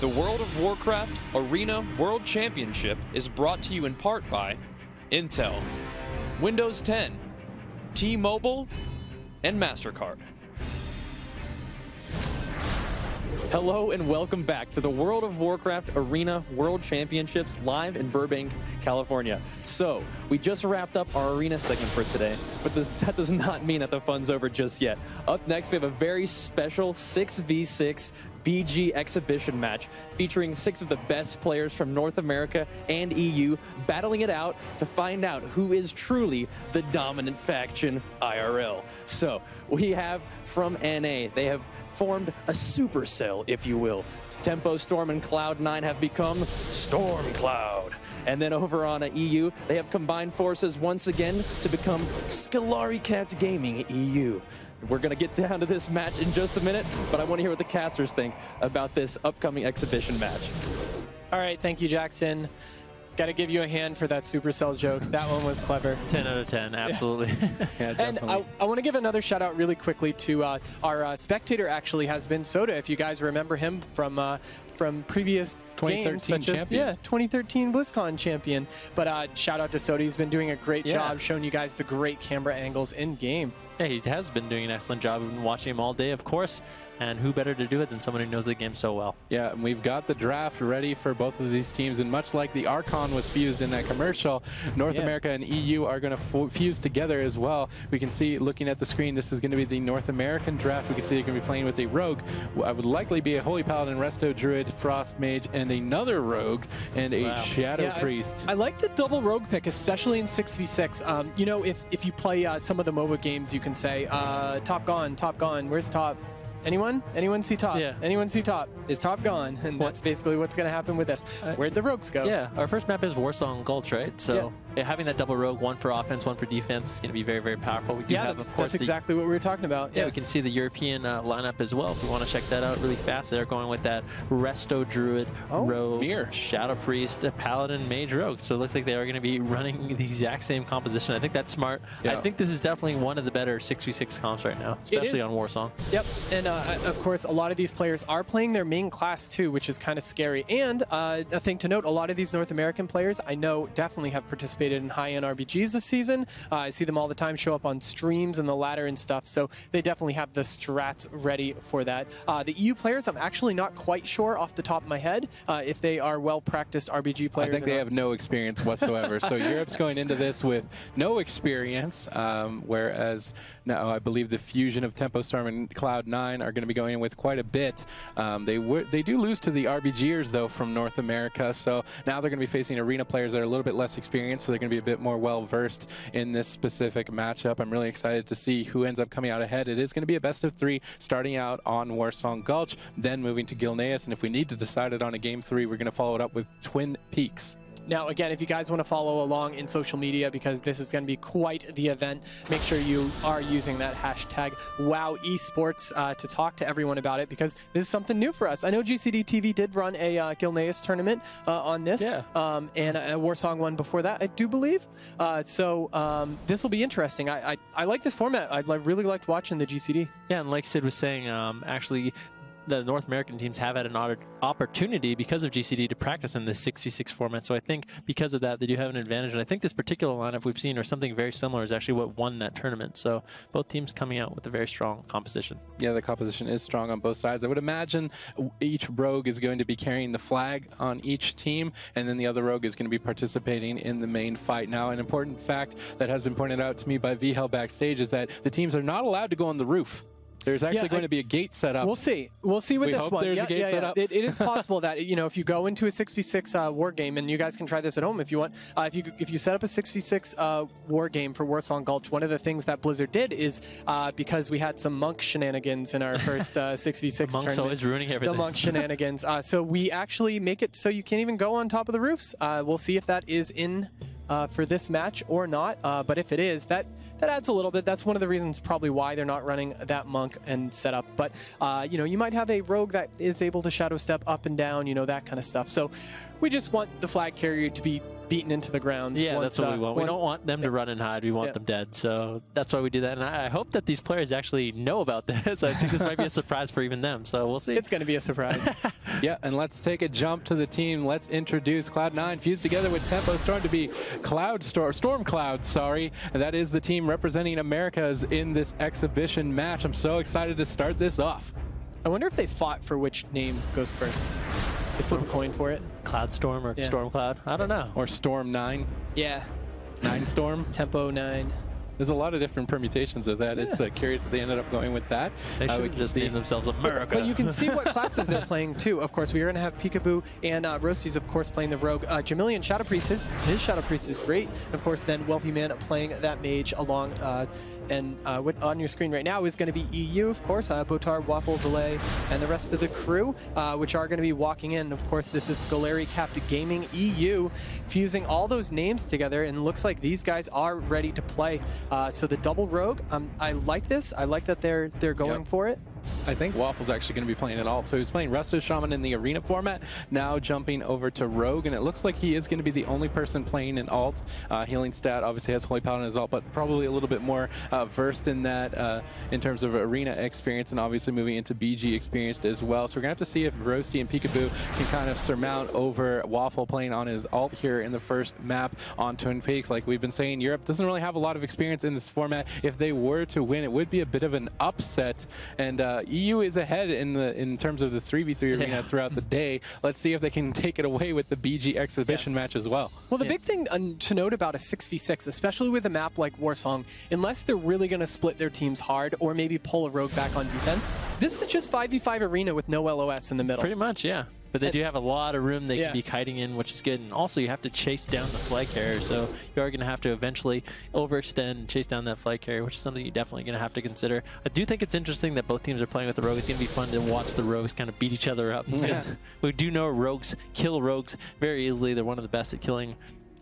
The World of Warcraft Arena World Championship is brought to you in part by Intel, Windows 10, T-Mobile, and MasterCard. Hello and welcome back to the World of Warcraft Arena World Championships live in Burbank, California. So, we just wrapped up our arena segment for today, but that does not mean that the fun's over just yet. Up next, we have a very special 6v6 BG exhibition match featuring 6 of the best players from North America and EU battling it out to find out who is truly the dominant faction IRL. So we have from NA, they have formed a supercell, if you will. Tempo Storm and Cloud9 have become Storm Cloud. And then over on EU, they have combined forces once again to become Skelari Cat Gaming EU. We're going to get down to this match in just a minute, but I want to hear what the casters think about this upcoming exhibition match. All right, thank you, Jackson. Got to give you a hand for that Supercell joke. That one was clever. 10 out of 10, absolutely. Yeah, and I want to give another shout out really quickly to our spectator actually has been Soda. If you guys remember him from previous 2013 champion. 2013 BlizzCon champion. But shout out to Soda. He's been doing a great job showing you guys the great camera angles in game. Yeah, he has been doing an excellent job. We've been watching him all day, of course. And who better to do it than someone who knows the game so well? Yeah, and we've got the draft ready for both of these teams. And much like the Archon was fused in that commercial, North America and EU are going to fuse together as well. We can see, looking at the screen, this is going to be the North American draft. We can see they're going to be playing with a Rogue. I would likely be a Holy Paladin, Resto Druid, Frost Mage, and another Rogue, and a Shadow Priest. I like the double Rogue pick, especially in 6v6. You know, if you play some of the MOBA games, you can say, Top gone, where's Top? Anyone? Anyone see Top? Yeah. Anyone see Top? Is Top gone? And that's basically what's going to happen with this. Where'd the Rogues go? Yeah, our first map is Warsong Gulch, right? So having that double Rogue, one for offense, one for defense, is going to be very, very powerful. We do have, of course, that's exactly what we were talking about. Yeah, we can see the European lineup as well. If you want to check that out really fast, they're going with that Resto Druid, Rogue, Shadow Priest, a Paladin, Mage, Rogue. So it looks like they are going to be running the exact same composition. I think that's smart. Yeah. I think this is definitely one of the better 6v6 comps right now, especially on Warsong. Yep, and of course, a lot of these players are playing their main class too, which is kind of scary. And a thing to note, a lot of these North American players I know definitely have participated in high-end RBGs this season. I see them all the time show up on streams and the ladder and stuff, so they definitely have the strats ready for that. The EU players, I'm actually not quite sure off the top of my head if they are well-practiced RBG players. I think they have no experience whatsoever. So Europe's going into this with no experience, whereas now I believe the fusion of Tempo Storm and Cloud9 are going to be going in with quite a bit. They do lose to the RBGers though from North America, so now they're going to be facing arena players that are a little bit less experienced, so they're going to be a bit more well versed in this specific matchup. I'm really excited to see who ends up coming out ahead. It is going to be a best of 3 starting out on Warsong Gulch, then moving to Gilneas, and if we need to decide it on a game 3, we're going to follow it up with Twin Peaks. Now, again, if you guys want to follow along in social media, because this is going to be quite the event, make sure you are using that hashtag WoW Esports to talk to everyone about it, because this is something new for us. I know GCD TV did run a Gilneas tournament on this, and a Warsong one before that, I do believe. So this will be interesting. I like this format. I really liked watching the GCD. Yeah, and like Sid was saying, actually, the North American teams have had an opportunity because of GCD to practice in this 6v6 format. So I think because of that, they do have an advantage. And I think this particular lineup we've seen, or something very similar, is actually what won that tournament. So both teams coming out with a very strong composition. Yeah, the composition is strong on both sides. I would imagine each rogue is going to be carrying the flag on each team, and then the other rogue is going to be participating in the main fight. Now, an important fact that has been pointed out to me by VHL backstage is that the teams are not allowed to go on the roof. There's actually going to be a gate set up. We'll see. We'll see with this one. There's a gate set up. It is possible that, you know, if you go into a 6v6 war game, and you guys can try this at home if you want, if you set up a 6v6 war game for Warsong Gulch, one of the things that Blizzard did is, because we had some monk shenanigans in our first 6v6 tournament. Monks always ruining everything. The monk shenanigans. So we actually make it so you can't even go on top of the roofs. We'll see if that is in for this match or not. But if it is, that adds a little bit. That's one of the reasons probably why they're not running that monk and setup. But you know, you might have a rogue that is able to shadow step up and down, you know, that kind of stuff. So we just want the flag carrier to be beaten into the ground. Yeah, once, that's what we want. We don't want them to run and hide. We want them dead. So that's why we do that. And I hope that these players actually know about this. I think this might be a surprise for even them. So we'll see. It's going to be a surprise. Yeah, and let's take a jump to the team. Let's introduce Cloud9 fused together with Tempo Storm to be Storm Cloud, sorry. And that is the team representing Americas in this exhibition match. I'm so excited to start this off. I wonder if they fought for which name goes first. They flip a coin for it. Cloud Storm or Storm Cloud? I don't know. Or Storm 9. Yeah. 9 Storm. Tempo 9. There's a lot of different permutations of that. Yeah. It's curious that they ended up going with that. They should just name themselves America. But you can see what classes they're playing too. Of course, we are going to have Peekaboo and Roasty's, of course, playing the Rogue. Jamilian Shadow Priest, his Shadow Priest is great. Of course, then Wealthy Man playing that Mage along. And what on your screen right now is going to be EU, of course, Botar, Waffle, Delay, and the rest of the crew, which are going to be walking in. Of course, this is Galeri Capped Gaming EU, fusing all those names together, and looks like these guys are ready to play. So the double Rogue, I like this. I like that they're going for it. I think Waffle's actually going to be playing it all. So he's playing Resto Shaman in the arena format, now jumping over to Rogue, and it looks like he is going to be the only person playing an alt. Healing stat obviously has Holy Paladin as alt, but probably a little bit more versed in that in terms of arena experience, and obviously moving into BG experienced as well. So we're going to have to see if Roasty and Peekaboo can kind of surmount over Waffle playing on his alt here in the first map on Twin Peaks. Like we've been saying, Europe doesn't really have a lot of experience in this format. If they were to win, it would be a bit of an upset, and EU is ahead in terms of the 3v3 arena throughout the day. Let's see if they can take it away with the BG exhibition match as well. Well, the big thing to note about a 6v6, especially with a map like Warsong, unless they're really going to split their teams hard or maybe pull a Rogue back on defense, this is just 5v5 arena with no LOS in the middle. Pretty much, yeah. But they do have a lot of room they can be kiting in, which is good. And also, you have to chase down the flag carrier, so you are going to have to eventually overextend and chase down that flag carrier, which is something you're definitely going to have to consider. I do think it's interesting that both teams are playing with the Rogue. It's going to be fun to watch the Rogues kind of beat each other up, because we do know Rogues kill Rogues very easily. They're one of the best at killing,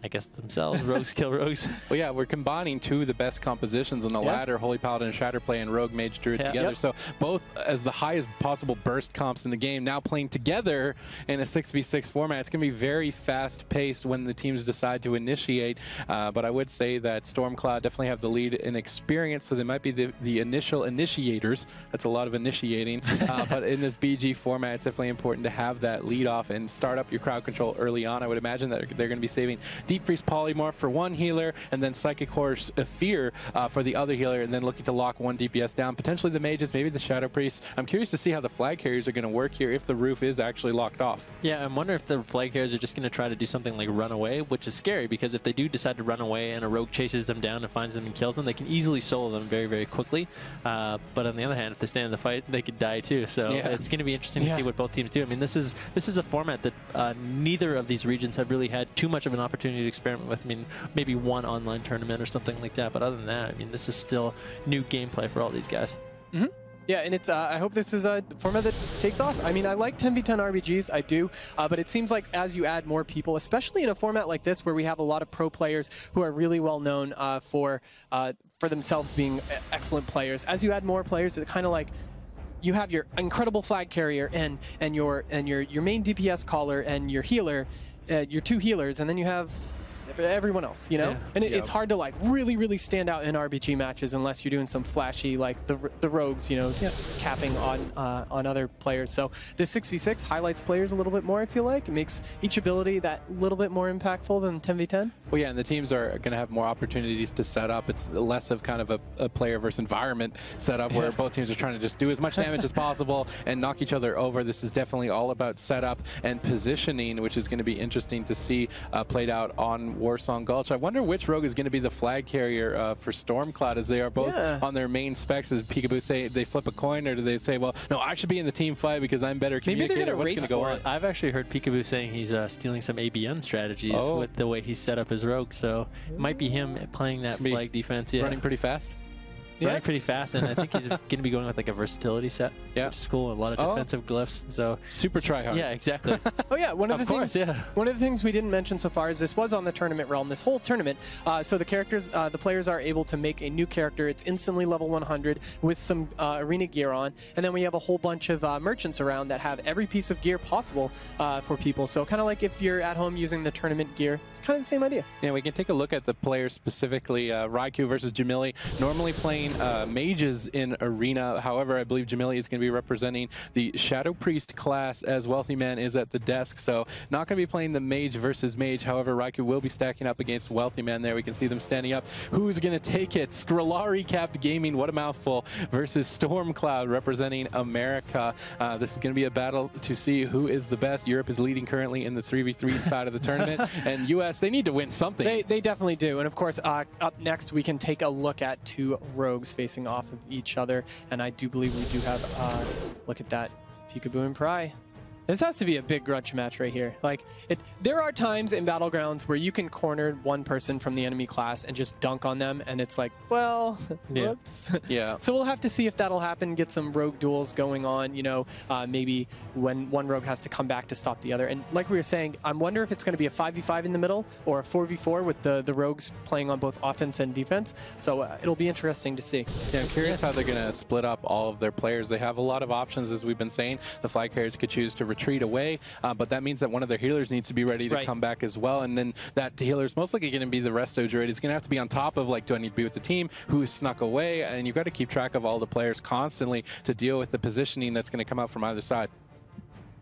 I guess, themselves. Rogues kill Rogues. Well, yeah, we're combining two of the best compositions on the ladder, Holy Paladin and Shatterplay, and Rogue Mage Druid together. So both as the highest possible burst comps in the game, now playing together in a 6v6 format. It's going to be very fast-paced when the teams decide to initiate. But I would say that Stormcloud definitely have the lead in experience, so they might be the initial initiators. That's a lot of initiating. But in this BG format, it's definitely important to have that lead off and start up your crowd control early on. I would imagine that they're going to be saving Deep Freeze Polymorph for one healer, and then Psychic Horse Fear for the other healer, and then looking to lock one DPS down. Potentially the mages, maybe the Shadow Priests. I'm curious to see how the flag carriers are going to work here if the roof is actually locked off. Yeah, I'm wondering if the flag carriers are just going to try to do something like run away, which is scary, because if they do decide to run away and a rogue chases them down and finds them and kills them, they can easily solo them very, very quickly. But on the other hand, if they stay in the fight, they could die too. So it's going to be interesting to see what both teams do. I mean, this is a format that neither of these regions have really had too much of an opportunity to experiment with. I mean, maybe one online tournament or something like that, but other than that, I mean, this is still new gameplay for all these guys. Yeah, and it's. I hope this is a format that takes off. I mean, I like 10v10 RBGs, I do, but it seems like as you add more people, especially in a format like this where we have a lot of pro players who are really well known for themselves being excellent players, as you add more players, it's kind of like you have your incredible flag carrier and your main DPS caller and your healer, your two healers, and then you have everyone else, you know? And it's hard to like really stand out in RBG matches unless you're doing some flashy, like the rogues, you know, capping on other players. So this 6v6 highlights players a little bit more, I feel like. It makes each ability that little bit more impactful than 10v10. Well, yeah, and the teams are going to have more opportunities to set up. It's less of kind of a player versus environment setup where both teams are trying to just do as much damage as possible and knock each other over. This is definitely all about setup and positioning, which is going to be interesting to see played out on Warsong Gulch. I wonder which rogue is going to be the flag carrier for Stormcloud, as they are both on their main specs. Does Peekaboo say they flip a coin, or do they say, well, no, I should be in the team fight because I'm better communicator? Maybe they're What's going to go on? I've actually heard Peekaboo saying he's stealing some ABN strategies with the way he's set up his rogue, so it might be him playing that flag defense. Running pretty fast. running pretty fast, and I think he's going to be going with like a versatility set, which is cool. A lot of defensive glyphs. So super try hard. Yeah, exactly. Oh yeah, one of the things we didn't mention so far is this was on the tournament realm. This whole tournament, so the players are able to make a new character. It's instantly level 100 with some arena gear on, and then we have a whole bunch of merchants around that have every piece of gear possible for people. So kind of like if you're at home using the tournament gear, it's kind of the same idea. Yeah, we can take a look at the players specifically. Raikou versus Jamili, normally playing mages in arena. However, I believe Jamili is going to be representing the Shadow Priest class, as Wealthy Man is at the desk. So not going to be playing the mage versus mage. However, Raikou will be stacking up against Wealthy Man there. We can see them standing up. Who's going to take it? Skrillari Capped Gaming, what a mouthful, versus Stormcloud representing America. This is going to be a battle to see who is the best. Europe is leading currently in the 3v3 side of the tournament, and US, they need to win something. They definitely do. And of course, up next, we can take a look at two rogues facing off of each other. And I do believe we do have, look at that, Peekaboo and Pry. This has to be a big grudge match right here. Like, there are times in Battlegrounds where you can corner one person from the enemy class and just dunk on them, and it's like, well, whoops. Yeah. So we'll have to see if that'll happen, get some rogue duels going on, you know, maybe when one rogue has to come back to stop the other. And like we were saying, I wonder if it's going to be a 5v5 in the middle or a 4v4 with the rogues playing on both offense and defense. So it'll be interesting to see. Yeah, I'm curious how they're going to split up all of their players. They have a lot of options, as we've been saying. The flag carriers could choose to retreat away, but that means that one of their healers needs to be ready to come back as well, and then that healer is most likely going to be the Resto Druid. It's going to have to be on top of, like, do I need to be with the team who snuck away, and you've got to keep track of all the players constantly to deal with the positioning that's going to come out from either side.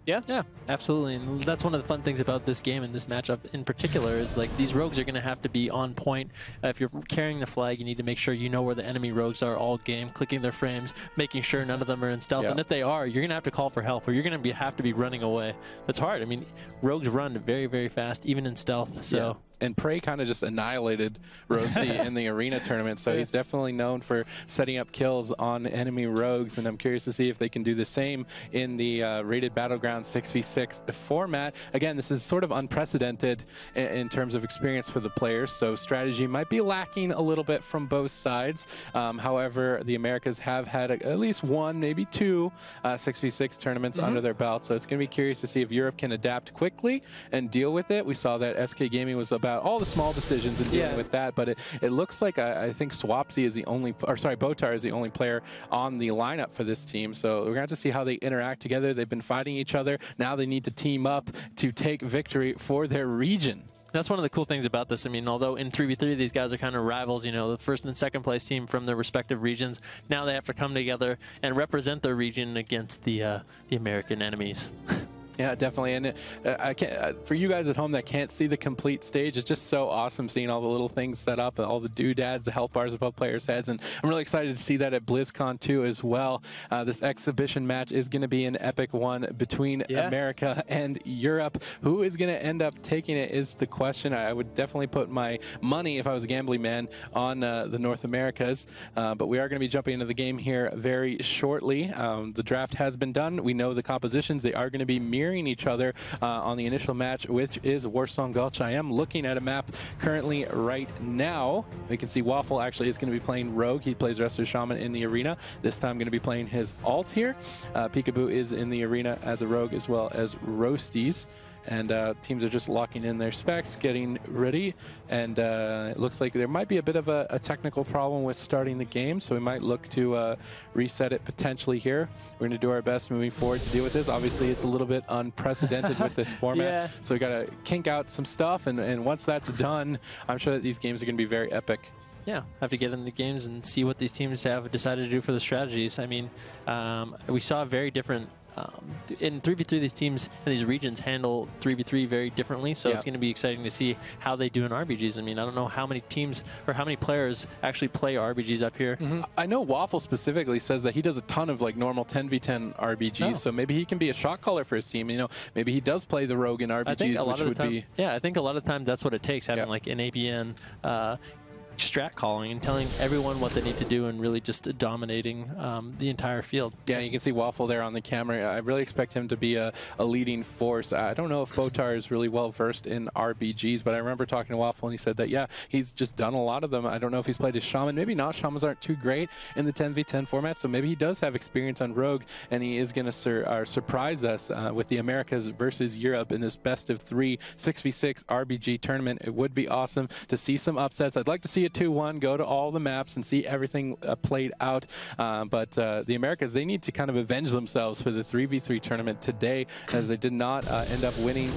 Yeah, absolutely. And that's one of the fun things about this game and this matchup in particular is, like, these rogues are going to have to be on point. If you're carrying the flag, you need to make sure you know where the enemy rogues are all game, clicking their frames, making sure none of them are in stealth. And if they are, you're going to have to call for help, or you're going to have to be running away. That's hard. I mean, rogues run very, very fast, even in stealth. So. And Prey kind of just annihilated Roasty in the arena tournament, so he's definitely known for setting up kills on enemy rogues, and I'm curious to see if they can do the same in the rated Battleground 6v6 format. Again, this is sort of unprecedented in terms of experience for the players, so strategy might be lacking a little bit from both sides. However, the Americas have had at least one, maybe two 6v6 tournaments under their belt, so it's going to be curious to see if Europe can adapt quickly and deal with it. We saw that SK Gaming was about all the small decisions and dealing with that, but it looks like I think Swapsy is the only, or sorry, Botar is the only player on the lineup for this team. So we're going to have to see how they interact together. They've been fighting each other. Now they need to team up to take victory for their region. That's one of the cool things about this. I mean, although in 3v3 these guys are kind of rivals, you know, the first and second place team from their respective regions, now they have to come together and represent their region against the American enemies. Yeah, definitely. And I can't, for you guys at home that can't see the complete stage, it's just so awesome seeing all the little things set up and all the doodads, the health bars above players' heads. And I'm really excited to see that at BlizzCon too as well. This exhibition match is going to be an epic one between America and Europe. Who is going to end up taking it is the question. I would definitely put my money, if I was a gambling man, on the North Americas. But we are going to be jumping into the game here very shortly. The draft has been done. We know the compositions. They are going to be mirroring each other on the initial match, which is Warsong Gulch. I am looking at a map currently right now. We can see Waffle actually is going to be playing Rogue. He plays Resto Shaman in the arena. This time going to be playing his alt here. Peekaboo is in the arena as a Rogue as well as Roasties. And teams are just locking in their specs, getting ready, and it looks like there might be a bit of a technical problem with starting the game, so we might look to reset it potentially here. We're going to do our best moving forward to deal with this. Obviously, it's a little bit unprecedented with this format, so we got to kink out some stuff, and once that's done, I'm sure that these games are going to be very epic. Yeah, have to get in the games and see what these teams have decided to do for the strategies. I mean, we saw very different in 3v3, these teams and these regions handle 3v3 very differently, so it's going to be exciting to see how they do in RBGs. I mean, I don't know how many teams or how many players actually play RBGs up here. I know Waffle specifically says that he does a ton of like normal 10v10 RBGs, so maybe he can be a shot caller for his team. You know, maybe he does play the Rogue in RBGs, I think a lot which of would the time, be... Yeah, I think a lot of times that's what it takes, having like an APN strat calling and telling everyone what they need to do and really just dominating the entire field. Yeah, you can see Waffle there on the camera. I really expect him to be a leading force. I don't know if Botar is really well versed in RBGs, but I remember talking to Waffle and he said that, yeah, he's just done a lot of them. I don't know if he's played as Shaman. Maybe not. Shamans aren't too great in the 10v10 format, so maybe he does have experience on Rogue, and he is going to surprise us with the Americas versus Europe in this best of 3 6v6 RBG tournament. It would be awesome to see some upsets. I'd like to see a 2-1, go to all the maps and see everything played out. But the Americas, they need to kind of avenge themselves for the 3v3 tournament today, as they did not end up winning.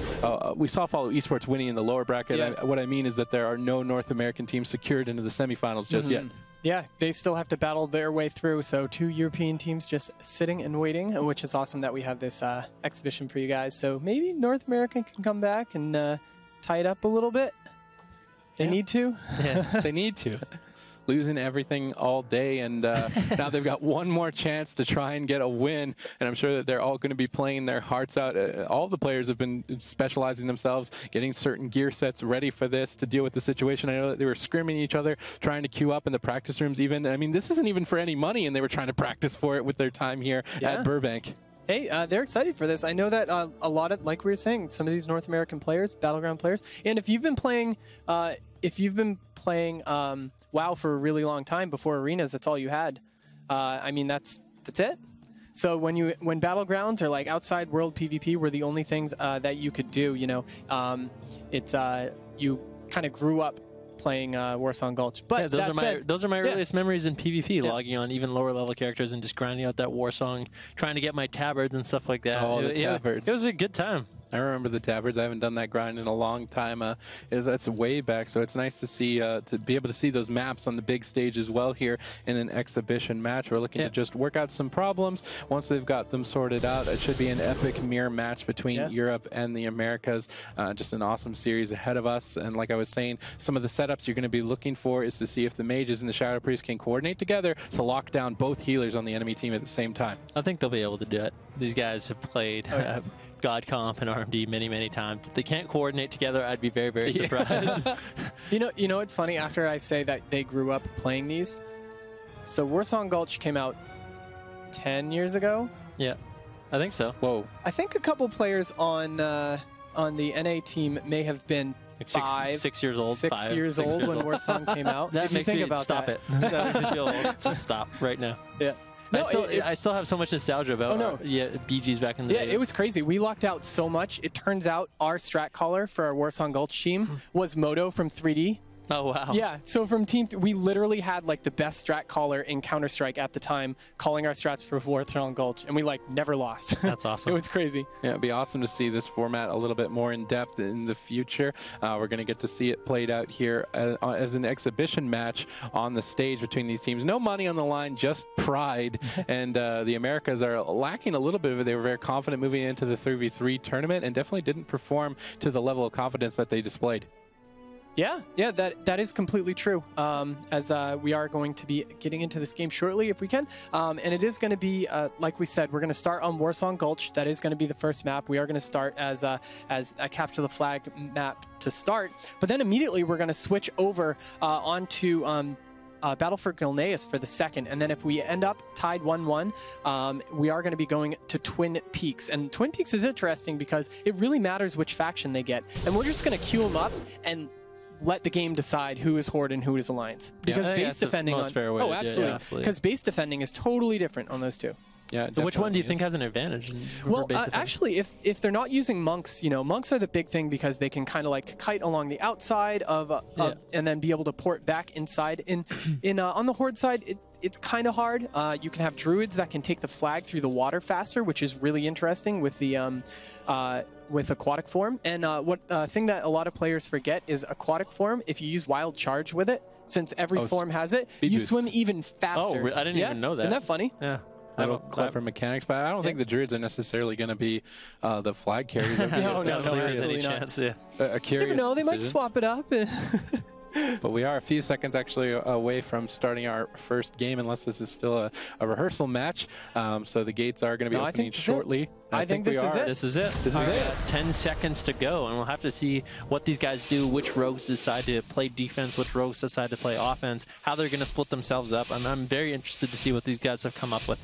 We saw Follow Esports winning in the lower bracket. Yeah. What I mean is that there are no North American teams secured into the semifinals just yet. Yeah, they still have to battle their way through. So 2 European teams just sitting and waiting, which is awesome that we have this exhibition for you guys. So maybe North America can come back and tie it up a little bit. They need to. Yeah, they need to. Losing everything all day, and now they've got one more chance to try and get a win, and I'm sure that they're all going to be playing their hearts out. All the players have been specializing themselves, getting certain gear sets ready for this to deal with the situation. I know that they were scrimming each other, trying to queue up in the practice rooms even. I mean, this isn't even for any money, and they were trying to practice for it with their time here at Burbank. Hey, they're excited for this. I know that a lot of, like we were saying, some of these North American players, Battleground players, and if you've been playing, WoW for a really long time before arenas, that's all you had. I mean, that's it. So when Battlegrounds or like outside world PvP were the only things that you could do, you know, you kind of grew up playing Warsong Gulch. But those are my earliest memories in PvP, logging on even lower level characters and just grinding out that Warsong, trying to get my tabards and stuff like that. Oh, the tabards. It was a good time. I remember the tabards. I haven't done that grind in a long time. That's way back, so it's nice to see to be able to see those maps on the big stage as well here in an exhibition match. We're looking to just work out some problems. Once they've got them sorted out, it should be an epic mirror match between Europe and the Americas. Just an awesome series ahead of us. And like I was saying, some of the setups you're going to be looking for is to see if the mages and the Shadow Priest can coordinate together to lock down both healers on the enemy team at the same time. I think they'll be able to do it. These guys have played God Comp and RMD many times. If they can't coordinate together, I'd be very surprised. You know it's funny, after I say that they grew up playing these, so Warsong Gulch came out 10 years ago. Yeah, I think so. Whoa. I think a couple players on the NA team may have been like 6 years old. 6 years old when Warsong came out. That makes me stop it. That makes me feel old. Just stop right now. Yeah. No, I still have so much nostalgia about BGs back in the day. Yeah, it was crazy. We lucked out so much. It turns out our strat caller for our Warsong Gulch team was Moto from 3D. Oh, wow. Yeah, so from we literally had like the best strat caller in Counter-Strike at the time calling our strats for Warsong Gulch, and we like never lost. That's awesome. It was crazy. Yeah, it'd be awesome to see this format a little bit more in depth in the future. We're going to get to see it played out here as an exhibition match on the stage between these teams. No money on the line, just pride. And the Americas are lacking a little bit of it. They were very confident moving into the 3v3 tournament and definitely didn't perform to the level of confidence that they displayed. Yeah, that is completely true. As we are going to be getting into this game shortly, if we can, and it is going to be like we said, we're going to start on Warsong Gulch. That is going to be the first map. We are going to start as a capture the flag map to start, but then immediately we're going to switch over onto Battle for Gilneas for the second, and then if we end up tied 1-1, we are going to be going to Twin Peaks. And Twin Peaks is interesting because it really matters which faction they get, and we're just going to queue them up and let the game decide who is Horde and who is Alliance. Because base defending absolutely. Because base defending is totally different on those two. Yeah, so which one do you think has an advantage? Well, actually, if they're not using monks, you know, monks are the big thing because they can kind of like kite along the outside of, and then be able to port back inside. On the Horde side, it's kind of hard. You can have druids that can take the flag through the water faster, which is really interesting with the with aquatic form. And what thing that a lot of players forget is aquatic form. If you use wild charge with it, since every form has it, you swim even faster. Oh, I didn't even know that. Isn't that funny? Yeah. Little clever mechanics, but I don't think the druids are necessarily going to be the flag carriers. No, absolutely not. Chance, a curious you never know, they might swap it up. But we are a few seconds actually away from starting our first game, unless this is still a rehearsal match. So the gates are going to be opening shortly. I think this is it. This is it. This is it. 10 seconds to go, and we'll have to see what these guys do, which rogues decide to play defense, which rogues decide to play offense, how they're going to split themselves up. I'm very interested to see what these guys have come up with.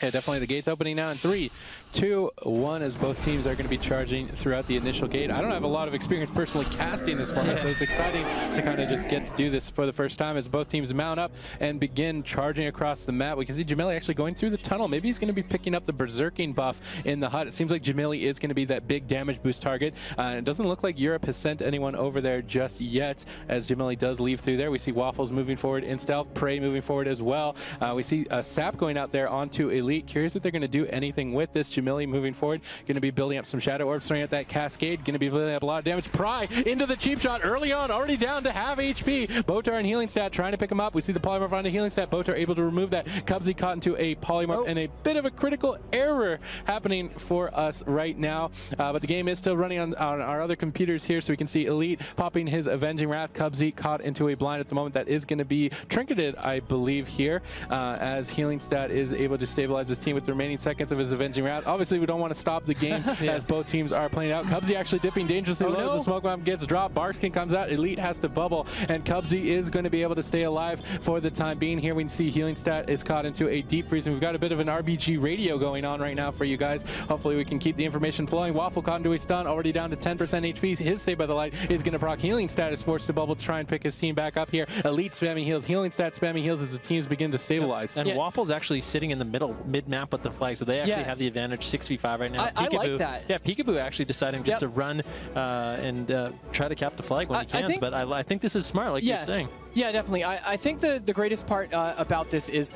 Yeah, definitely. The gate's opening now in 3, 2, 1, as both teams are going to be charging throughout the initial gate. I don't have a lot of experience personally casting this format, so it's exciting to kind of just get to do this for the first time as both teams mount up and begin charging across the map. We can see Jamili actually going through the tunnel. Maybe he's going to be picking up the berserking buff in the hut. It seems like Jamili is going to be that big damage boost target. It doesn't look like Europe has sent anyone over there just yet, as Jamili does leave through there. We see Waffles moving forward in stealth, Prey moving forward as well. We see Sap going out there onto Elite. Curious if they're going to do anything with this. Jamili moving forward, going to be building up some Shadow Orbs, throwing out that Cascade, going to be building up a lot of damage. Pry into the cheap shot early on, already down to half HP. Botar and Healing Stat trying to pick him up. We see the Polymorph on the Healing Stat. Botar able to remove that. Cubsy caught into a Polymorph and a bit of a critical error happening for us right now. But the game is still running on our other computers here, so we can see Elite popping his Avenging Wrath. Cubsy caught into a blind at the moment. That is going to be trinketed, I believe, here, as Healing Stat is able to stabilize his team with the remaining seconds of his Avenging Wrath. Obviously, we don't want to stop the game as both teams are playing out. Cubsy actually dipping dangerously low as the smoke bomb gets dropped. Barskin comes out. Elite has to bubble, and Cubsy is going to be able to stay alive for the time being. Here we can see Healing Stat is caught into a deep freeze, and we've got a bit of an RBG radio going on right now for you guys. Hopefully, we can keep the information flowing. Waffle caught into a stun, already down to 10% HP. His Save by the Light is going to proc. Healing Stat is forced to bubble to try and pick his team back up here. Elite spamming heals. Healing Stat spamming heals as the teams begin to stabilize. And Waffle's actually sitting in the middle, mid-map with the flag, so they actually have the advantage 6v5 right now. I like that. Yeah, Peekaboo actually deciding just to run and try to cap the flag when he can, but I think this is smart, like you're saying. Yeah, definitely. I think the greatest part about this is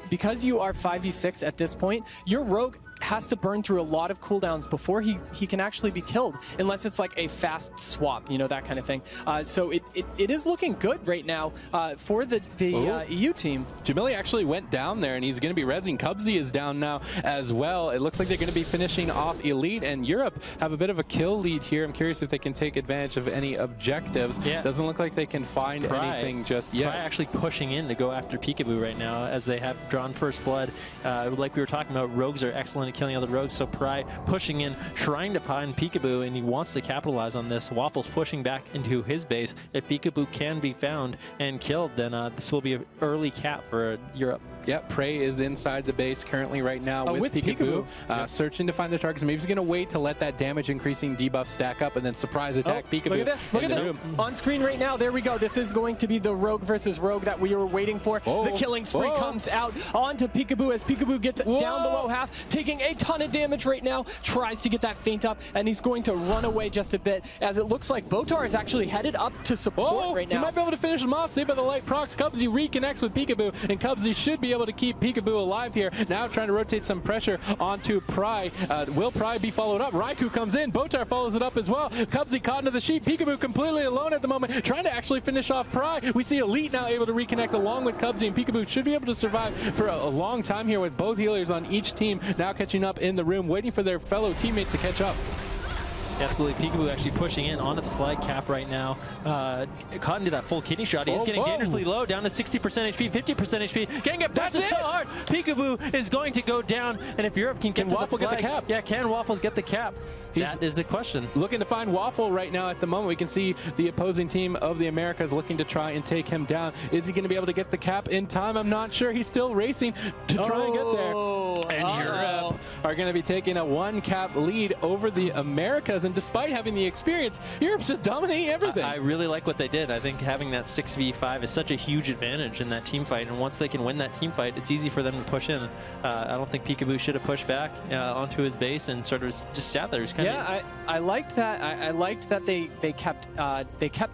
because you are 5v6 at this point, your rogue has to burn through a lot of cooldowns before he can actually be killed, unless it's like a fast swap, you know, that kind of thing. So it is looking good right now for the EU team. Jamili actually went down there, and he's going to be rezzing. Cubsy is down now as well. It looks like they're going to be finishing off Elite, and Europe have a bit of a kill lead here. I'm curious if they can take advantage of any objectives. Doesn't look like they can find anything just yet. Pry actually pushing in to go after Peekaboo right now, as they have drawn first blood. Like we were talking about, rogues are excellent at killing other rogues, so Pry pushing in, trying to find Peekaboo, and he wants to capitalize on this. Waffle's pushing back into his base. If Peekaboo can be found and killed, then this will be an early cap for Europe. Yep, Prey is inside the base currently right now with Peekaboo. Searching to find the targets. Maybe he's going to wait to let that damage increasing debuff stack up and then surprise attack Peekaboo. Look at this. Look at this. On screen right now. There we go. This is going to be the rogue versus rogue that we were waiting for. The killing spree comes out onto Peekaboo as Peekaboo gets down below half, taking a ton of damage right now. Tries to get that feint up, and he's going to run away just a bit, as it looks like Botar is actually headed up to support right now. He might be able to finish him off. Saved by the Light procs. Cubsy reconnects with Peekaboo, and Cubsy should be able to keep Peekaboo alive here. Now trying to rotate some pressure onto Pry. Will Pry be followed up? Raikou comes in. Botar follows it up as well. Cubsy caught into the sheep. Peekaboo completely alone at the moment, trying to actually finish off Pry. We see Elite now able to reconnect along with Cubsy, and Peekaboo should be able to survive for a long time here with both healers on each team now catching up in the room, waiting for their fellow teammates to catch up. Absolutely. Peekaboo actually pushing in onto the flag cap right now. Caught into that full kidney shot. He is getting dangerously low, down to 60% HP, 50% HP. Getting it busted so hard. Peekaboo is going to go down, and if Europe can get to Waffle the flag, get the cap? Yeah, can Waffles get the cap? That is the question. Looking to find Waffle right now at the moment. We can see the opposing team of the Americas looking to try and take him down. Is he going to be able to get the cap in time? I'm not sure. He's still racing to try and get there. And Europe are going to be taking a 1-cap lead over the Americas, and despite having the experience, Europe's just dominating everything. I really like what they did. I think having that 6v5 is such a huge advantage in that team fight, and once they can win that team fight, it's easy for them to push in. I don't think Peekaboo should have pushed back onto his base and sort of just sat there. I liked that. I liked that they kept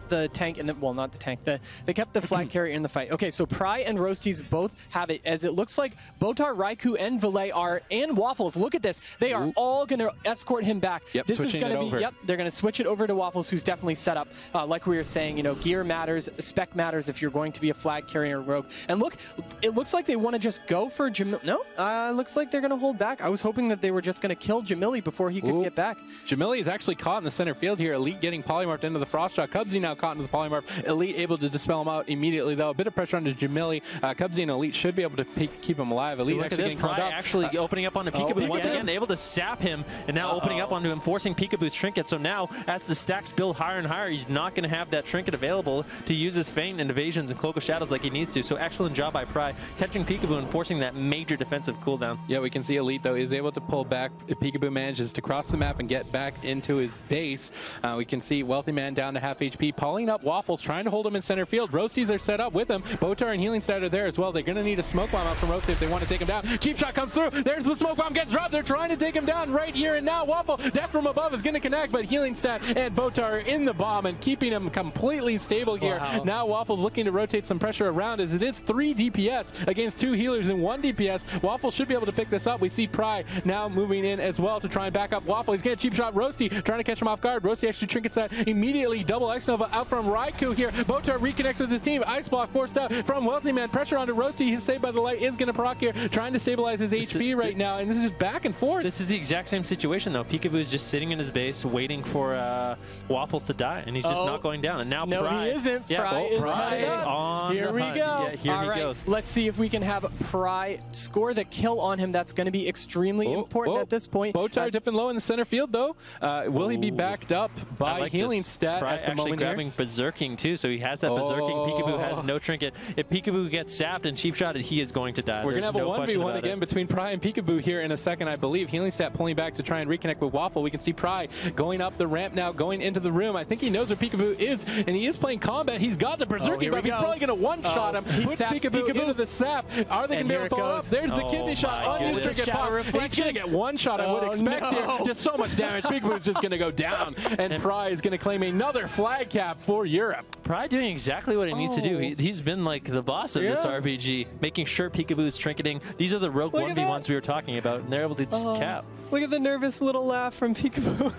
the tank in the, well, not the tank. They kept the flag carrier in the fight. Okay, so Pry and Roasties both have it, as it looks like Botar, Raikou, and Valet and Waffles Waffles. Look at this. They are all going to escort him back. Yep, this is going to be, over. they're going to switch it over to Waffles, who's definitely set up. Like we were saying, you know, gear matters, spec matters if you're going to be a flag carrier rogue. And look, it looks like they want to just go for Jamili. No, looks like they're going to hold back. I was hoping that they were just going to kill Jamili before he could get back. Jamili is actually caught in the center field here. Elite getting polymorphed into the frost shot. Cubsy now caught into the polymorph. Elite able to dispel him out immediately, though. A bit of pressure onto Jamili. Cubsy and Elite should be able to keep him alive. Elite Look actually at this, getting Pry actually opening up onto Peekaboo once again, able to sap him, and now opening up onto him, forcing Peekaboo's trinket. So now, as the stacks build higher and higher, he's not going to have that trinket available to use his feint and evasions and Cloak of Shadows like he needs to. So excellent job by Pry, catching Peekaboo and forcing that major defensive cooldown. Yeah, we can see Elite, though, is able to pull back. Peekaboo manages to cross the map and get back into his base. We can see Wealthy Man down to half HP, pulling up Waffles, trying to hold him in center field. Roasties are set up with him. Botar and Healing Stat are there as well. They're going to need a smoke bomb out from Roasty if they want to take him down. Cheap shot comes through. There's the smoke bomb, gets dropped. They're trying to take him down right here and now. Waffle, death from above is going to connect, but Healing Stat and Botar are in the bomb and keeping him completely stable here. Wow. Now Waffle's looking to rotate some pressure around as it is 3 DPS against 2 healers and 1 DPS. Waffle should be able to pick this up. We see Pry now moving in as well to try and back up Waffle. He's getting a cheap shot. Roasty trying to catch him off guard. Roasty actually trinkets that immediately. Double X Nova out from Raikou here. Botar reconnects with his team. Ice block forced out from Wealthy Man. Pressure onto Roasty. He's saved by the light. Is going to proc here. Trying to stabilize his HP right now. And this is just back and forth. This is the exact same situation, though. Peekaboo is just sitting in his base waiting for Waffles to die, and he's just not going down. And now Pry. He isn't. Yeah, Pry is on Here we hunt. go. Yeah, here All he right, goes. let's see if we can have Pry score the kill on him. That's going to be extremely important at this point. Botar dipping low in the center field, though. Will he be backed up by Healing Stat Pry at the actually moment grabbing Berserking, too, so he has that Berserking. Peekaboo has no trinket. If Peekaboo gets sapped and cheap shotted, he is going to die. We're going to have no a 1v1 again between Pry and Peekaboo here in a second, I believe. Healing Stat pulling back to try and reconnect with Waffle. We can see Pry going up the ramp now, going into the room. I think he knows where Peekaboo is, and he is playing combat. He's got the Berserking buff. He's probably going to one-shot him. Puts Peekaboo into the sap. Are they going to be able to follow up? There's the kidney shot. Unused trinket pop. He's going to get one shot, I would expect here. Just so much damage. Peekaboo's just going to go down, and Pry is going to claim another flag cap for Europe. Pry doing exactly what he needs to do. He's been like the boss of this RPG, making sure Peekaboo is trinketing. These are the rogue 1v1s we were talking about, and they're able to just cap. Look at the nervous little laugh from Peekaboo.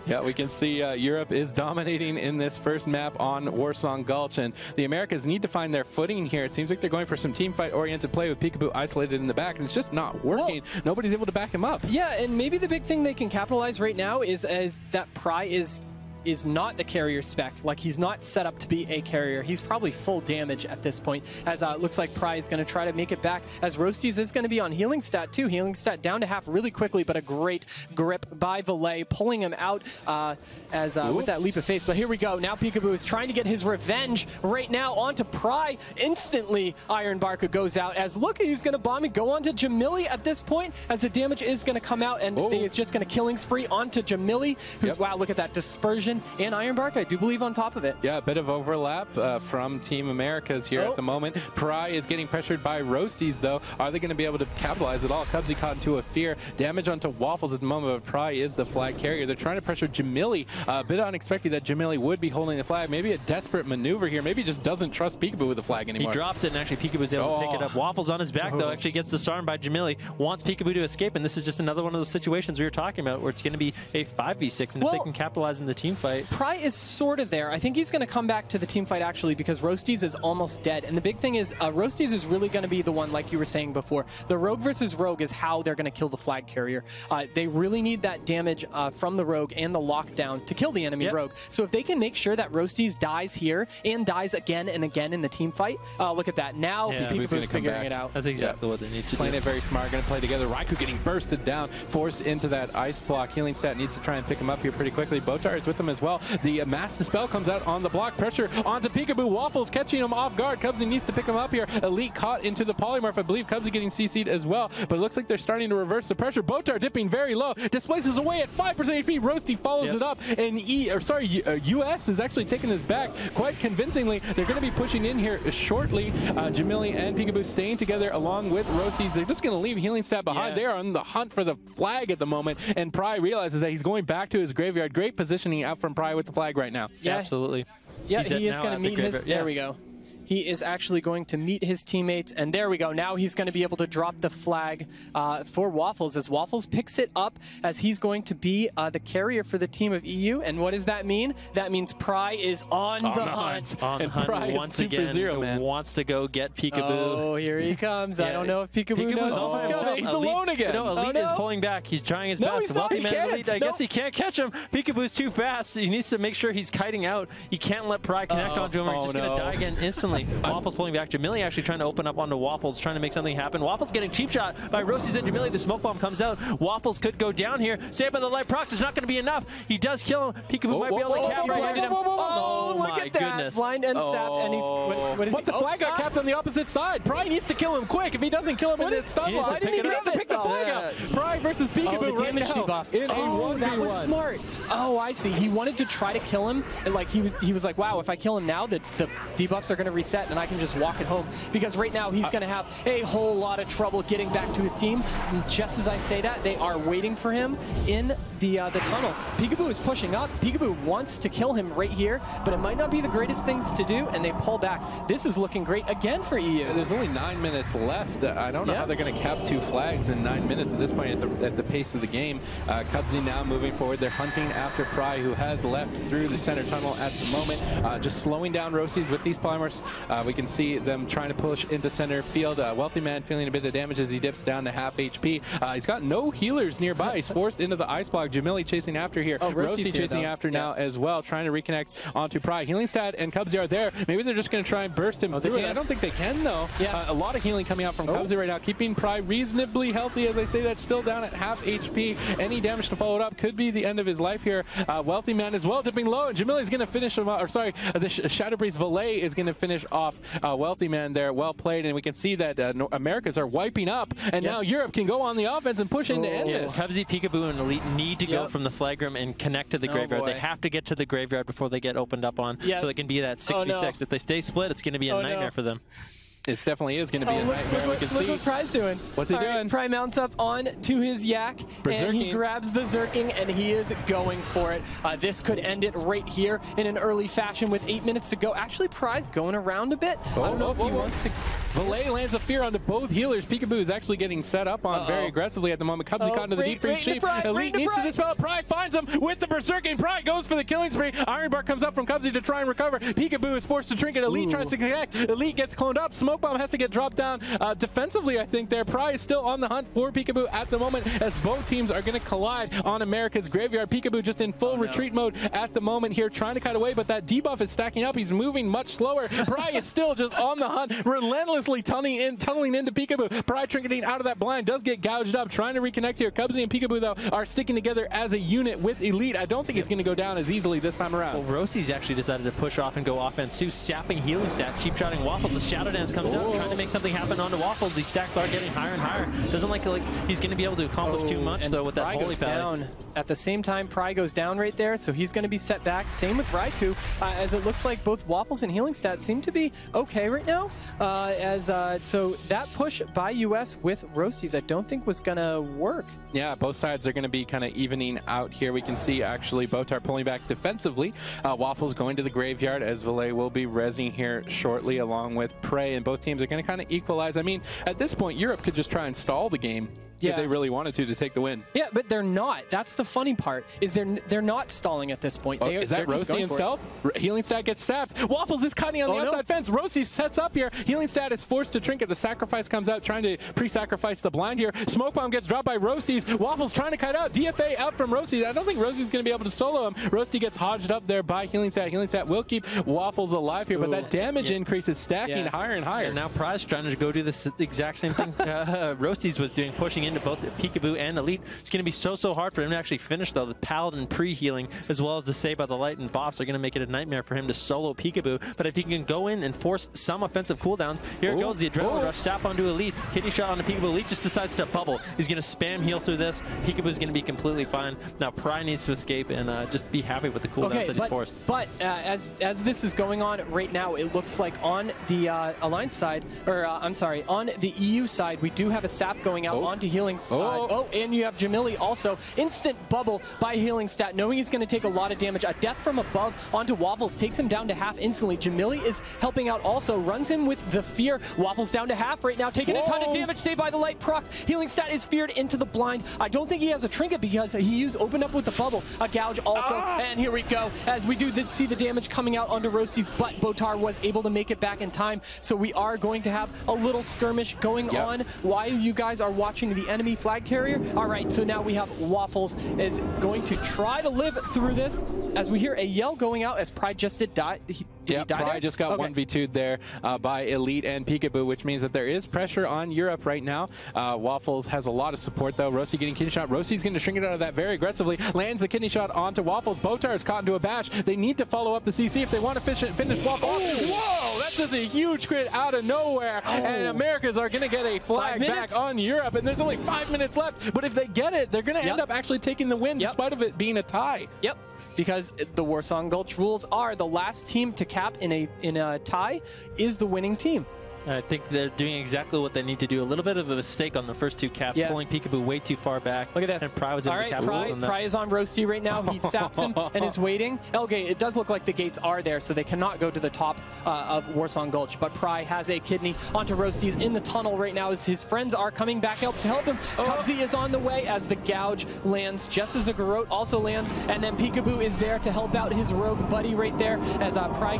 Yeah, we can see Europe is dominating in this first map on Warsong Gulch, and the Americas need to find their footing here. It seems like they're going for some team fight-oriented play with Peekaboo isolated in the back, and it's just not working. Nobody's able to back him up. Yeah, and maybe the big thing they can capitalize right now is that Pry is not the carrier spec. Like, he's not set up to be a carrier. He's probably full damage at this point, as it looks like Pry is going to try to make it back, as Roasties is going to be on Healing Stat too. Healing Stat down to half really quickly, but a great grip by Valet, pulling him out with that leap of faith. But here we go. Now Peekaboo is trying to get his revenge right now onto Pry. Instantly, Iron Barca goes out, as look, he's going to bomb and go onto Jamili at this point, as the damage is going to come out, and he's just going to killing spree onto Jamili, who's, wow, look at that dispersion. And Iron Barca, I do believe, on top of it. Yeah, a bit of overlap from Team Americas here at the moment. Pry is getting pressured by Roasties, though. Are they going to be able to capitalize at all? Cubsy caught into a fear. Damage onto Waffles at the moment, but Pry is the flag carrier. They're trying to pressure Jamili. A bit unexpected that Jamili would be holding the flag. Maybe a desperate maneuver here. Maybe he just doesn't trust Peekaboo with the flag anymore. He drops it, and actually Peekaboo is able to pick it up. Waffles on his back, though, actually gets disarmed by Jamili. Wants Peekaboo to escape, and this is just another one of those situations we were talking about where it's going to be a 5v6, and if they can capitalize in the team fight. Pry is sort of there. I think he's going to come back to the team fight, actually, because Roasties is almost dead. And the big thing is, Roasties is really going to be the one, like you were saying before. The Rogue versus Rogue is how they're going to kill the flag carrier. They really need that damage from the Rogue and the lockdown to kill the enemy Rogue. So if they can make sure that Roasties dies here and dies again and again in the team fight, look at that. Now Peekaboo's figuring it out. That's exactly what they need to do. Playing it very smart, going to play together. Raikou getting bursted down, forced into that ice block. Healing Stat needs to try and pick him up here pretty quickly. Botar is with him as well. The Mass Dispel comes out on the block. Pressure onto Peekaboo. Waffles catching him off guard. Cubsy needs to pick him up here. Elite caught into the polymorph. I believe Cubsy getting CC'd as well, but it looks like they're starting to reverse the pressure. Botar dipping very low. Displaces away at 5% HP. Roasty follows it up, and US is actually taking this back quite convincingly. They're going to be pushing in here shortly. Jamili and Peekaboo staying together along with Roasties. They're just going to leave Healing Stat behind. They are on the hunt for the flag at the moment, and Pry realizes that he's going back to his graveyard. Great positioning out from Pry with the flag right now. Yeah, absolutely. Yeah, he is going to meet his. There we go. he is actually going to meet his teammates, and there we go. Now he's going to be able to drop the flag for Waffles, as Waffles picks it up, as he's going to be the carrier for the team of EU. And what does that mean? That means Pry is on the hunt. On the hunt once again. Wants to go get Peekaboo. Oh, here he comes. I don't know if Peekaboo knows this is coming. He's alone again. No, Elite is pulling back. He's trying his best. He's not. He can't. I guess he can't catch him. Peekaboo's too fast. He needs to make sure he's kiting out. He can't let Pry connect onto him, or he's just going to die again instantly. Waffles pulling back. Jamili actually trying to open up onto Waffles, trying to make something happen. Waffles getting cheap shot by Rossies and Jamili. The smoke bomb comes out. Waffles could go down here. Saved by the light procs. It's not going to be enough. He does kill him. Peekaboo might be able to cap right here. Oh, look at that. Goodness. Blind and sapped, and he's... What is But the flag got capped on the opposite side. Pry needs to kill him quick. If he doesn't kill him in this stun block, he needs to pick the flag up. Pry versus Peekaboo the damage debuff. in a 1v1. That was smart. Oh, I see. He wanted to try to kill him, and like he was like, wow, if I kill him now, the debuffs are going to reset, and I can just walk it home. Because right now, he's going to have a whole lot of trouble getting back to his team. And just as I say that, they are waiting for him in the tunnel. Peekaboo is pushing up. Peekaboo wants to kill him right here, but it might not be the greatest things to do, and they pull back. This is looking great again for EU. There's only 9 minutes left. I don't know how they're going to cap 2 flags in 9 minutes at this point at the pace of the game. Cubsy now moving forward. They're hunting after Pry, who has left through the center tunnel at the moment. Just slowing down Rossies with these polymers. We can see them trying to push into center field. Wealthy Man feeling a bit of damage as he dips down to half HP. He's got no healers nearby. He's forced into the ice block. Jamili chasing after here. Rosie chasing after now as well, trying to reconnect onto Pry. Healing stat and Cubsy are there. Maybe they're just going to try and burst him through it. I don't think they can, though. A lot of healing coming out from Cubsy right now, keeping Pry reasonably healthy. As I say, that's still down at half HP. Any damage to follow it up could be the end of his life here. Wealthy Man as well, dipping low, and Jamili is going to finish him off. Or sorry, the Shadow Priest Valet is going to finish off Wealthy Man there. Well played, and we can see that Americas are wiping up, and now Europe can go on the offense and push in to end this. Cubsy, Peekaboo, and Elite need to go from the flag room and connect to the graveyard. They have to get to the graveyard before they get opened up on, so they can be that 6v6. If they stay split, it's going to be a nightmare for them. It definitely is going to be a nightmare. Look what Pry's doing. What's he doing? Pry mounts up on to his yak, and he grabs the Zerking, and he is going for it. This could end it right here in an early fashion with 8 minutes to go. Actually, Pry's going around a bit. I don't know if he wants to... Valet lands a fear onto both healers. Peekaboo is actually getting set up on very aggressively at the moment. Cubsy caught into the deep freeze sheep. Elite needs to dispel. Pry finds him with the Berserking. Pry goes for the killing spree. Iron Bar comes up from Cubsy to try and recover. Peekaboo is forced to trinket. Elite tries to connect. Elite gets cloned up. Smoke Bomb has to get dropped down. Defensively, I think there. Pry is still on the hunt for Peekaboo at the moment, as both teams are going to collide on America's graveyard. Peekaboo just in full retreat mode at the moment here, trying to cut away, but that debuff is stacking up. He's moving much slower. Pry is still just on the hunt, relentlessly tunneling into Peekaboo. Pry trinketing out of that blind, does get gouged up, trying to reconnect here. Cubsy and Peekaboo, though, are sticking together as a unit with Elite. I don't think it's going to go down as easily this time around. Well, Rossi's actually decided to push off and go offense too, sapping healing stat, cheap shotting Waffles. The Shadow Dance comes out, trying to make something happen onto Waffles. These stacks are getting higher and higher. Doesn't like he's going to be able to accomplish too much, though, with that Holy Pally. At the same time, Pry goes down right there, so he's going to be set back. Same with Raikou, as it looks like both Waffles and healing stats seem to be okay right now. So that push by US with Rossies, I don't think was going to work. Yeah, both sides are going to be kind of evening out here. We can see actually Botar pulling back defensively. Waffles going to the graveyard, as Valet will be rezzing here shortly along with Prey, and both teams are going to kind of equalize. I mean, at this point, Europe could just try and stall the game if they really wanted to take the win. Yeah, but they're not. That's the funny part, is they're not stalling at this point. Is that Rossi and stealth? Healing stat gets stabbed. Waffles is cutting on the outside fence. Rossi sets up here. Healing stat is forced to trinket. The sacrifice comes out, trying to pre-sacrifice the blind here. Smoke Bomb gets dropped by Roasties. Waffles trying to kite out. DFA out from Roasties. I don't think Roastie's going to be able to solo him. Roasty gets hodged up there by Healing stat. Healing stat will keep Waffles alive here, but that damage increase is stacking higher and higher. And now Prize trying to go do the exact same thing Roasties was doing, pushing into both Peekaboo and Elite. It's going to be so hard for him to actually finish, though. The Paladin pre-healing, as well as the Save by the Light and buffs, are going to make it a nightmare for him to solo Peekaboo. But if he can go in and force some offensive cooldowns, here it goes, the Adrenaline Rush, sap onto Elite, kidney shot onto Peekaboo. Elite just decides to bubble. He's going to spam heal through this. Peekaboo's going to be completely fine. Now Pry needs to escape and just be happy with the cooldowns that he's forced. But as this is going on right now, it looks like on the Alliance side, or I'm sorry, on the EU side, we do have a sap going out onto healing. And you have Jamili also. Instant bubble by Healing Stat, knowing he's going to take a lot of damage. A death from above onto Waffles takes him down to half instantly. Jamili is helping out also, runs him with the fear. Waffles down to half right now, taking a ton of damage, saved by the light procs. Healing Stat is feared into the blind. I don't think he has a trinket because he opened up with the bubble. A gouge also, and here we go. As we do see the damage coming out onto Roasty's, but Botar was able to make it back in time. So we are going to have a little skirmish going on while you guys are watching the enemy flag carrier. All right, so now we have Waffles is going to try to live through this as we hear a yell going out as Pride just did die. Pride just got 1v2'd there by Elite and Peekaboo, which means that there is pressure on Europe right now. Waffles has a lot of support though. Roasty getting kidney shot. Roasty's going to shrink it out of that very aggressively. Lands the kidney shot onto Waffles. Botar is caught into a bash. They need to follow up the CC if they want to finish Waffles. Whoa, that's just a huge crit out of nowhere. And Americas are going to get a flag back on Europe. And there's only 5 minutes left. But if they get it, they're going to end up actually taking the win despite of it being a tie. Because the Warsong Gulch rules are the last team to cap in a tie is the winning team. I think they're doing exactly what they need to do. A little bit of a mistake on the first two caps, pulling Peekaboo way too far back. Look at this. And Pry was able to capitalize on that. Pry is on Roasty right now. He saps him and is waiting. Okay, it does look like the gates are there, so they cannot go to the top of Warsong Gulch. But Pry has a kidney onto Roasty's in the tunnel right now as his friends are coming back out to help him. Cubsy is on the way as the gouge lands, just as the Garrote also lands. And then Peekaboo is there to help out his rogue buddy right there as Pry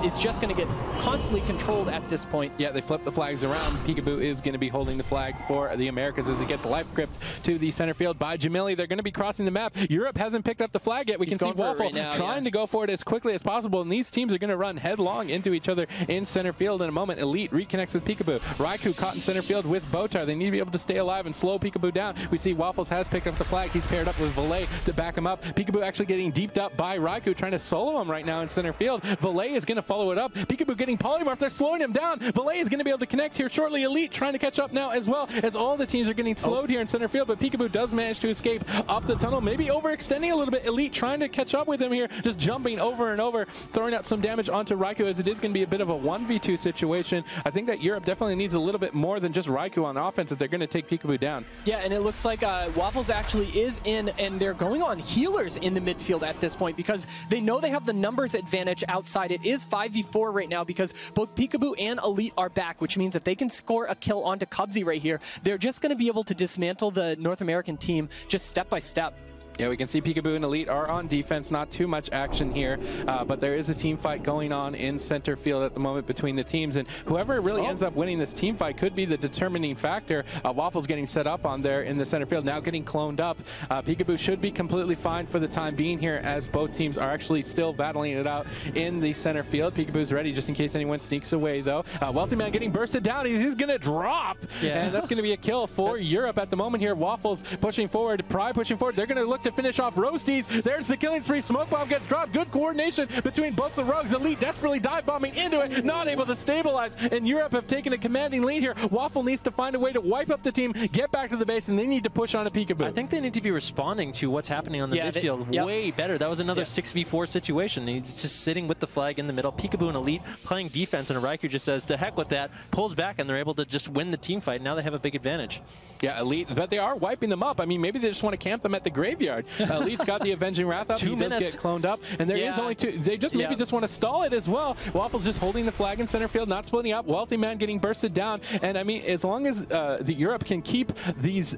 is just going to get constantly controlled at this point. Yeah, they flip the flags around. Peekaboo is going to be holding the flag for the Americas as it gets life gripped to the center field by Jamili. They're going to be crossing the map. Europe hasn't picked up the flag yet. We can see Waffle trying to go for it as quickly as possible, and these teams are going to run headlong into each other in center field in a moment. Elite reconnects with Peekaboo. Raikou caught in center field with Botar. They need to be able to stay alive and slow Peekaboo down. We see Waffles has picked up the flag. He's paired up with Valet to back him up. Peekaboo actually getting deeped up by Raikou, trying to solo him right now in center field. Valet is going to follow it up. Peekaboo getting polymorph. They're slowing him down. Valet is going to be able to connect here shortly. Elite trying to catch up now as well, as all the teams are getting slowed here in center field, but Peekaboo does manage to escape up the tunnel, maybe overextending a little bit. Elite trying to catch up with him here, just jumping over and over, throwing out some damage onto Raikou, as it is going to be a bit of a 1v2 situation. I think that Europe definitely needs a little bit more than just Raikou on offense if they're going to take Peekaboo down. Yeah, and it looks like Waffles actually is in, and they're going on healers in the midfield at this point because they know they have the numbers advantage outside. It is 5v4 right now because both Peekaboo and Elite are back, which means if they can score a kill onto Cubsy right here, they're just going to be able to dismantle the North American team just step by step. Yeah, we can see Peekaboo and Elite are on defense. Not too much action here, but there is a team fight going on in center field at the moment between the teams, and whoever really ends up winning this team fight could be the determining factor. Waffles getting set up on there in the center field, now getting cloned up. Peekaboo should be completely fine for the time being here, as both teams are actually still battling it out in the center field. Peekaboo's ready just in case anyone sneaks away, though. Wealthy Man getting bursted down. He's going to drop, and that's going to be a kill for Europe at the moment here. Waffles pushing forward, Pry pushing forward. They're going to look to finish off Roasties. There's the killing spree. Smoke bomb gets dropped. Good coordination between both the rogues. Elite desperately dive bombing into it, not able to stabilize, and Europe have taken a commanding lead here. Waffle needs to find a way to wipe up the team, get back to the base, and they need to push on a Peekaboo. I think they need to be responding to what's happening on the midfield way better. That was another 6v4 situation. He's just sitting with the flag in the middle. Peekaboo and Elite playing defense, and Raikou just says, to heck with that, pulls back, and they're able to just win the team fight. Now they have a big advantage. Yeah, Elite, but they are wiping them up. I mean, maybe they just want to camp them at the graveyard. Elite's got the Avenging Wrath up. 2 minutes. He does get cloned up, and there is only 2. They just maybe just want to stall it as well. Waffle's just holding the flag in center field, not splitting up. Wealthy Man getting bursted down, and I mean, as long as the Europe can keep these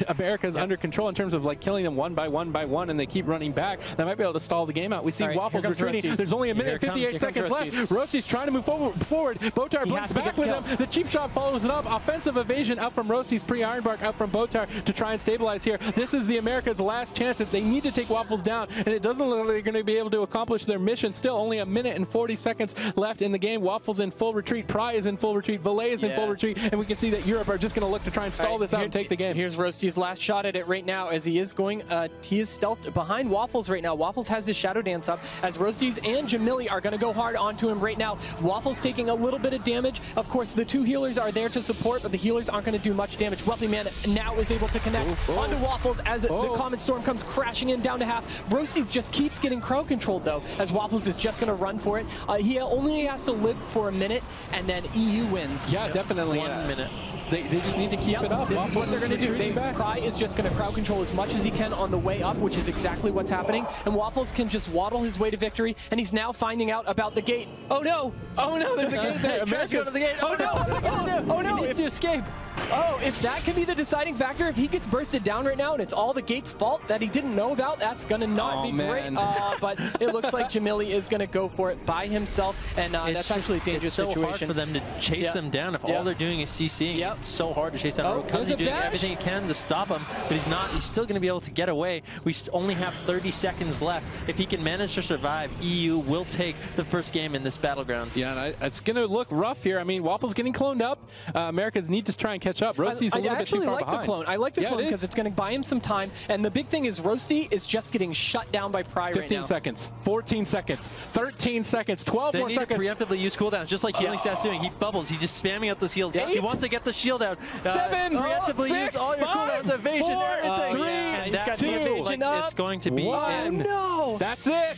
Americas under control in terms of like killing them one by one, and they keep running back, they might be able to stall the game out. We see Waffles retreating. There's only a minute and 58 seconds left. Roasty's trying to move forward. Botar blinks back with him. The cheap shot follows it up. Offensive evasion out from Roasty's, pre-Ironbark out from Botar to try and stabilize here. This is the Americas' last chance. If they need to take Waffles down, and it doesn't look like they're going to be able to accomplish their mission. Still only a minute and 40 seconds left in the game. Waffles in full retreat. Pry is in full retreat. Valet is in full retreat. And we can see that Europe are just going to look to try and stall this out and take the game. Here's Roasty's last shot at it right now as he is going, he is stealthed behind Waffles right now. Waffles has his Shadow Dance up as Roasty's and Jamili are going to go hard onto him right now. Waffles taking a little bit of damage. Of course, the 2 healers are there to support, but the healers aren't going to do much damage. Wealthy Man now is able to connect onto Waffles as the Comet Storm comes crashing in down to half. Roasty's just keeps getting crowd controlled though, as Waffles is just going to run for it. He only has to live for a minute, and then EU wins. Yeah, definitely. 1 minute. They just need to keep it up. This is what they're going to do. Pry is just going to crowd control as much as he can on the way up, which is exactly what's happening. And Waffles can just waddle his way to victory, and he's now finding out about the gate. Oh no! Oh no, there's a gate there. America's going to the gate. Oh no! Oh no! He needs to escape. Oh, if that can be the deciding factor, if he gets bursted down right now and it's all the gate's fault that he didn't know about, that's going to not be great. But it looks like Jamili is going to go for it by himself, and that's actually a dangerous situation. It's so hard for them to chase them down if all they're doing is CCing. It's so hard to chase down. Oh, He's doing everything he can to stop him, but he's not. He's still going to be able to get away. We only have 30 seconds left. If he can manage to survive, EU will take the first game in this battleground. Yeah, and it's going to look rough here. I mean, Waffle's getting cloned up. America's need to try and catch up. Roasty's a little bit too far behind. I actually like the clone. I like the clone because it's going to buy him some time. And the big thing is Roasty is just getting shut down by Pry right now. 15 seconds, 14 seconds, 13 seconds, 12 more seconds. They need to preemptively use cooldowns, just like Gilneas doing. He bubbles. He's just spamming out those heals. He wants to get the shield out. 7, preemptively 6, use all your 5, cooldowns, evasion, 4, everything. 3, And that's 2, it's going to be. Oh no! That's it.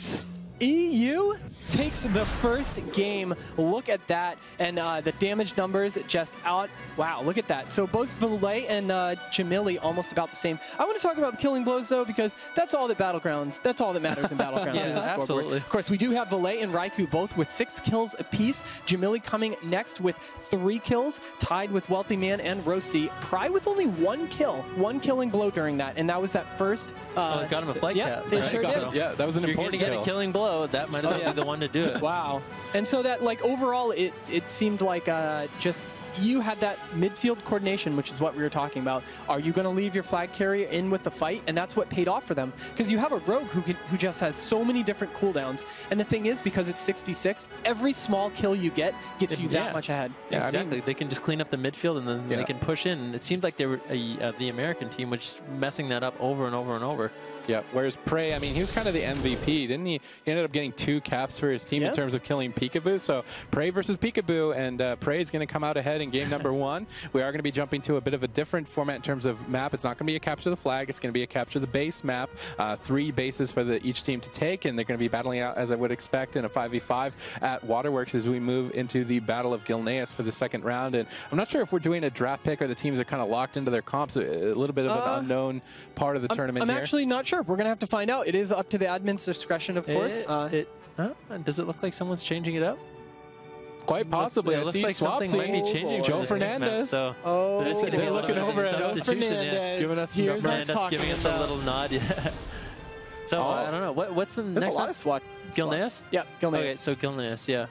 EU takes the first game. Look at that. And the damage numbers just out. Wow, look at that. So both Valet and Jamili almost about the same. I want to talk about the killing blows, though, because that's all that Battlegrounds, that's all that matters in Battlegrounds. Is a scoreboard. Absolutely. Of course, we do have Valet and Raikou both with 6 kills apiece. Jamili coming next with 3 kills, tied with Wealthy Man and Roasty. Pry with only 1 kill. 1 killing blow during that. And that was that first... got him a flight cap. They sure did. Yeah, that was an important kill. You're going to get a killing blow. That might as well be the one to do it. Wow. And so that, like, overall, it seemed like just you had that midfield coordination, which is what we were talking about. Are you going to leave your flag carrier in with the fight? And that's what paid off for them. Because you have a rogue who just has so many different cooldowns. And the thing is, because it's 6v6, every small kill you gets you that much ahead. Yeah, exactly. I mean, they can just clean up the midfield and then they can push in. And it seemed like they were the American team was just messing that up over and over and over. Yeah, whereas Prey, I mean, he was kind of the MVP, didn't he? He ended up getting 2 caps for his team in terms of killing Peekaboo. So Prey versus Peekaboo, and Prey is going to come out ahead in game number 1. We are going to be jumping to a bit of a different format in terms of map. It's not going to be a capture the flag. It's going to be a capture the base map. 3 bases for each team to take, and they're going to be battling out, as I would expect, in a 5v5 at Waterworks as we move into the Battle of Gilneas for the second round. And I'm not sure if we're doing a draft pick or the teams are kind of locked into their comps. A little bit of an unknown part of the tournament I'm here. actually not sure. We're going to have to find out. It is up to the admin's discretion, of course. Does it look like someone's changing it up? Quite possibly. It looks like something might be changing. Joe Fernandez. So they're looking over at Joe Fernandez. Giving us giving us a little nod. Yeah. So I don't know. What's the next one? There's a lot of SWAT. Gilneas? Yeah, Gilneas. Okay, so Gilneas, yeah.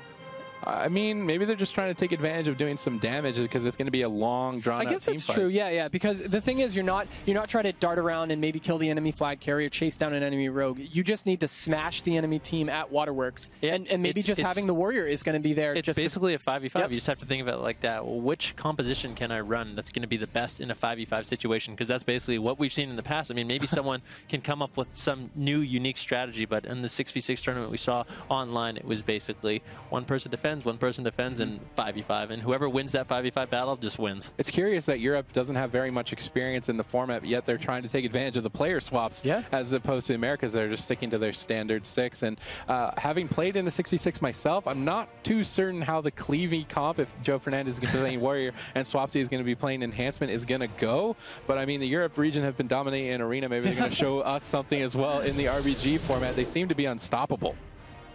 I mean, maybe they're just trying to take advantage of doing some damage because it's going to be a long, drawn-out team fight. I guess that's true. Yeah. Because the thing is, you're not trying to dart around and maybe kill the enemy flag carrier, chase down an enemy rogue. You just need to smash the enemy team at Waterworks, and maybe just having the warrior is going to be there. It's basically a 5v5. Yep. You just have to think of it like that. Well, which composition can I run that's going to be the best in a 5v5 situation? Because that's basically what we've seen in the past. I mean, maybe someone can come up with some new, unique strategy, but in the 6v6 tournament we saw online, it was basically one person defends, and 5v5, and whoever wins that 5v5 battle just wins. It's curious that Europe doesn't have very much experience in the format, yet they're trying to take advantage of the player swaps, as opposed to the Americas that are just sticking to their standard 6. And having played in a 6v6 myself, I'm not too certain how the Cleavy comp, if Joe Fernandez is going to be playing Warrior and Swapsy is going to be playing Enhancement, is going to go. But I mean, the Europe region have been dominating in Arena. Maybe they're going to show us something as well in the RBG format. They seem to be unstoppable.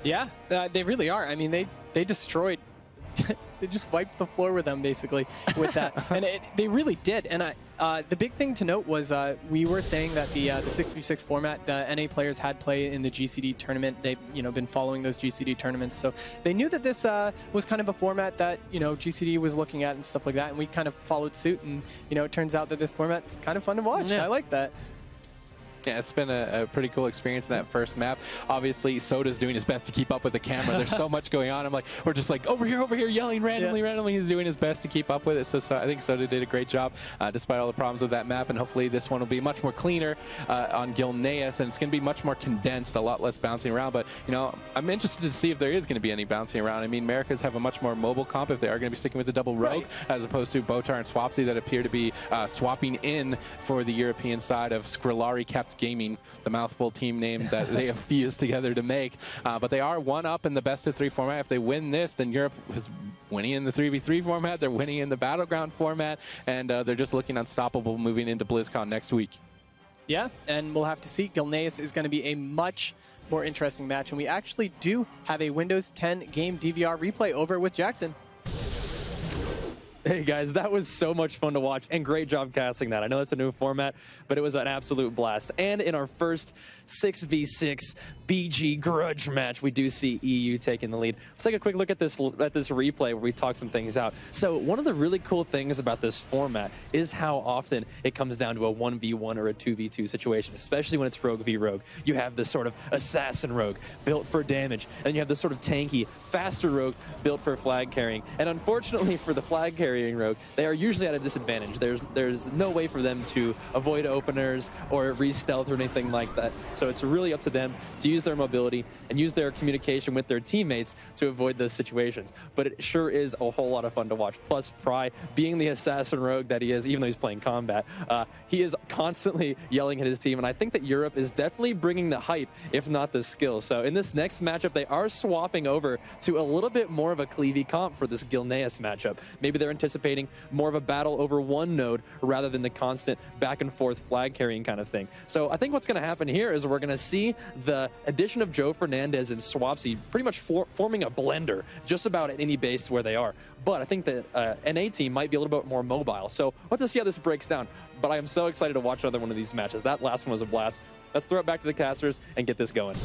Yeah, they really are. I mean, they destroyed. They just wiped the floor with them, basically, with that. And they really did. And the big thing to note was we were saying that the 6v6 format, the NA players had played in the GCD tournament. They've been following those GCD tournaments. So they knew that this was kind of a format that, GCD was looking at and stuff like that. And we kind of followed suit. And, it turns out that this format's kind of fun to watch. Yeah. I like that. Yeah, it's been a pretty cool experience in that first map. Obviously, Soda's doing his best to keep up with the camera. There's so much going on. We're just like, over here, yelling randomly. He's doing his best to keep up with it. So I think Soda did a great job, despite all the problems with that map. And hopefully this one will be much more cleaner on Gilneas, and it's going to be much more condensed, a lot less bouncing around. But, I'm interested to see if there is going to be any bouncing around. I mean, Americas have a much more mobile comp if they are going to be sticking with the double rogue, as opposed to Botar and Swapsy that appear to be swapping in for the European side of Skrillari Kept Gaming, the mouthful team name that they have fused together to make. But they are 1 up in the best of 3 format. If they win this, then Europe has winning in the 3v3 format, they're winning in the Battleground format, and they're just looking unstoppable moving into BlizzCon next week. Yeah, and we'll have to see. Gilneas is going to be a much more interesting match, and we actually do have a Windows 10 game DVR replay over with Jackson. Hey guys, that was so much fun to watch, and great job casting that. I know that's a new format, but it was an absolute blast. And in our first 6v6 BG grudge match, we do see EU taking the lead. Let's take a quick look at this replay where we talk some things out. So one of the really cool things about this format is how often it comes down to a 1v1 or a 2v2 situation, especially when it's rogue v rogue. You have this sort of assassin rogue built for damage, and you have this sort of tanky, faster rogue built for flag carrying. And unfortunately for the flag carrying rogue, they are usually at a disadvantage. There's no way for them to avoid openers or re-stealth or anything like that. So it's really up to them to use their mobility and use their communication with their teammates to avoid those situations. But it sure is a whole lot of fun to watch. Plus, Pry, being the assassin rogue that he is, even though he's playing combat, he is constantly yelling at his team. And I think that Europe is definitely bringing the hype, if not the skill. So in this next matchup, they are swapping over to a little bit more of a cleavy comp for this Gilneas matchup. Maybe they're anticipating more of a battle over one node rather than the constant back and forth flag carrying kind of thing. So I think what's going to happen here is we're going to see the addition of Joe Fernandez and Swapsy pretty much forming a blender just about at any base where they are. But I think the NA team might be a little bit more mobile. So we'll have to see how this breaks down. But I am so excited to watch another one of these matches. That last one was a blast. Let's throw it back to the casters and get this going.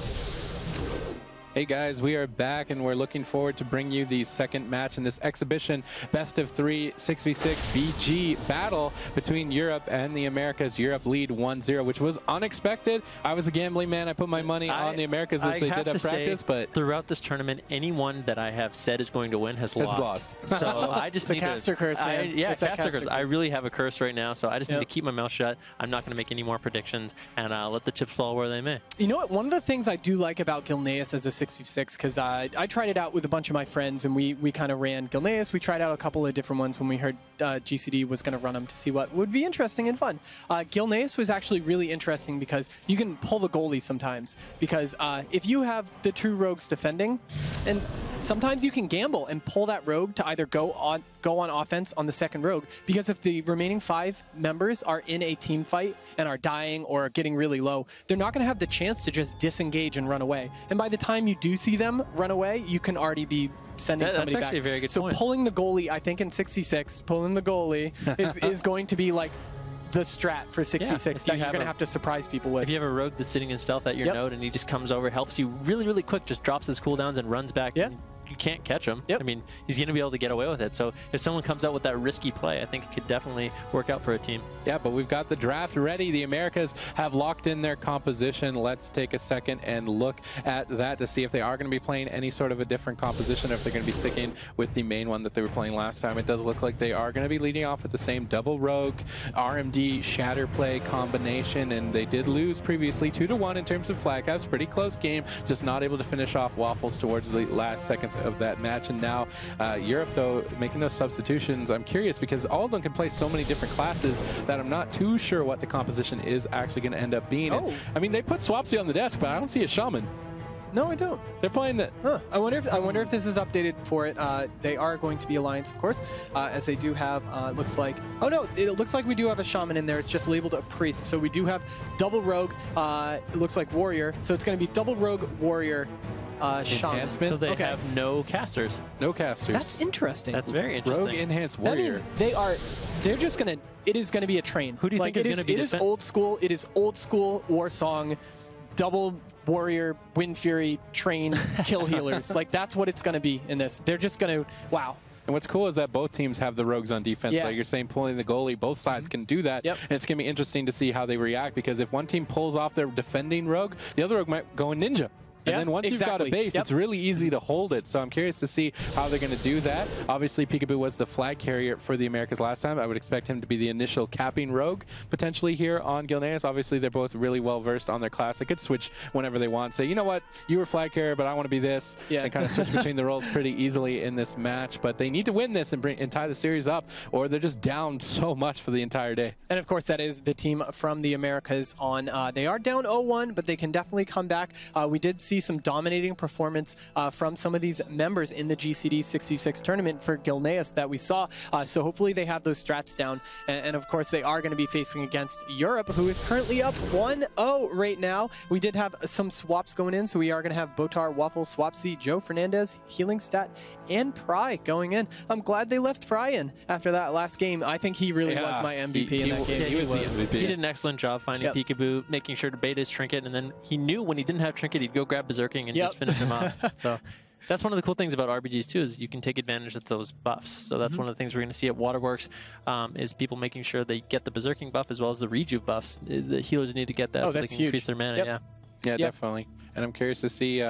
Hey guys, we are back and we're looking forward to bring you the second match in this exhibition best of 3 6v6 BG battle between Europe and the Americas. Europe lead 1-0, which was unexpected. I was a gambling man. I put my money on the Americas as they did at practice, but throughout this tournament, anyone that I have said is going to win has lost. So I just need caster curse, man. Yeah, caster curse. I really have a curse right now, so I just need to keep my mouth shut. I'm not going to make any more predictions, and let the chips fall where they may. You know what? One of the things I do like about Gilneas as a 6v6, because I tried it out with a bunch of my friends, and we kind of ran Gilneas. We tried out a couple of different ones when we heard GCD was going to run them to see what would be interesting and fun. Gilneas was actually really interesting because you can pull the goalie sometimes, because if you have the true rogues defending, and sometimes you can gamble and pull that rogue to either go on offense on the second rogue, because if the remaining 5 members are in a team fight and are dying or getting really low, they're not going to have the chance to just disengage and run away. And by the time you do see them run away, you can already be sending somebody back. That's actually a very good point. So pulling the goalie, I think in 66, pulling the goalie is going to be like the strat for 66 that you're going to have to surprise people with. If you have a rogue that's sitting in stealth at your node and he just comes over, helps you really, really quick, just drops his cooldowns and runs back. Yeah. You can't catch him. I mean, he's going to be able to get away with it. So if someone comes out with that risky play, I think it could definitely work out for a team. Yeah, but we've got the draft ready. The Americas have locked in their composition. Let's take a second and look at that to see if they are going to be playing any sort of a different composition, or if they're going to be sticking with the main one that they were playing last time. It does look like they are going to be leading off with the same double rogue RMD shatter play combination, and they did lose previously 2-1 in terms of flag caps. Pretty close game, just not able to finish off Waffles towards the last seconds of that match. And now Europe, though, making those substitutions, I'm curious because all of them can play so many different classes that I'm not too sure what the composition is actually going to end up being. And, I mean, they put Swapsy on the desk, but I don't see a shaman. No, I don't. They're playing the. Huh. I wonder if this is updated for it. They are going to be Alliance, of course, as they do have. Looks like. Oh no, it looks like we do have a shaman in there. It's just labeled a priest. So we do have double rogue. It looks like warrior. So it's going to be double rogue warrior. Shaman. So they have no casters. No casters. That's interesting. That's very interesting. Rogue enhanced warrior. That means they're just gonna. It is gonna be a train. Who do you think is gonna be? It is old school. It is old school Warsong, double warrior, wind fury, train, kill healers. Like that's what it's gonna be in this. They're just gonna wow. And what's cool is that both teams have the rogues on defense. Like you're saying, pulling the goalie, both sides can do that. And it's going to be interesting to see how they react, because if one team pulls off their defending rogue, the other rogue might go in ninja. And then once you've got a base, it's really easy to hold it. So I'm curious to see how they're going to do that. Obviously, Peekaboo was the flag carrier for the Americas last time. I would expect him to be the initial capping rogue potentially here on Gilneas. Obviously, they're both really well versed on their class. They could switch whenever they want. Say, you know what, you were flag carrier, but I want to be this. And kind of switch between the roles pretty easily in this match. But they need to win this and tie the series up, or they're just down so much for the entire day. And of course, that is the team from the Americas on. They are down 0-1, but they can definitely come back. We did see see some dominating performance from some of these members in the GCD 66 tournament for Gilneas that we saw. So hopefully they have those strats down. And of course, they are going to be facing against Europe, who is currently up 1-0 right now. We did have some swaps going in, so we are going to have Botar, Waffle, Swapsy, Joe Fernandez, Healing Stat, and Pry going in. I'm glad they left Pry in after that last game. I think he really was my MVP in that game. He was the MVP. He did an excellent job finding Peekaboo, making sure to bait his Trinket, and then he knew when he didn't have Trinket, he'd go grab Berserking and just finish him off. So that's one of the cool things about RBGs too, is you can take advantage of those buffs. So that's one of the things we're going to see at Waterworks, is people making sure they get the Berserking buff as well as the Rejuve buffs. The healers need to get that so they can increase their mana. Yeah, definitely. And I'm curious to see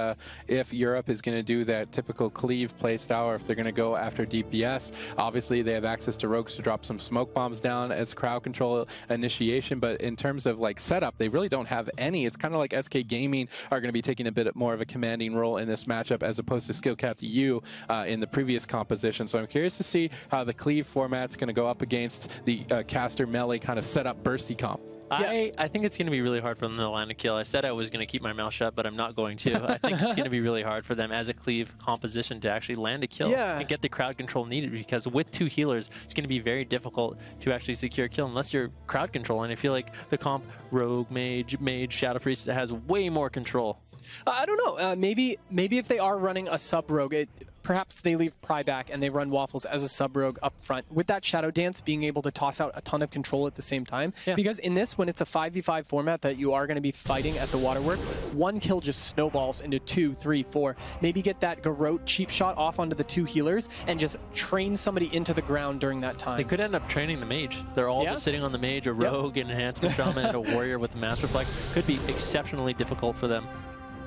if Europe is going to do that typical cleave playstyle, or if they're going to go after DPS. Obviously, they have access to rogues to drop some smoke bombs down as crowd control initiation, but in terms of like setup, they really don't have any. It's kind of like SK Gaming are going to be taking a bit more of a commanding role in this matchup as opposed to Skillcapped EU in the previous composition. So I'm curious to see how the cleave format's going to go up against the caster melee kind of setup bursty comp. I think it's going to be really hard for them to land a kill. I said I was going to keep my mouth shut, but I'm not going to. I think it's going to be really hard for them as a cleave composition to actually land a kill and get the crowd control needed, because with 2 healers, it's going to be very difficult to actually secure a kill unless you're crowd control. And I feel like the comp Rogue, Mage, Shadow Priest has way more control. I don't know. Maybe if they are running a sub-rogue, perhaps they leave Pry back and they run Waffles as a sub-rogue up front, with that Shadow Dance being able to toss out a ton of control at the same time. Because in this, when it's a 5v5 format that you are going to be fighting at the Waterworks, 1 kill just snowballs into 2, 3, 4. Maybe get that Garrote cheap shot off onto the 2 healers and just train somebody into the ground during that time. They could end up training the Mage. They're all just sitting on the Mage, a Rogue, an Enhancement Shaman, and a Warrior with the Master Flex. Could be exceptionally difficult for them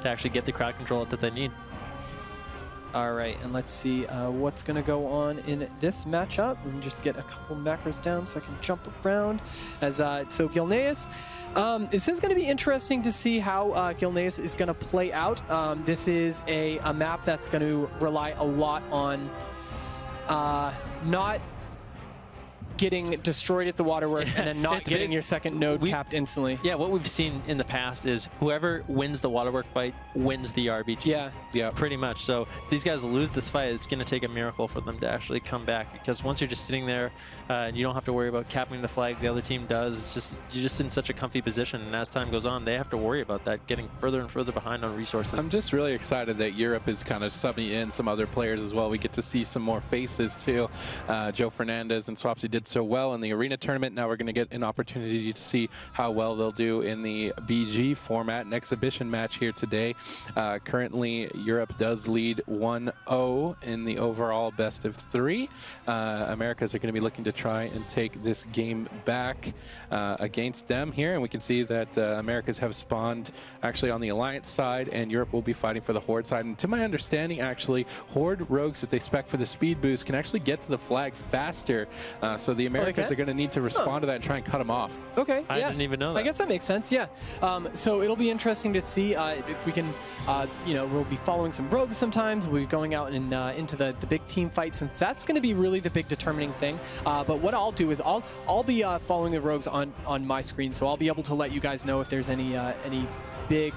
to actually get the crowd control that they need. All right, and let's see what's going to go on in this matchup. Let me just get a couple macros down so I can jump around. So Gilneas, this is going to be interesting to see how Gilneas is going to play out. This is a map that's going to rely a lot on not getting destroyed at the Waterworks and then not getting your second node capped instantly. Yeah, what we've seen in the past is whoever wins the Waterwork fight wins the RBG. Yeah, pretty much. So these guys lose this fight, it's going to take a miracle for them to actually come back, because once you're just sitting there and you don't have to worry about capping the flag, the other team does. It's just, you're just in such a comfy position, and as time goes on, they have to worry about that, getting further and further behind on resources. I'm just really excited that Europe is kind of subbing in some other players as well. We get to see some more faces too. Joe Fernandez and Swapsy did so well in the arena tournament. Now we're going to get an opportunity to see how well they'll do in the BG format, an exhibition match here today. Currently, Europe does lead 1-0 in the overall best of 3. Americas are going to be looking to try and take this game back against them here, and we can see that Americas have spawned actually on the Alliance side, and Europe will be fighting for the Horde side. And to my understanding, actually, Horde rogues that they spec for the speed boost can actually get to the flag faster, so the Americas are going to need to respond to that and try and cut them off. Okay, I didn't even know that. I guess that makes sense, so it'll be interesting to see if we can, we'll be following some rogues sometimes. We'll be going out and into the big team fight, since that's going to be really the big determining thing. But what I'll do is I'll be following the rogues on my screen, so I'll be able to let you guys know if there's any big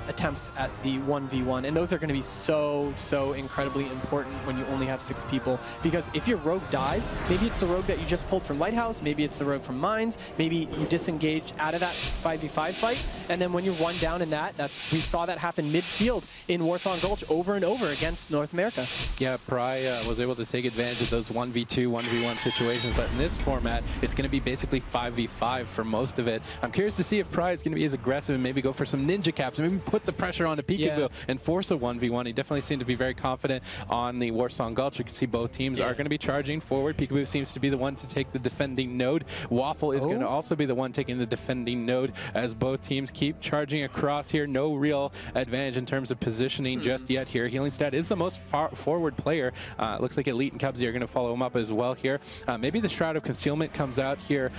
attempts at the 1v1, and those are going to be so incredibly important when you only have 6 people, because if your rogue dies, maybe it's the rogue that you just pulled from Lighthouse, maybe it's the rogue from Mines, maybe you disengage out of that 5v5 fight, and then when you're 1 down in that, we saw that happen midfield in Warsong Gulch over and over against North America. Yeah, Pry was able to take advantage of those 1v2, 1v1 situations, but in this format, it's going to be basically 5v5 for most of it. I'm curious to see if Pry is going to be as aggressive and maybe go for some ninja caps, maybe put the pressure on a Peekaboo and force a 1v1. He definitely seemed to be very confident on the Warsong Gulch. You can see both teams are going to be charging forward. Peekaboo seems to be the one to take the defending node. Waffle is going to also be the one taking the defending node, as both teams keep charging across here. No real advantage in terms of positioning just yet here. Healing Stat is the most forward player. Looks like Elite and Cubsy are going to follow him up as well here. Maybe the Shroud of Concealment comes out here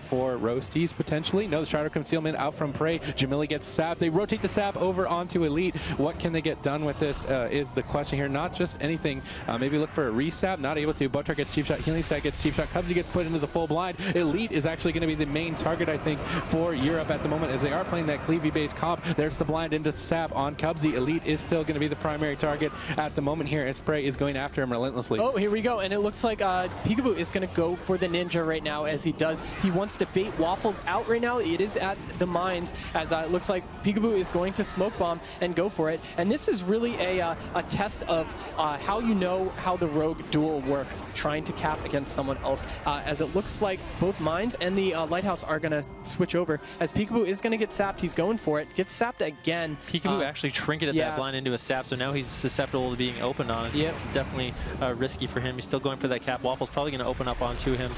for Roasties potentially. No, the Shroud of Concealment out from Prey. Jamili gets sapped. They rotate rotate the sap over onto Elite. What can they get done with this is the question here. Not just anything. Maybe look for a resap. Not able to. Botar gets cheap shot. Healing Stack gets cheap shot. Cubsy gets put into the full blind. Elite is actually going to be the main target, I think, for Europe at the moment, as they are playing that Cleavy-based comp. There's the blind into the sap on Cubsy. Elite is still going to be the primary target at the moment here, as Prey is going after him relentlessly. Oh, here we go. And it looks like Peekaboo is going to go for the Ninja right now, as he does. He wants to bait Waffles out right now. It is at the mines, as it looks like Peekaboo is going to smoke bomb and go for it. And this is really a test of how you know how the rogue duel works, trying to cap against someone else, as it looks like both mines and the lighthouse are going to switch over, as Peekaboo is going to get sapped. He's going for it. Gets sapped again. Peekaboo actually trinketed that blind into a sap, so now he's susceptible to being opened on it. Yep. It's definitely risky for him. He's still going for that cap. Waffle's probably going to open up onto him,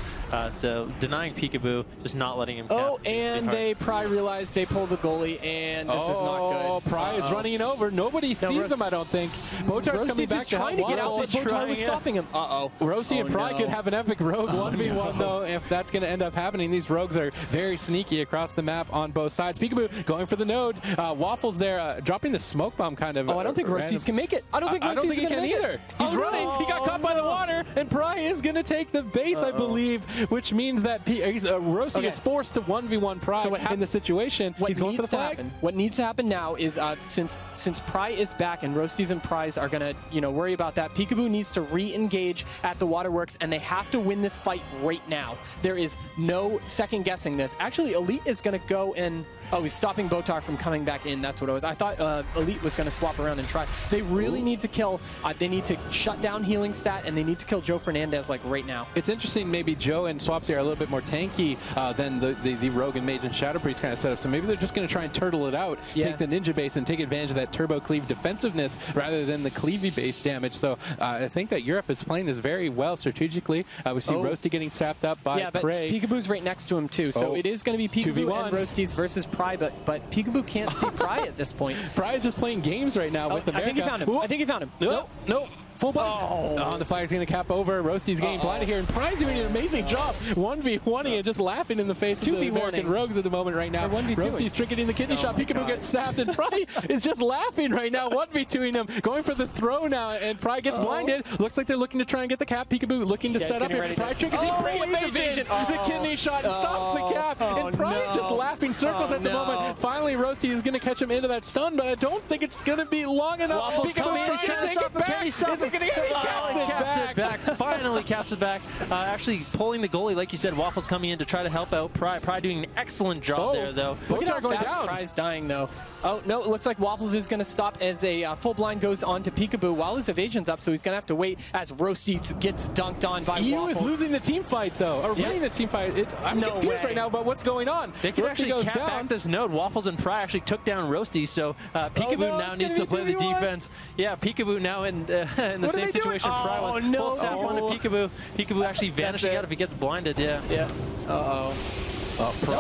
so denying Peekaboo, just not letting him cap. Oh, and they probably realize they pulled the goalie, and this is not good. Oh, Pry is running it over. Nobody sees him, I don't think. Botar's coming back to trying to get out, but Botar was stopping him. Roasty and Pry could have an epic rogue 1v1 though, if that's going to end up happening. These rogues are very sneaky across the map on both sides. Peekaboo going for the node. Waffles there, dropping the smoke bomb kind of. Oh, I don't think Roasties can make it. I don't think Roasties he can either. He's running. He got caught by the water, and Pry is going to take the base, I believe, which means that Roasty is forced to 1v1 Pry in the situation. He's going for the flag. What needs to happen now is since Pry is back and Roasties and Pry's are going to worry about that, Peekaboo needs to re-engage at the waterworks, and they have to win this fight right now. There is no second guessing this. Actually, Elite is going to go and he's stopping Botar from coming back in. That's what it was. I thought Elite was going to swap around and try. They really need to kill. They need to shut down Healing Stat, and they need to kill Joe Fernandez like right now. It's interesting. Maybe Joe and Swapsy are a little bit more tanky than the Rogue and Mage and Shadow Priest kind of setup. So maybe they're just going to try and turtle it out, take the Ninja base, and take advantage of that Turbo Cleave defensiveness rather than the Cleavy base damage. So I think that Europe is playing this very well strategically. We see Roasty getting sapped up by Prey. Peekaboo's right next to him too. So it is going to be Peekaboo and Roasties versus Pry, but Peekaboo can't see Pry at this point. Pry is just playing games right now with America. I think he found him. I think he found him. Nope. Full blind. The flag's going to cap over. Roasty's getting blinded here, and Pry's doing an amazing job 1v1ing and just laughing in the face of the American rogues at the moment right now. Roasty's tricketing the kidney shot. Peekaboo gets sapped, and Pry is just laughing right now, 1v2ing him, going for the throw now, and Pry gets blinded. Looks like they're looking to try and get the cap. Peekaboo looking to set up here. Pry triggers the kidney shot and stops the cap, and Pry's just laughing circles at the moment. Finally, Roasty is going to catch him into that stun, but I don't think it's going to be long enough. Peekaboo trying to take it back. Caps it back. Finally caps it back. Actually pulling the goalie, like you said. Waffles coming in to try to help out Pry. Pry doing an excellent job there, though. Look at how fast Pry's dying, though. Oh, no, it looks like Waffles is going to stop as a full blind goes on to Peekaboo while his evasion's up, so he's going to have to wait as Roasty gets dunked on by EU Waffles. is losing the team fight, though, or winning the team fight. I'm confused right now about what's going on. They can actually cap back this node. Waffles and Pry actually took down Roasty, so Peekaboo now needs to play the defense. Yeah, Peekaboo now in the same situation Pry was. Full sap onto Peekaboo. Peekaboo actually vanishing out if he gets blinded, No,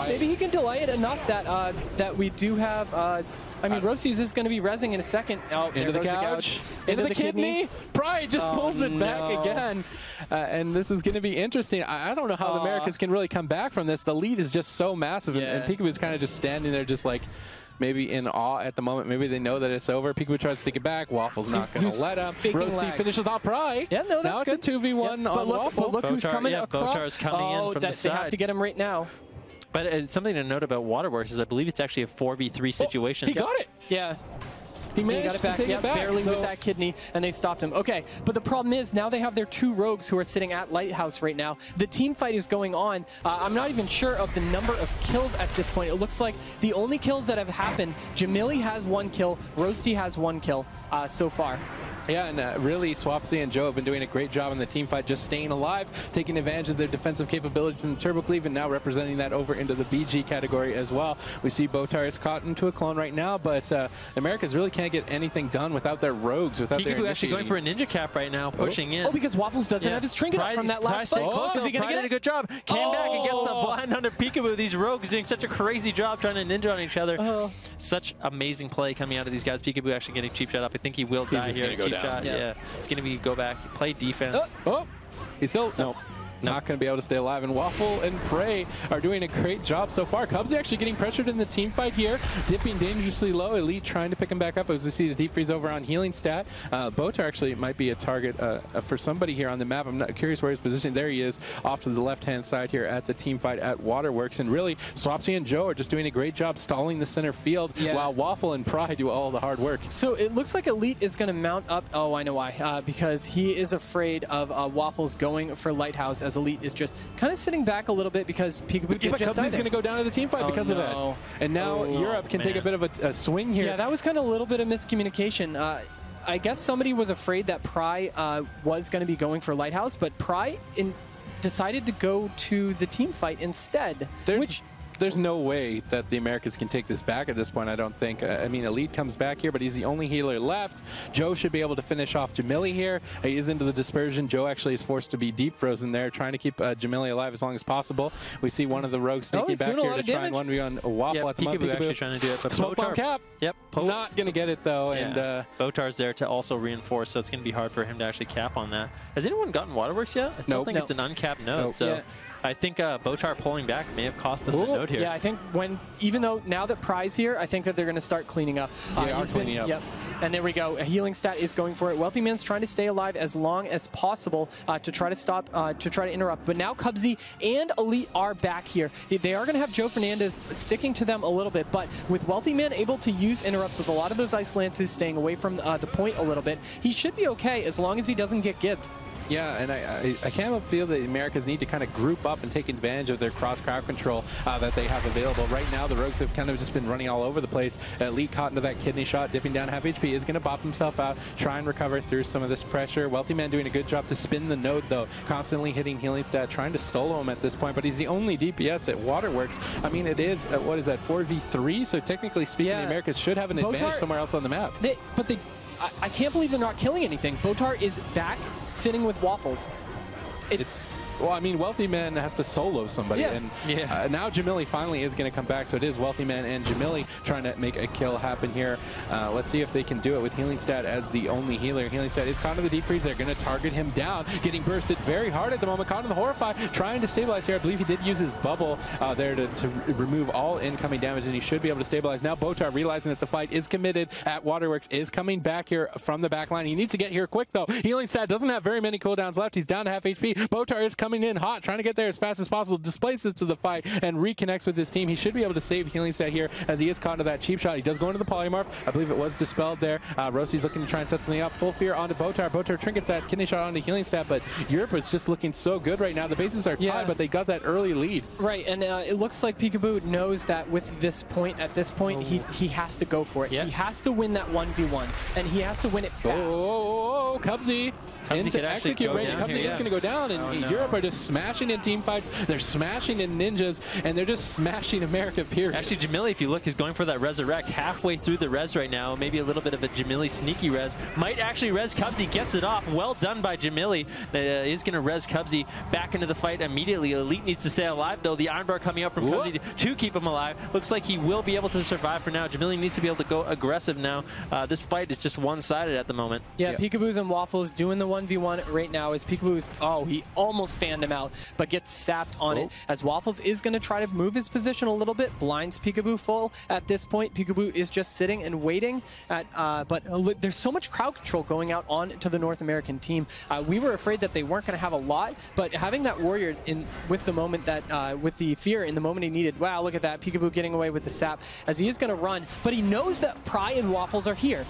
maybe he can delay it enough that that we do have. I mean, Roasties is going to be rezzing in a second. Into the couch. Into the kidney. Pry just pulls it back again. And this is going to be interesting. I don't know how the Americans can really come back from this. The lead is just so massive, and Peekaboo is kind of just standing there just like maybe in awe at the moment. Maybe they know that it's over. Peekaboo tries to take it back. Waffle's not going to let him. Roasty finishes off Pry. Yeah, no, that's good. Now it's a 2v1 on Waffle. But look who's coming across. Botar's coming in from the side. They have to get him right now. But something to note about Waterworks is I believe it's actually a 4v3 situation. He got it. Yeah. He managed to take it back. Barely with that kidney, and they stopped him. Okay, but the problem is now they have their two rogues who are sitting at Lighthouse right now. The team fight is going on. I'm not even sure of the number of kills at this point. It looks like the only kills that have happened, Jamili has 1 kill, Roasty has 1 kill so far. Yeah, and really, Swapsy and Joe have been doing a great job in the team fight, just staying alive, taking advantage of their defensive capabilities in the Turbo Cleave, and now representing that over into the BG category as well. We see Botar is caught into a clone right now, but Americas really can't get anything done without their rogues, without their Peekaboo actually going for a ninja cap right now, pushing in. Oh, because Waffles doesn't have his trinket up from that last fight. Is he going to get a good job? Came back and gets the blind onto Peekaboo. These rogues doing such a crazy job trying to ninja on each other. Such amazing play coming out of these guys. Peekaboo actually getting cheap shot up. I think he will die here. Cheap shot, yeah. It's going to be go back, play defense. He's still, no. Not going to be able to stay alive. And Waffle and Prey are doing a great job so far. Cubsy actually getting pressured in the team fight here, dipping dangerously low. Elite trying to pick him back up as we see the deep freeze over on healing stat. Botar actually might be a target for somebody here on the map. I'm not curious where his position. There he is off to the left-hand side here at the team fight at Waterworks. And really, Swapsy and Joe are just doing a great job stalling the center field while Waffle and Pry do all the hard work. So it looks like Elite is going to mount up. Oh, I know why. Because he is afraid of Waffles going for Lighthouse, as Elite is just kind of sitting back a little bit because Peekaboo did just die. Cubsy's going to go down to the team fight because of that. And now Europe can take a bit of a swing here. Yeah, that was kind of a little bit of miscommunication. I guess somebody was afraid that Pry was going to be going for Lighthouse, but Pry decided to go to the team fight instead. There's no way that the Americans can take this back at this point, I don't think. I mean, Elite comes back here, but he's the only healer left. Joe should be able to finish off Jamili here. He is into the dispersion. Joe actually is forced to be deep frozen there, trying to keep Jamili alive as long as possible. We see one of the rogues sneaking back here to try and 1v1 Waffle at the moment. Peekaboo actually trying to do it, but Smoke bomb cap. Yep. Not going to get it, though. Yeah. And Botar's there to also reinforce, so it's going to be hard for him to actually cap on that. Has anyone gotten Waterworks yet? I still think it's an uncapped node, so... I think Botar pulling back may have cost them the node here. Yeah, I think even though now that Pry's here, I think that they're going to start cleaning up. Cleaning up. Yep. And there we go. A healing stat is going for it. Wealthy Man's trying to stay alive as long as possible to try to stop, to try to interrupt. But now Cubsy and Elite are back here. They are going to have Joe Fernandez sticking to them a little bit, but with Wealthy Man able to use interrupts with a lot of those ice lances staying away from the point a little bit, he should be okay as long as he doesn't get gibbed. Yeah, and I can't help feel that the Americans need to kind of group up and take advantage of their cross-crowd control that they have available. Right now, the Rogues have kind of just been running all over the place. Elite caught into that kidney shot, dipping down half HP, is going to bop himself out, try and recover through some of this pressure. Wealthy Man doing a good job to spin the node, though, constantly hitting healing stat, trying to solo him at this point, but he's the only DPS at Waterworks. I mean, it is, what is that, 4v3? So technically speaking, the Americans should have an advantage somewhere else on the map. I can't believe they're not killing anything. Botar is back sitting with Waffles. Well, I mean, Wealthy Man has to solo somebody, and now Jamili finally is going to come back, so it is Wealthy Man and Jamili trying to make a kill happen here. Let's see if they can do it with Healing Stat as the only healer. Healing Stat is caught in the deep freeze. They're going to target him down, getting bursted very hard at the moment. Caught in the Horrify, trying to stabilize here. I believe he did use his bubble there to remove all incoming damage, and he should be able to stabilize. Now Botar, realizing that the fight is committed at Waterworks, is coming back here from the back line. He needs to get here quick, though. Healing Stat doesn't have very many cooldowns left. He's down to half HP. Botar is coming in hot, trying to get there as fast as possible, displaces to the fight, and reconnects with his team. He should be able to save Healing Stat here as he is caught into that cheap shot. He does go into the polymorph. I believe it was dispelled there. Rosy's looking to try and set something up. Full fear onto Botar. Botar trinkets that kidney shot onto Healing Stat, but Europe is just looking so good right now. The bases are tied, but they got that early lead. Right, and it looks like Peekaboo knows that with this point, he has to go for it. He has to win that 1v1, and he has to win it fast. Cubsy into execute ready. Cubsy is going to go down, and Europe are just smashing in team fights. They're smashing in ninjas, and they're just smashing America, period. Actually, Jamili, if you look, is going for that resurrect halfway through the res right now. Maybe a little bit of a Jamili sneaky res. Might actually res Cubsy, gets it off. Well done by Jamili. He's going to res Cubsy back into the fight immediately. Elite needs to stay alive, though. The iron bar coming out from Cubsy to keep him alive. Looks like he will be able to survive for now. Jamili needs to be able to go aggressive now. This fight is just one-sided at the moment. Yeah, Peekaboo's and Waffles doing the 1v1 right now as Peekaboo's, he almost fanned him out, but gets sapped on it as Waffles is going to try to move his position a little bit, blinds Peekaboo full. At this point, Peekaboo is just sitting and waiting, but there's so much crowd control going out on to the North American team. We were afraid that they weren't going to have a lot, but having that warrior with the moment that, with the fear in the moment he needed, wow, look at that, Peekaboo getting away with the sap as he is going to run, but he knows that Pry and Waffles are here.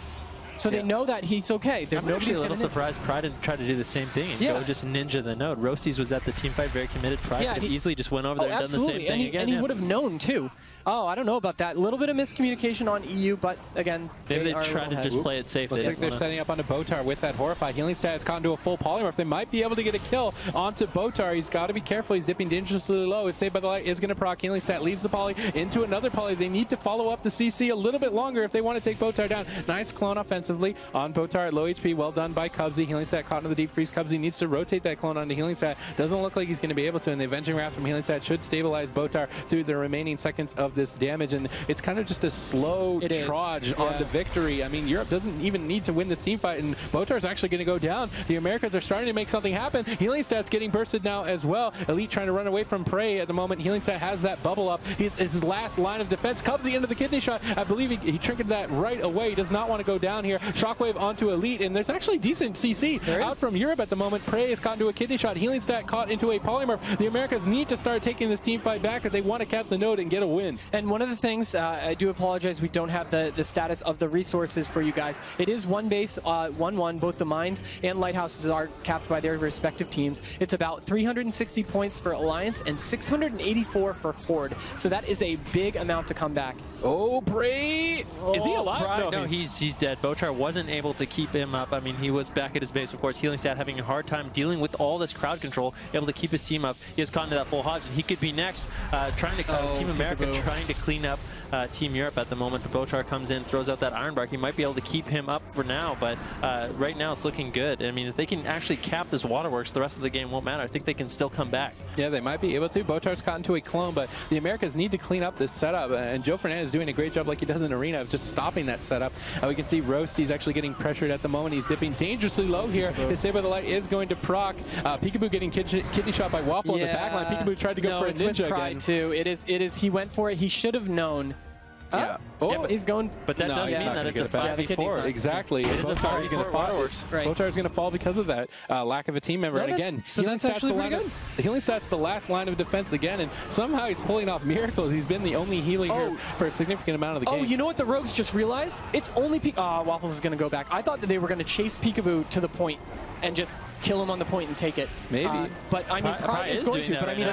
So they know that he's okay. I'm actually a little surprised Pride didn't try to do the same thing and go just ninja the node. Roasties was at the team fight, very committed. Pride could have easily just went over there and done the same thing again. And he would have known, too. I don't know about that. A little bit of miscommunication on EU, but again, maybe they tried to just play it safe. Looks like they're setting up onto Botar with that Horrify. Healing Stat has gone to a full polymorph. They might be able to get a kill onto Botar. He's got to be careful. He's dipping dangerously low. His Saved by the Light is going to proc. Healing Stat leaves the poly into another poly. They need to follow up the CC a little bit longer if they want to take Botar down. Nice clone offensively on Botar at low HP. Well done by Cubsy. Healing Stat caught in the deep freeze. Cubsy needs to rotate that clone onto Healing Stat. Doesn't look like he's going to be able to, and the Avenging Wrath from Healing Stat should stabilize Botar through the remaining seconds of of this damage, and it's kind of just a slow trudge on the victory. I mean, Europe doesn't even need to win this team fight, and Botar's actually going to go down. The Americas are starting to make something happen. Healing Stat's getting bursted now as well. Elite trying to run away from Prey at the moment. Healing Stat has that bubble up. It's his last line of defense. Cubsy into the kidney shot. I believe he trinketed that right away. He does not want to go down here. Shockwave onto Elite, and there's actually decent CC out from Europe at the moment. Prey is caught into a kidney shot. Healing Stat caught into a polymorph. The Americas need to start taking this team fight back if they want to cap the node and get a win. And one of the things, I do apologize, we don't have the status of the resources for you guys. It is one base, 1-1. Both the mines and lighthouses are capped by their respective teams. It's about 360 points for Alliance and 684 for Horde. So that is a big amount to come back. Oh, Prey! Is he alive? No, he's dead. Botar wasn't able to keep him up. I mean, he was back at his base, of course. Healing Stat having a hard time dealing with all this crowd control, able to keep his team up. He has caught into that full hodge, and he could be next. Trying to Team America trying to clean up Team Europe at the moment. But Botar comes in, throws out that Iron Bark. He might be able to keep him up for now, but right now it's looking good. I mean, if they can actually cap this Waterworks, the rest of the game won't matter. I think they can still come back. Yeah, they might be able to. Botar's caught into a clone, but the Americas need to clean up this setup, and Joe Fernandez is doing a great job like he does in Arena of just stopping that setup. We can see Roasty's actually getting pressured at the moment. He's dipping dangerously low here. His Saber of the Light is going to proc. Peekaboo getting kidney shot by Waffle in the backline. Peekaboo tried to go for a ninja again. Too. It is. He went for it. He should have known. Yeah. Oh, he's going. But that does mean that it's a 5v4. Exactly. It is a 5v4. Right. Botar's going to fall because of that lack of a team member. And again, so that's actually pretty good. The Healing Stat's the last line of defense again, and somehow he's pulling off miracles. He's been the only healer here for a significant amount of the game. Oh, you know what the Rogues just realized? It's only Waffles is going to go back. I thought that they were going to chase Peekaboo to the point and just kill him on the point and take it. Maybe. But I mean, Pry is going to. But I mean,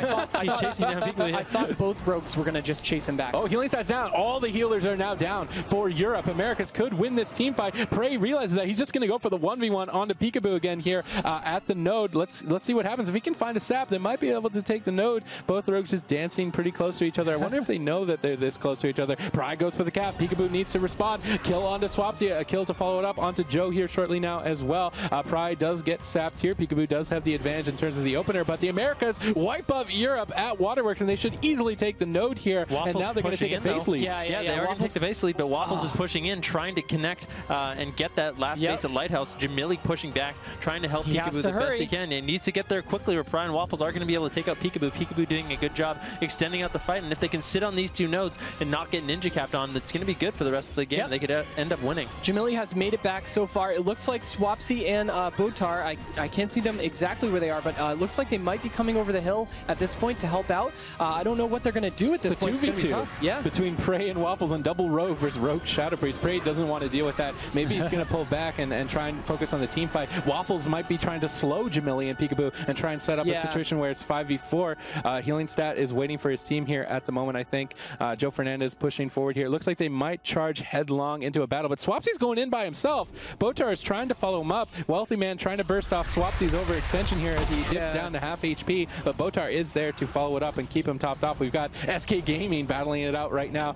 I thought both Rogues were going to just chase him back. Oh, Healing Stat's down. All the healers are now down for Europe. Americas could win this team fight. Prey realizes that he's just going to go for the 1v1 onto Peekaboo again here at the node. Let's see what happens. If he can find a sap, they might be able to take the node. Both Rogues just dancing pretty close to each other. I wonder if they know that they're this close to each other. Pry goes for the cap. Peekaboo needs to respond. Kill onto Swapsy. A kill to follow it up onto Joe here shortly now as well. Pry does get sapped here. Peekaboo does have the advantage in terms of the opener, but the Americas wipe up Europe at Waterworks, and they should easily take the node here. Waffles and now they're going to take a base lead. Yeah, they are going to take the base lead, but Waffles is pushing in, trying to connect and get that last base at Lighthouse. Jamili pushing back, trying to help Peekaboo the best he can. He needs to get there quickly, or Pry and Waffles are going to be able to take out Peekaboo. Peekaboo doing a good job extending out the fight, and if they can sit on these two nodes and not get ninja capped on, that's going to be good for the rest of the game. They could end up winning. Jamili has made it back so far. It looks like Swapsy and Botar, I can't see them exactly where they are, but it looks like they might be coming over the hill at this point to help out. I don't know what they're going to do at this point. It's 2v2. Yeah. Between Prey and Waffles on double Rogue versus Rogue Shadow Priest. Prey doesn't want to deal with that. Maybe he's going to pull back and try and focus on the team fight. Waffles might be trying to slow Jamili and Peekaboo and try and set up a situation where it's 5v4. Healing Stat is waiting for his team here at the moment, I think. Joe Fernandez pushing forward here. It looks like they might charge headlong into a battle, but Swapsy's going in by himself. Botar is trying to follow him up. Wealthy Man trying to burst off Swapsy's overextension here as he dips down to half HP, but Botar is there to follow it up and keep him topped off. We've got SK Gaming battling it out right now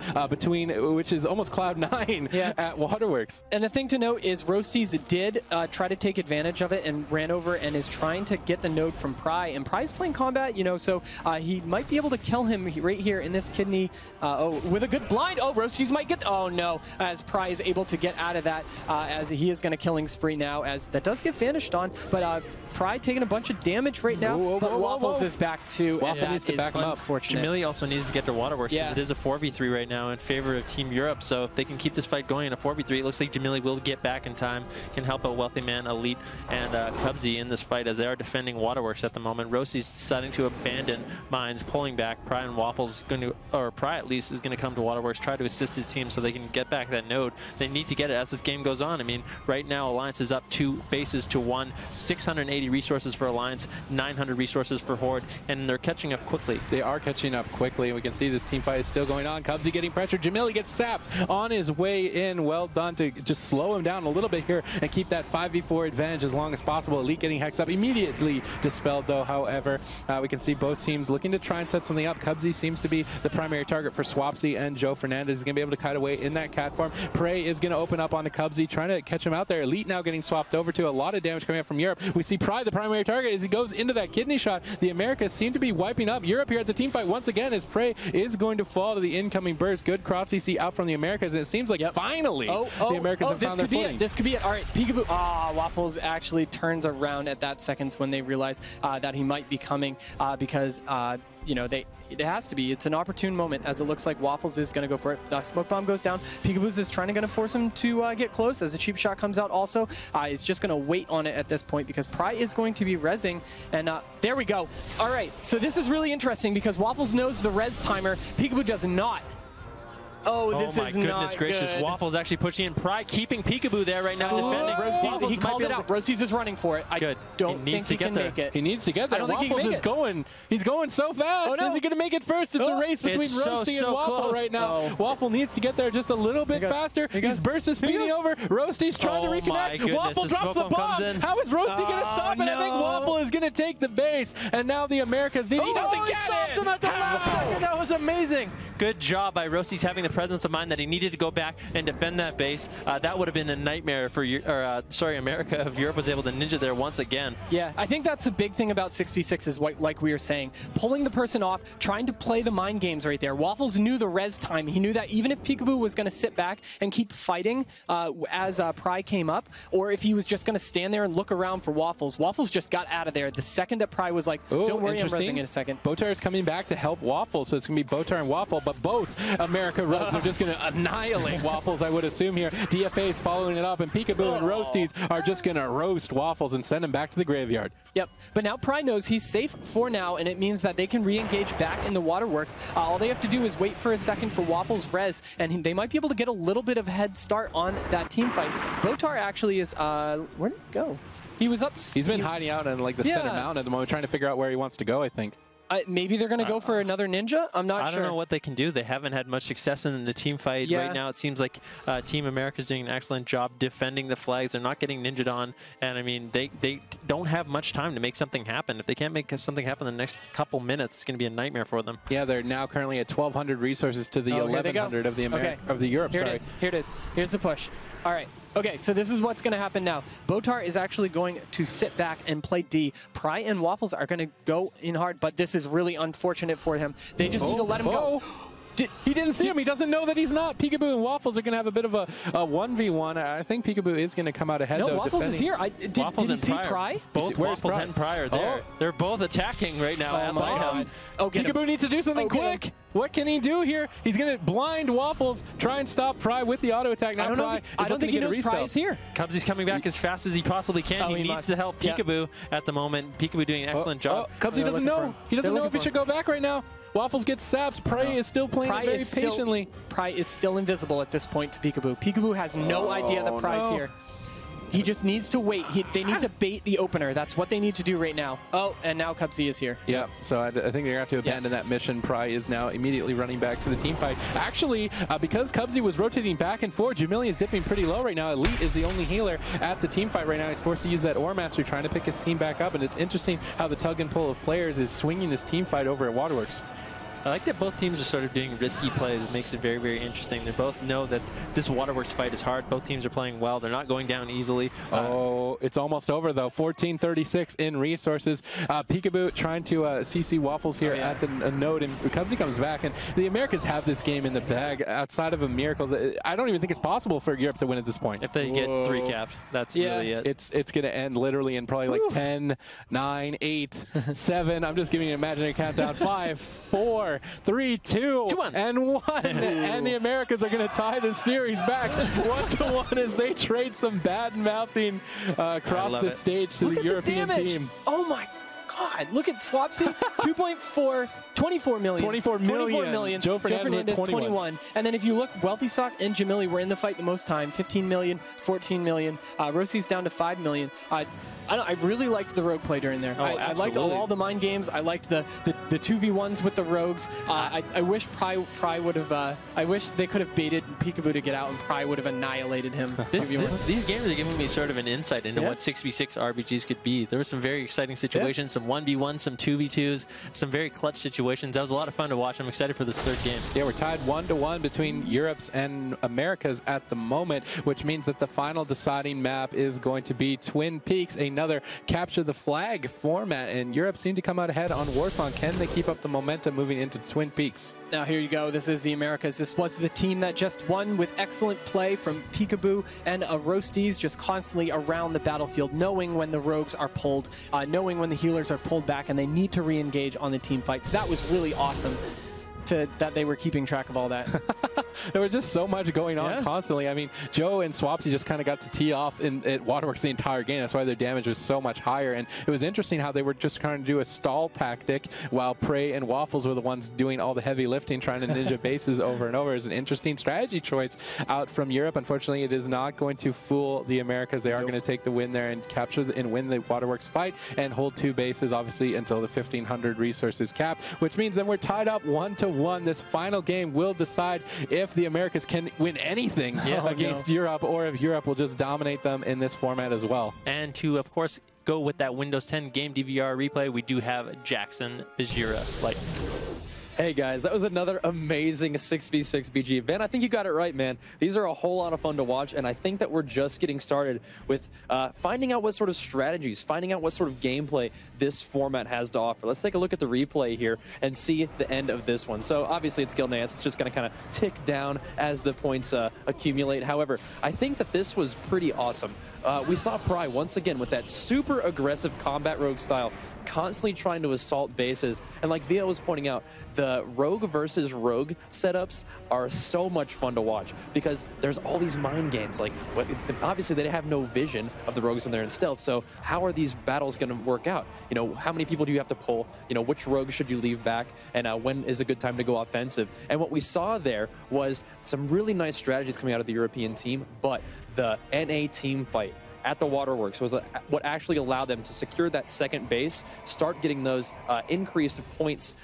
which is almost Cloud9 at Waterworks. And the thing to note is Roasties did try to take advantage of it and ran over and is trying to get the node from Pry, and Pry's playing combat, so he might be able to kill him right here in this kidney. With a good blind. Roasties might get, no, as Pry is able to get out of that as he is going to killing spree now, as that does get vanished on, but Pry taking a bunch of damage right now, but Waffles is back too. Waffle needs to back him up. Jamili also needs to get to Waterworks because it is a 4v3 right now in favor of Team Europe, so if they can keep this fight going in a 4v3, it looks like Jamili will get back in time, can help out Wealthy Man, Elite, and Cubsy in this fight as they are defending Waterworks at the moment. Rosie's deciding to abandon mines, pulling back. Pry and Waffles Pry at least is going to come to Waterworks, try to assist his team so they can get back that node. They need to get it as this game goes on. I mean, right now Alliance is up 2 bases to 1, 680 resources for Alliance, 900 resources for Horde, and they're catching up quickly. They are catching up quickly, and we can see this team fight is still going on. Cubsy getting pressured. Jamili gets sapped on his way in. Well done to just slow him down a little bit here and keep that 5v4 advantage as long as possible. Elite getting hexed up, immediately dispelled though, however. We can see both teams looking to try and set something up. Cubsy seems to be the primary target for Swapsy, and Joe Fernandez is going to be able to kite away in that cat form. Prey is going to open up on the Cubsy, trying to catch him out there. Elite now getting swapped over to a lot of damage coming up from Europe. We see Pry, the primary target, as he goes into that kidney shot. The Americas seem to be wiping up Europe here at the team fight once again, as Prey is going to fall to the incoming burst. Good cross CC out from the Americas, and it seems like finally the Americas have found their footing. This could be it. All right, Peekaboo. Waffles actually turns around at that second when they realize that he might be coming because you know, it has to be. It's an opportune moment, as it looks like Waffles is going to go for it. Smoke bomb goes down. Peekaboo is trying to force him to get close as a cheap shot comes out also. He's just going to wait on it at this point because Pry is going to be rezzing. And there we go. All right, so this is really interesting because Waffles knows the res timer. Peekaboo does not. Oh, this my is goodness not gracious. good. Waffles actually pushing in. Pry keeping Peekaboo there right now, defending. Roasties, he called it out. Roasties is running for it. I don't think he can make it. He needs to get there. Waffles is going. He's going so fast. Oh, no. Is he going to make it first? It's a race between Roasty and Waffle close. right now. Waffle needs to get there just a little bit faster. His burst is speeding over. Roasty's trying to reconnect. Waffle drops the bomb. How is Roasty going to stop it? I think Waffle is going to take the base. And now the Americas need he stops him at the last second. That was amazing. Good job by Roasties having the presence of mind that he needed to go back and defend that base. That would have been a nightmare for America if Europe was able to ninja there once again. Yeah, I think that's a big thing about 6v6 is like we were saying, pulling the person off, trying to play the mind games right there. Waffles knew the res time. He knew that even if Peekaboo was going to sit back and keep fighting as Pry came up, or if he was just going to stand there and look around for Waffles, Waffles just got out of there the second that Pry was like, don't worry, I'm resing in a second. Botar is coming back to help Waffle, so it's going to be Botar and Waffle, but both America Rubs are just going to annihilate Waffles, I would assume here. DFA is following it up, and Peekaboo and Roasties are just going to roast Waffles and send him back to the graveyard. Yep, but now Pry knows he's safe for now, and it means that they can re-engage back in the waterworks. All they have to do is wait for a second for Waffles' res, and they might be able to get a little bit of head start on that team fight. Botar actually is, where did he go? He was up. He's been hiding out in like the center mountain at the moment, trying to figure out where he wants to go, I think. Maybe they're going to go for another ninja? I'm not sure. I don't know what they can do. They haven't had much success in the team fight. Yeah. Right now, it seems like Team America's doing an excellent job defending the flags. They're not getting ninja'd on. And, I mean, they don't have much time to make something happen. If they can't make something happen in the next couple minutes, it's going to be a nightmare for them. Yeah, they're now currently at 1,200 resources to the 1,100 of the Europe. Here it is. Here it is. Here's the push. All right. Okay, so this is what's going to happen now. Botar is actually going to sit back and play D. Pry and Waffles are going to go in hard, but this is really unfortunate for him. They just need to let him go. He didn't see him. He doesn't know that he's not. Peekaboo and Waffles are going to have a bit of a 1v1. I think Peekaboo is going to come out ahead, though. No, Waffles is here. Did he see Pry? Both Waffles and Pry are there. They're both attacking right now at Lighthouse. Peekaboo needs to do something quick. What can he do here? He's going to blind Waffles, try and stop Pry with the auto attack. Now I don't think he knows Pry is here. Cubsy's coming back as fast as he possibly can. He needs to help Peekaboo at the moment. Peekaboo doing an excellent job. Cubsy doesn't know. He doesn't know if he should go back right now. Waffles gets sapped. Prey is still playing very patiently. Pry is still invisible at this point to Peekaboo. Peekaboo has no idea that Pry's here. He just needs to wait. They need to bait the opener. That's what they need to do right now. Oh, and now Cubsy is here. Yeah, so I think they're going to have to abandon that mission. Pry is now immediately running back to the team fight. Actually, because Cubsy was rotating back and forth, Jamili is dipping pretty low right now. Elite is the only healer at the team fight right now. He's forced to use that Ore Mastery, trying to pick his team back up, and it's interesting how the tug and pull of players is swinging this team fight over at Waterworks. I like that both teams are sort of doing risky plays. It makes it very, very interesting. They both know that this Waterworks fight is hard. Both teams are playing well. They're not going down easily. It's almost over, though. 14:36 in resources. Peekaboo trying to CC Waffles here at the node, and Cubsy comes back. And the Americans have this game in the bag. Outside of a miracle, I don't even think it's possible for Europe to win at this point. If they get 3 capped, that's really it. It's going to end literally in probably like 10, 9, 8, 7. I'm just giving you an imaginary countdown. 5, 4, 3, 2, and 1. And the Americans are going to tie the series back 1-1 as they trade some bad mouthing across the stage to the European team. Oh my God, look at Swapsy. 2.4, 24 million. 24 million. Joe Fernandez 21. And then if you look, Wealthy Sock and Jamili were in the fight the most time. 15 million, 14 million. Rossi's down to 5 million. I really liked the rogue play during there. I liked all the mind games. I liked the 2v1s with the rogues. I wish Pry would have. I wish they could have baited Peekaboo to get out, and Pry would have annihilated him. These games are giving me sort of an insight into what 6v6 RPGs could be. There were some very exciting situations, some some 1v1s, some 2v2s, some very clutch situations. That was a lot of fun to watch. I'm excited for this third game. Yeah, we're tied 1-1 between Europe's and America's at the moment, which means that the final deciding map is going to be Twin Peaks, another capture the flag format, and Europe seemed to come out ahead on Warsong. Can they keep up the momentum moving into Twin Peaks? Now here you go. This is the Americas. This was the team that just won with excellent play from Peekaboo and Roasties, just constantly around the battlefield, knowing when the rogues are pulled, knowing when the healers are pulled back, and they need to re-engage on the team fight. So that was really awesome that they were keeping track of all that. There was just so much going on constantly. I mean, Joe and Swapsy just kind of got to tee off at Waterworks the entire game. That's why their damage was so much higher. And it was interesting how they were just trying to do a stall tactic while Prey and Waffles were the ones doing all the heavy lifting, trying to ninja bases over and over. It was an interesting strategy choice out from Europe. Unfortunately, it is not going to fool the Americas. They are going to take the win there and capture and win the Waterworks fight and hold 2 bases, obviously, until the 1,500 resources cap, which means that we're tied up 1-1. This final game will decide if the Americas can win anything against Europe, or if Europe will just dominate them in this format as well. And to, of course, go with that Windows 10 game DVR replay, we do have Jackson Bajira. Hey guys, that was another amazing 6v6 BG event. I think you got it right, man. These are a whole lot of fun to watch, and I think that we're just getting started with finding out what sort of strategies, finding out what sort of gameplay this format has to offer. Let's take a look at the replay here and see the end of this one. So obviously it's Gilneas. It's just going to kind of tick down as the points accumulate. However, I think that this was pretty awesome. We saw Pry once again with that super aggressive combat rogue style, constantly trying to assault bases. And like Via was pointing out, the rogue versus rogue setups are so much fun to watch because there's all these mind games. Like, obviously they have no vision of the rogues when they're in stealth, so how are these battles going to work out? You know, how many people do you have to pull? You know, which rogue should you leave back? And when is a good time to go offensive? And what we saw there was some really nice strategies coming out of the European team, but the NA team fight at the Waterworks was what actually allowed them to secure that second base, start getting those increased points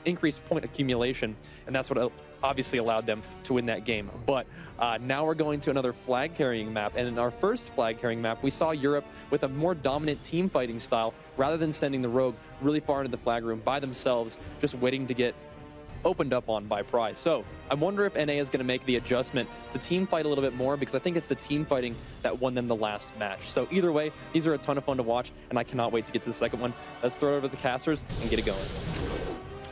increased point accumulation, and that's what obviously allowed them to win that game. But now we're going to another flag carrying map, and in our first flag carrying map, we saw Europe with a more dominant team fighting style rather than sending the rogue really far into the flag room by themselves, just waiting to get opened up on by Pry. So I wonder if NA is going to make the adjustment to team fight a little bit more, because I think it's the team fighting that won them the last match. So either way, these are a ton of fun to watch, and I cannot wait to get to the second one. Let's throw it over to the casters and get it going.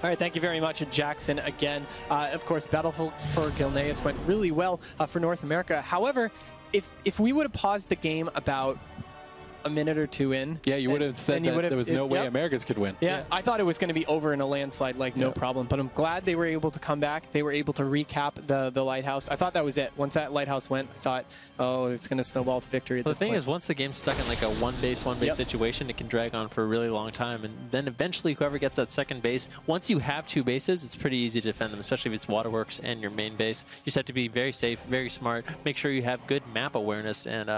All right, thank you very much, Jackson. Again, of course, Battle for Gilneas went really well for North America. However, if we would have paused the game about a minute or two in. Yeah, you would have said that there was no way Americas could win. Yeah, I thought it was going to be over in a landslide, like no problem. But I'm glad they were able to come back. They were able to recap the lighthouse. I thought that was it. Once that lighthouse went, I thought, oh, it's going to snowball to victory at this point. The thing is, once the game's stuck in like a one base situation, it can drag on for a really long time. And then eventually, whoever gets that second base, once you have 2 bases, it's pretty easy to defend them, especially if it's Waterworks and your main base. You just have to be very safe, very smart, make sure you have good map awareness, and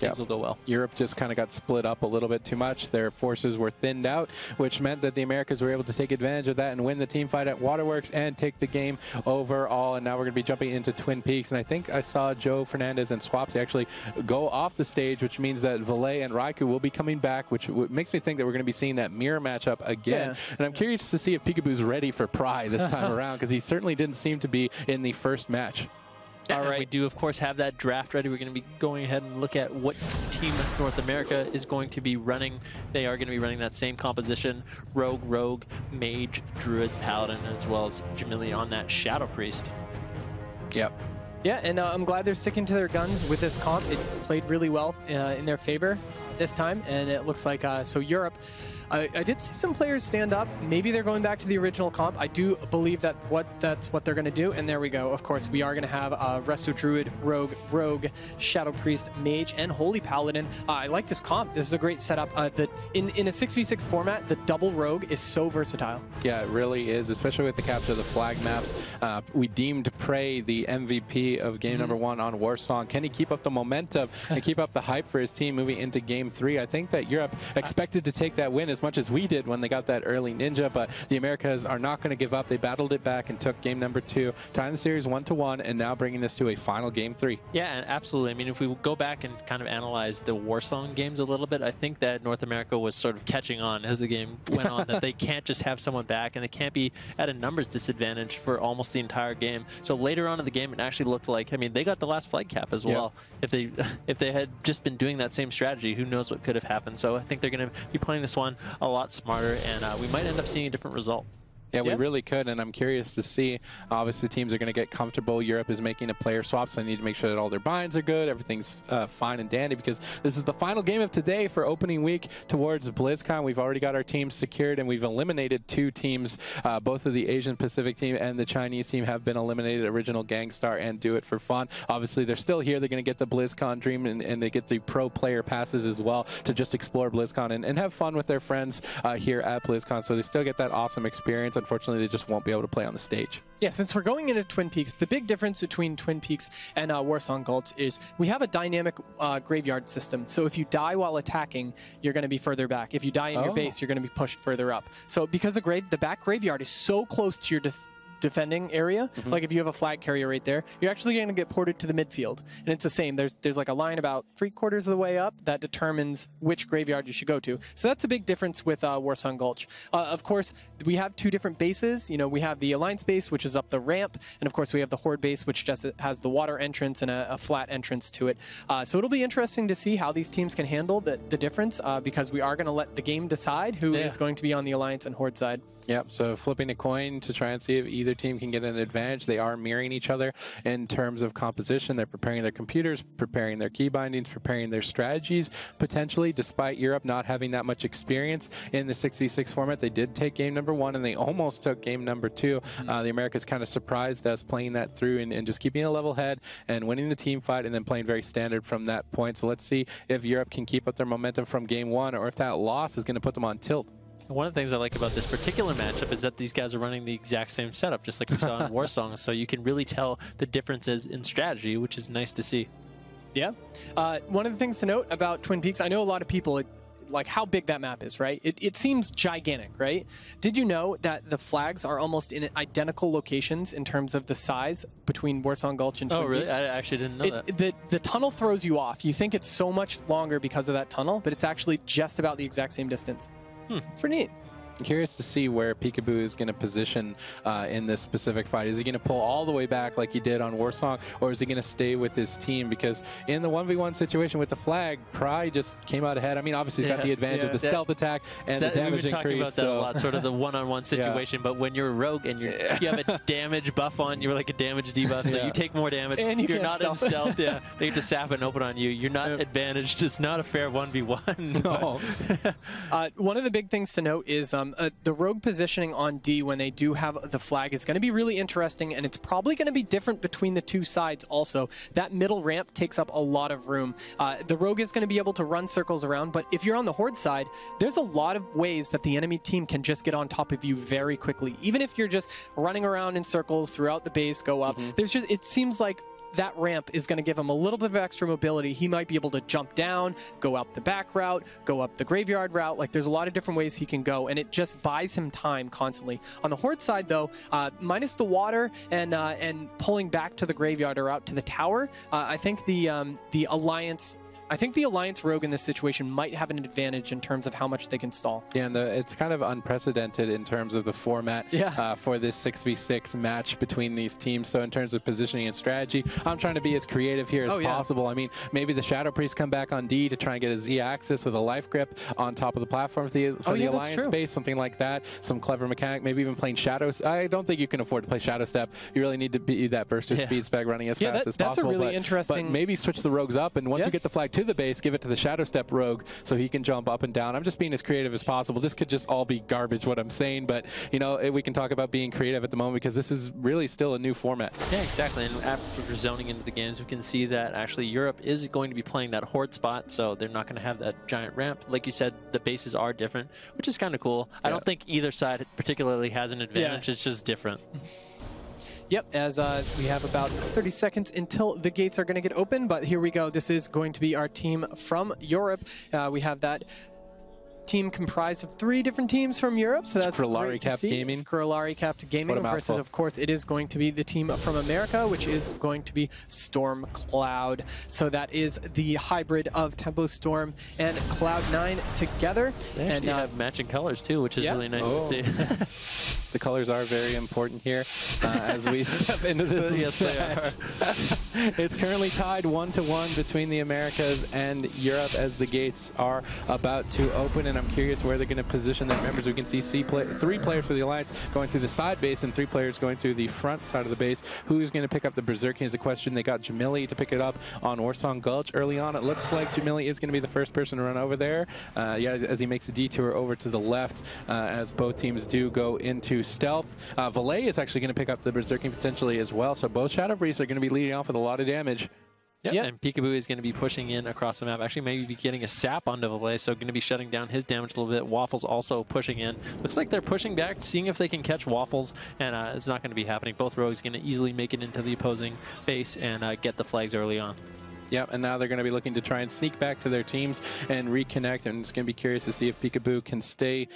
things will go well. Europe just kind of got split up a little bit too much. Their forces were thinned out, which meant that the Americas were able to take advantage of that and win the team fight at Waterworks and take the game overall. And now we're going to be jumping into Twin Peaks. And I think I saw Joe Fernandez and Swapsy actually go off the stage, which means that Valet and Raikou will be coming back, which makes me think that we're going to be seeing that mirror matchup again. Yeah. And I'm curious to see if Peekaboo's ready for Pry this time around, because he certainly didn't seem to be in the first match. Yeah, all right. We do, of course, have that draft ready. We're going to be going ahead and look at what Team North America is going to be running. They are going to be running that same composition: Rogue, Mage, Druid, Paladin, as well as Jamili on that Shadow Priest. Yep. Yeah, and I'm glad they're sticking to their guns with this comp. It played really well in their favor this time, and it looks like so Europe. I did see some players stand up. Maybe they're going back to the original comp. I do believe that's what they're going to do. And there we go. Of course, we are going to have Resto Druid, Rogue, Shadow Priest, Mage, and Holy Paladin. I like this comp. This is a great setup. In a 6v6 format, the double Rogue is so versatile. Yeah, it really is, especially with the capture of the flag maps. We deemed Prey the MVP of game number 1 on Warsong. Can he keep up the momentum and keep up the hype for his team moving into game Game 3. I think that Europe expected to take that win as much as we did when they got that early ninja, but the Americas are not going to give up. They battled it back and took game number 2, tying the series 1-1, and now bringing this to a final Game 3. Yeah, and absolutely. I mean, if we go back and kind of analyze the Warsong games a little bit, I think that North America was sort of catching on as the game went on, that they can't just have someone back, and they can't be at a numbers disadvantage for almost the entire game. So later on in the game, it actually looked like, I mean, they got the last flag cap as well. If they had just been doing that same strategy, who knows what could have happened. So I think they're going to be playing this one a lot smarter, and we might end up seeing a different result. Yeah, we really could, and I'm curious to see. Obviously, teams are going to get comfortable. Europe is making a player swap, so they need to make sure that all their binds are good, everything's fine and dandy, because this is the final game of today for opening week towards BlizzCon. We've already got our teams secured, and we've eliminated 2 teams. Both of the Asian Pacific team and the Chinese team have been eliminated, Original Gangstar and Do It For Fun. Obviously, they're still here. They're going to get the BlizzCon dream, and they get the pro player passes as well to just explore BlizzCon and have fun with their friends here at BlizzCon, so they still get that awesome experience. Unfortunately, they just won't be able to play on the stage. Yeah, since we're going into Twin Peaks, the big difference between Twin Peaks and Warsong Gulch is we have a dynamic graveyard system. So if you die while attacking, you're going to be further back. If you die in your base, you're going to be pushed further up. So because the back graveyard is so close to your defending area, like if you have a flag carrier right there, you're actually going to get ported to the midfield, and it's the same. There's like a line about 3/4 of the way up that determines which graveyard you should go to. So that's a big difference with Warsong Gulch. Of course, we have 2 different bases. You know, we have the Alliance base, which is up the ramp, and of course we have the Horde base, which just has the water entrance and a flat entrance to it. So it'll be interesting to see how these teams can handle the difference, because we are going to let the game decide who is going to be on the Alliance and Horde side. Yep, so flipping a coin to try and see if either team can get an advantage. They are mirroring each other in terms of composition. They're preparing their computers, preparing their key bindings, preparing their strategies, potentially, despite Europe not having that much experience in the 6v6 format. They did take game number 1, and they almost took game number 2. The Americas kind of surprised us playing that through and just keeping a level head and winning the team fight and then playing very standard from that point. So let's see if Europe can keep up their momentum from game 1 or if that loss is going to put them on tilt. One of the things I like about this particular matchup is that these guys are running the exact same setup, just like we saw in Warsong, so you can really tell the differences in strategy, which is nice to see. Yeah. One of the things to note about Twin Peaks, I know a lot of people like how big that map is, right? It seems gigantic, right? Did you know that the flags are almost in identical locations in terms of the size between Warsong Gulch and Twin Peaks? Oh, really? I actually didn't know that. The tunnel throws you off. You think it's so much longer because of that tunnel, but it's actually just about the exact same distance. It's pretty neat. I'm curious to see where Peekaboo is going to position in this specific fight. Is he going to pull all the way back like he did on Warsong, or is he going to stay with his team? Because in the 1v1 situation with the flag, Pry just came out ahead. I mean, obviously he's got the advantage of the stealth attack and the damage increase. We've been talking about that a lot, sort of the one-on-one situation, but when you're a rogue and you have a damage buff on, you're like a damage debuff, so you take more damage. And you're not in stealth. They get to sap and open on you. You're not advantaged. It's not a fair 1v1. No. One of the big things to note is the rogue positioning on D when they do have the flag is going to be really interesting, and it's probably going to be different between the 2 sides also. That middle ramp takes up a lot of room. The rogue is going to be able to run circles around, but if you're on the Horde side, there's a lot of ways that the enemy team can just get on top of you very quickly. Even if you're just running around in circles throughout the base, go up, it seems like that ramp is going to give him a little bit of extra mobility. He might be able to jump down, go up the back route, go up the graveyard route. Like, there's a lot of different ways he can go, and it just buys him time constantly. On the Horde side, though, minus the water and pulling back to the graveyard or out to the tower, I think the Alliance... I think the Alliance rogue in this situation might have an advantage in terms of how much they can stall. Yeah, and it's kind of unprecedented in terms of the format for this 6v6 match between these teams. So in terms of positioning and strategy, I'm trying to be as creative here as possible. I mean, maybe the Shadow Priest come back on D to try and get a Z-axis with a life grip on top of the platform for the Alliance base, something like that. Some clever mechanic, maybe even playing Shadows. I don't think you can afford to play Shadow Step. You really need to be that burst of speed spec running as fast as possible. That's a really interesting... But maybe switch the rogues up, and once you get the flag to the base, give it to the Shadow Step rogue so he can jump up and down. I'm just being as creative as possible. This could just all be garbage, what I'm saying, but you know, we can talk about being creative at the moment because this is really still a new format. Yeah, exactly. And after zoning into the games, we can see that actually Europe is going to be playing that Horde spot, so they're not going to have that giant ramp. Like you said, the bases are different, which is kind of cool. I don't think either side particularly has an advantage. It's just different. Yep, as we have about 30 seconds until the gates are going to get open, but here we go. This is going to be our team from Europe. We have that team comprised of 3 different teams from Europe, so that's great to see. Gaming. Skrillari Capped Gaming versus, of course, it is going to be the team from America, which is going to be Storm Cloud. So that is the hybrid of Tempo Storm and Cloud9 together. They actually have matching colors too, which is really nice to see. The colors are very important here as we step into this. Yes, they are. It's currently tied 1-1 between the Americas and Europe as the gates are about to open, and I'm curious where they're going to position their members. We can see 3 players for the Alliance going through the side base and 3 players going through the front side of the base. Who's going to pick up the Berserking is a question. They got Jamili to pick it up on Warsong Gulch early on. It looks like Jamili is going to be the first person to run over there. As he makes a detour over to the left, as both teams do go into stealth. Valet is actually going to pick up the Berserking potentially as well. So both Shadow Priests are going to be leading off with a lot of damage. Yep. And Peekaboo is going to be pushing in across the map. Actually, maybe be getting a sap onto Valet, so going to be shutting down his damage a little bit. Waffles also pushing in. Looks like they're pushing back, seeing if they can catch Waffles, and it's not going to be happening. Both rogues going to easily make it into the opposing base and get the flags early on. Yep, and now they're going to be looking to try and sneak back to their teams and reconnect, and it's going to be curious to see if Peekaboo can stay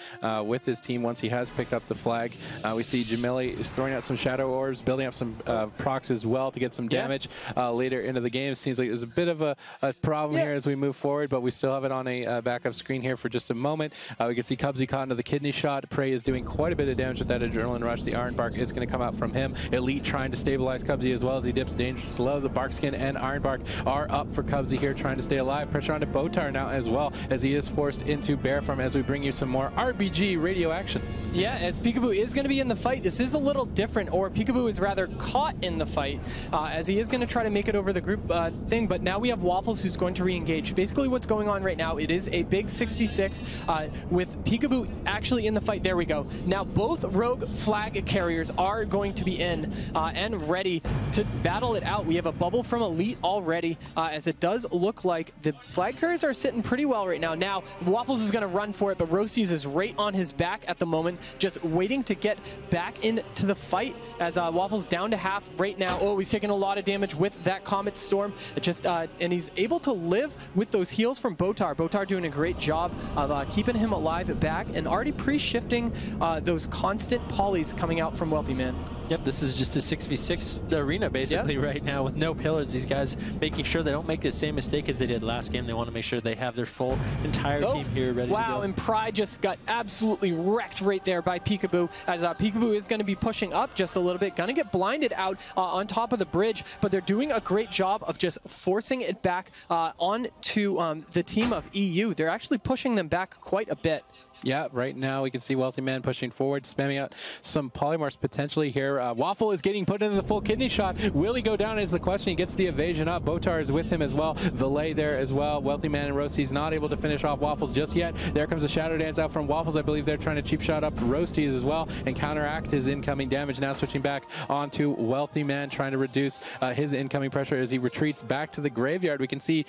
with his team once he has picked up the flag. We see Jamili is throwing out some Shadow Orbs, building up some procs as well to get some damage later into the game. It seems like there's a bit of a problem here as we move forward, but we still have it on a backup screen here for just a moment. We can see Cubsy caught into the kidney shot. Prey is doing quite a bit of damage with that Adrenaline Rush. The Iron Bark is going to come out from him. Elite trying to stabilize Cubsy as well as he dips dangerous low. The Barkskin and Iron Bark are up for Cubsy here, trying to stay alive. Pressure onto Botar now as well, as he is forced into Bear Farm as we bring you some more RBG radio action. Yeah, as Peekaboo is going to be in the fight, this is a little different, or Peekaboo is rather caught in the fight, as he is going to try to make it over the group thing, but now we have Waffles who's going to re-engage. Basically what's going on right now, it is a big 6v6 with Peekaboo actually in the fight. There we go. Now both rogue flag carriers are going to be in and ready to battle it out. We have a bubble from Elite already, as it does look like the flag carriers are sitting pretty well right now. Now, Waffles is going to run for it, but Roasties is right on his back at the moment, just waiting to get back into the fight, as Waffles down to half right now. Oh, he's taking a lot of damage with that Comet Storm, and he's able to live with those heals from Botar. Botar doing a great job of keeping him alive back and already pre-shifting those constant polys coming out from Wealthy Man. Yep, this is just a 6v6 arena basically right now with no pillars. These guys making sure they don't make the same mistake as they did last game. They want to make sure they have their full entire team here ready to go. Wow, and Pride just got absolutely wrecked right there by Peekaboo, as Peekaboo is going to be pushing up just a little bit, going to get blinded out on top of the bridge, but they're doing a great job of just forcing it back onto the team of EU. They're actually pushing them back quite a bit. Yeah, right now we can see Wealthy Man pushing forward, spamming out some polymorphs potentially here. Waffle is getting put into the full kidney shot. Will he go down is the question. He gets the evasion up. Botar is with him as well. Valet there as well. Wealthy Man and Roasty's not able to finish off Waffles just yet. There comes a Shadow Dance out from Waffles. I believe they're trying to cheap shot up Roasties as well and counteract his incoming damage. Now switching back onto Wealthy Man, trying to reduce his incoming pressure as he retreats back to the graveyard. We can see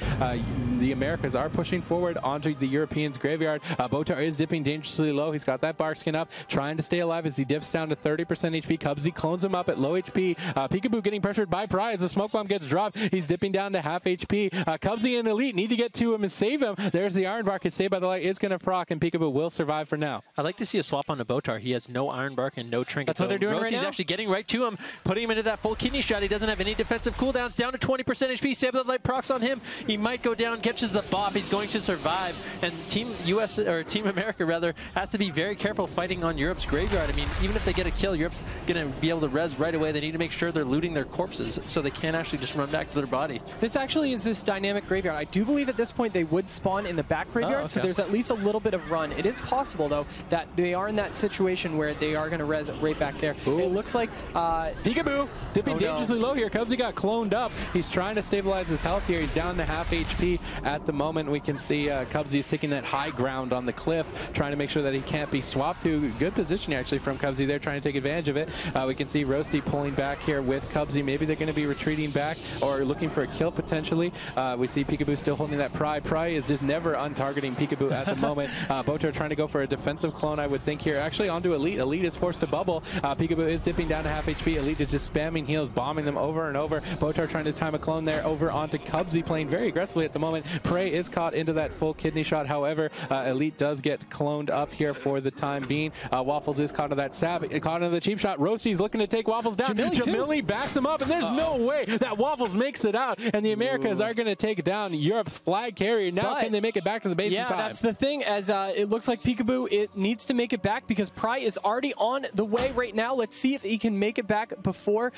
the Americas are pushing forward onto the Europeans' graveyard. Botar is dipping dangerously low. He's got that Barkskin up, trying to stay alive as he dips down to 30% HP. Cubsy clones him up at low HP. Peekaboo getting pressured by Pride as the smoke bomb gets dropped. He's dipping down to half HP. Cubsy and Elite need to get to him and save him. There's the Iron Bark. His Saved by the Light is going to proc, and Peekaboo will survive for now. I'd like to see a swap on the Botar. He has no Iron Bark and no Trinket. That's what they're doing right now. He's actually getting right to him, putting him into that full kidney shot. He doesn't have any defensive cooldowns. Down to 20% HP. Saved by the Light procs on him. He might go down, catches the bop. He's going to survive. And Team US, or Team America rather, has to be very careful fighting on Europe's graveyard. I mean, even if they get a kill, Europe's going to be able to res right away. They need to make sure they're looting their corpses so they can't actually just run back to their body. This actually is this dynamic graveyard. I do believe at this point they would spawn in the back graveyard, so there's at least a little bit of run. It is possible, though, that they are in that situation where they are going to res right back there. Ooh. It looks like Peekaboo dipping dangerously low here. Cubsy got cloned up. He's trying to stabilize his health here. He's down to half HP at the moment. We can see Cubsy's taking that high ground on the cliff, trying to make sure that he can't be swapped to. Good position actually from Cubsy there, trying to take advantage of it. We can see Roasty pulling back here with Cubsy. Maybe they're going to be retreating back or looking for a kill potentially. We see Peekaboo still holding that Pry. Pry is just never untargeting Peekaboo at the moment. Botar trying to go for a defensive clone, I would think here. Actually onto Elite. Elite is forced to bubble. Peekaboo is dipping down to half HP. Elite is just spamming heals, bombing them over and over. Botar trying to time a clone there over onto Cubsy, playing very aggressively at the moment. Prey is caught into that full kidney shot. However, Elite does get cloned up here for the time being. Waffles is caught into that stab, caught into the cheap shot. Roasty's looking to take Waffles down. Jamili backs him up, and there's no way that Waffles makes it out. And the Americas are going to take down Europe's flag carrier. Now can they make it back to the base in time? Yeah, that's the thing, as it looks like Peekaboo, it needs to make it back because Pry is already on the way right now. Let's see if he can make it back before...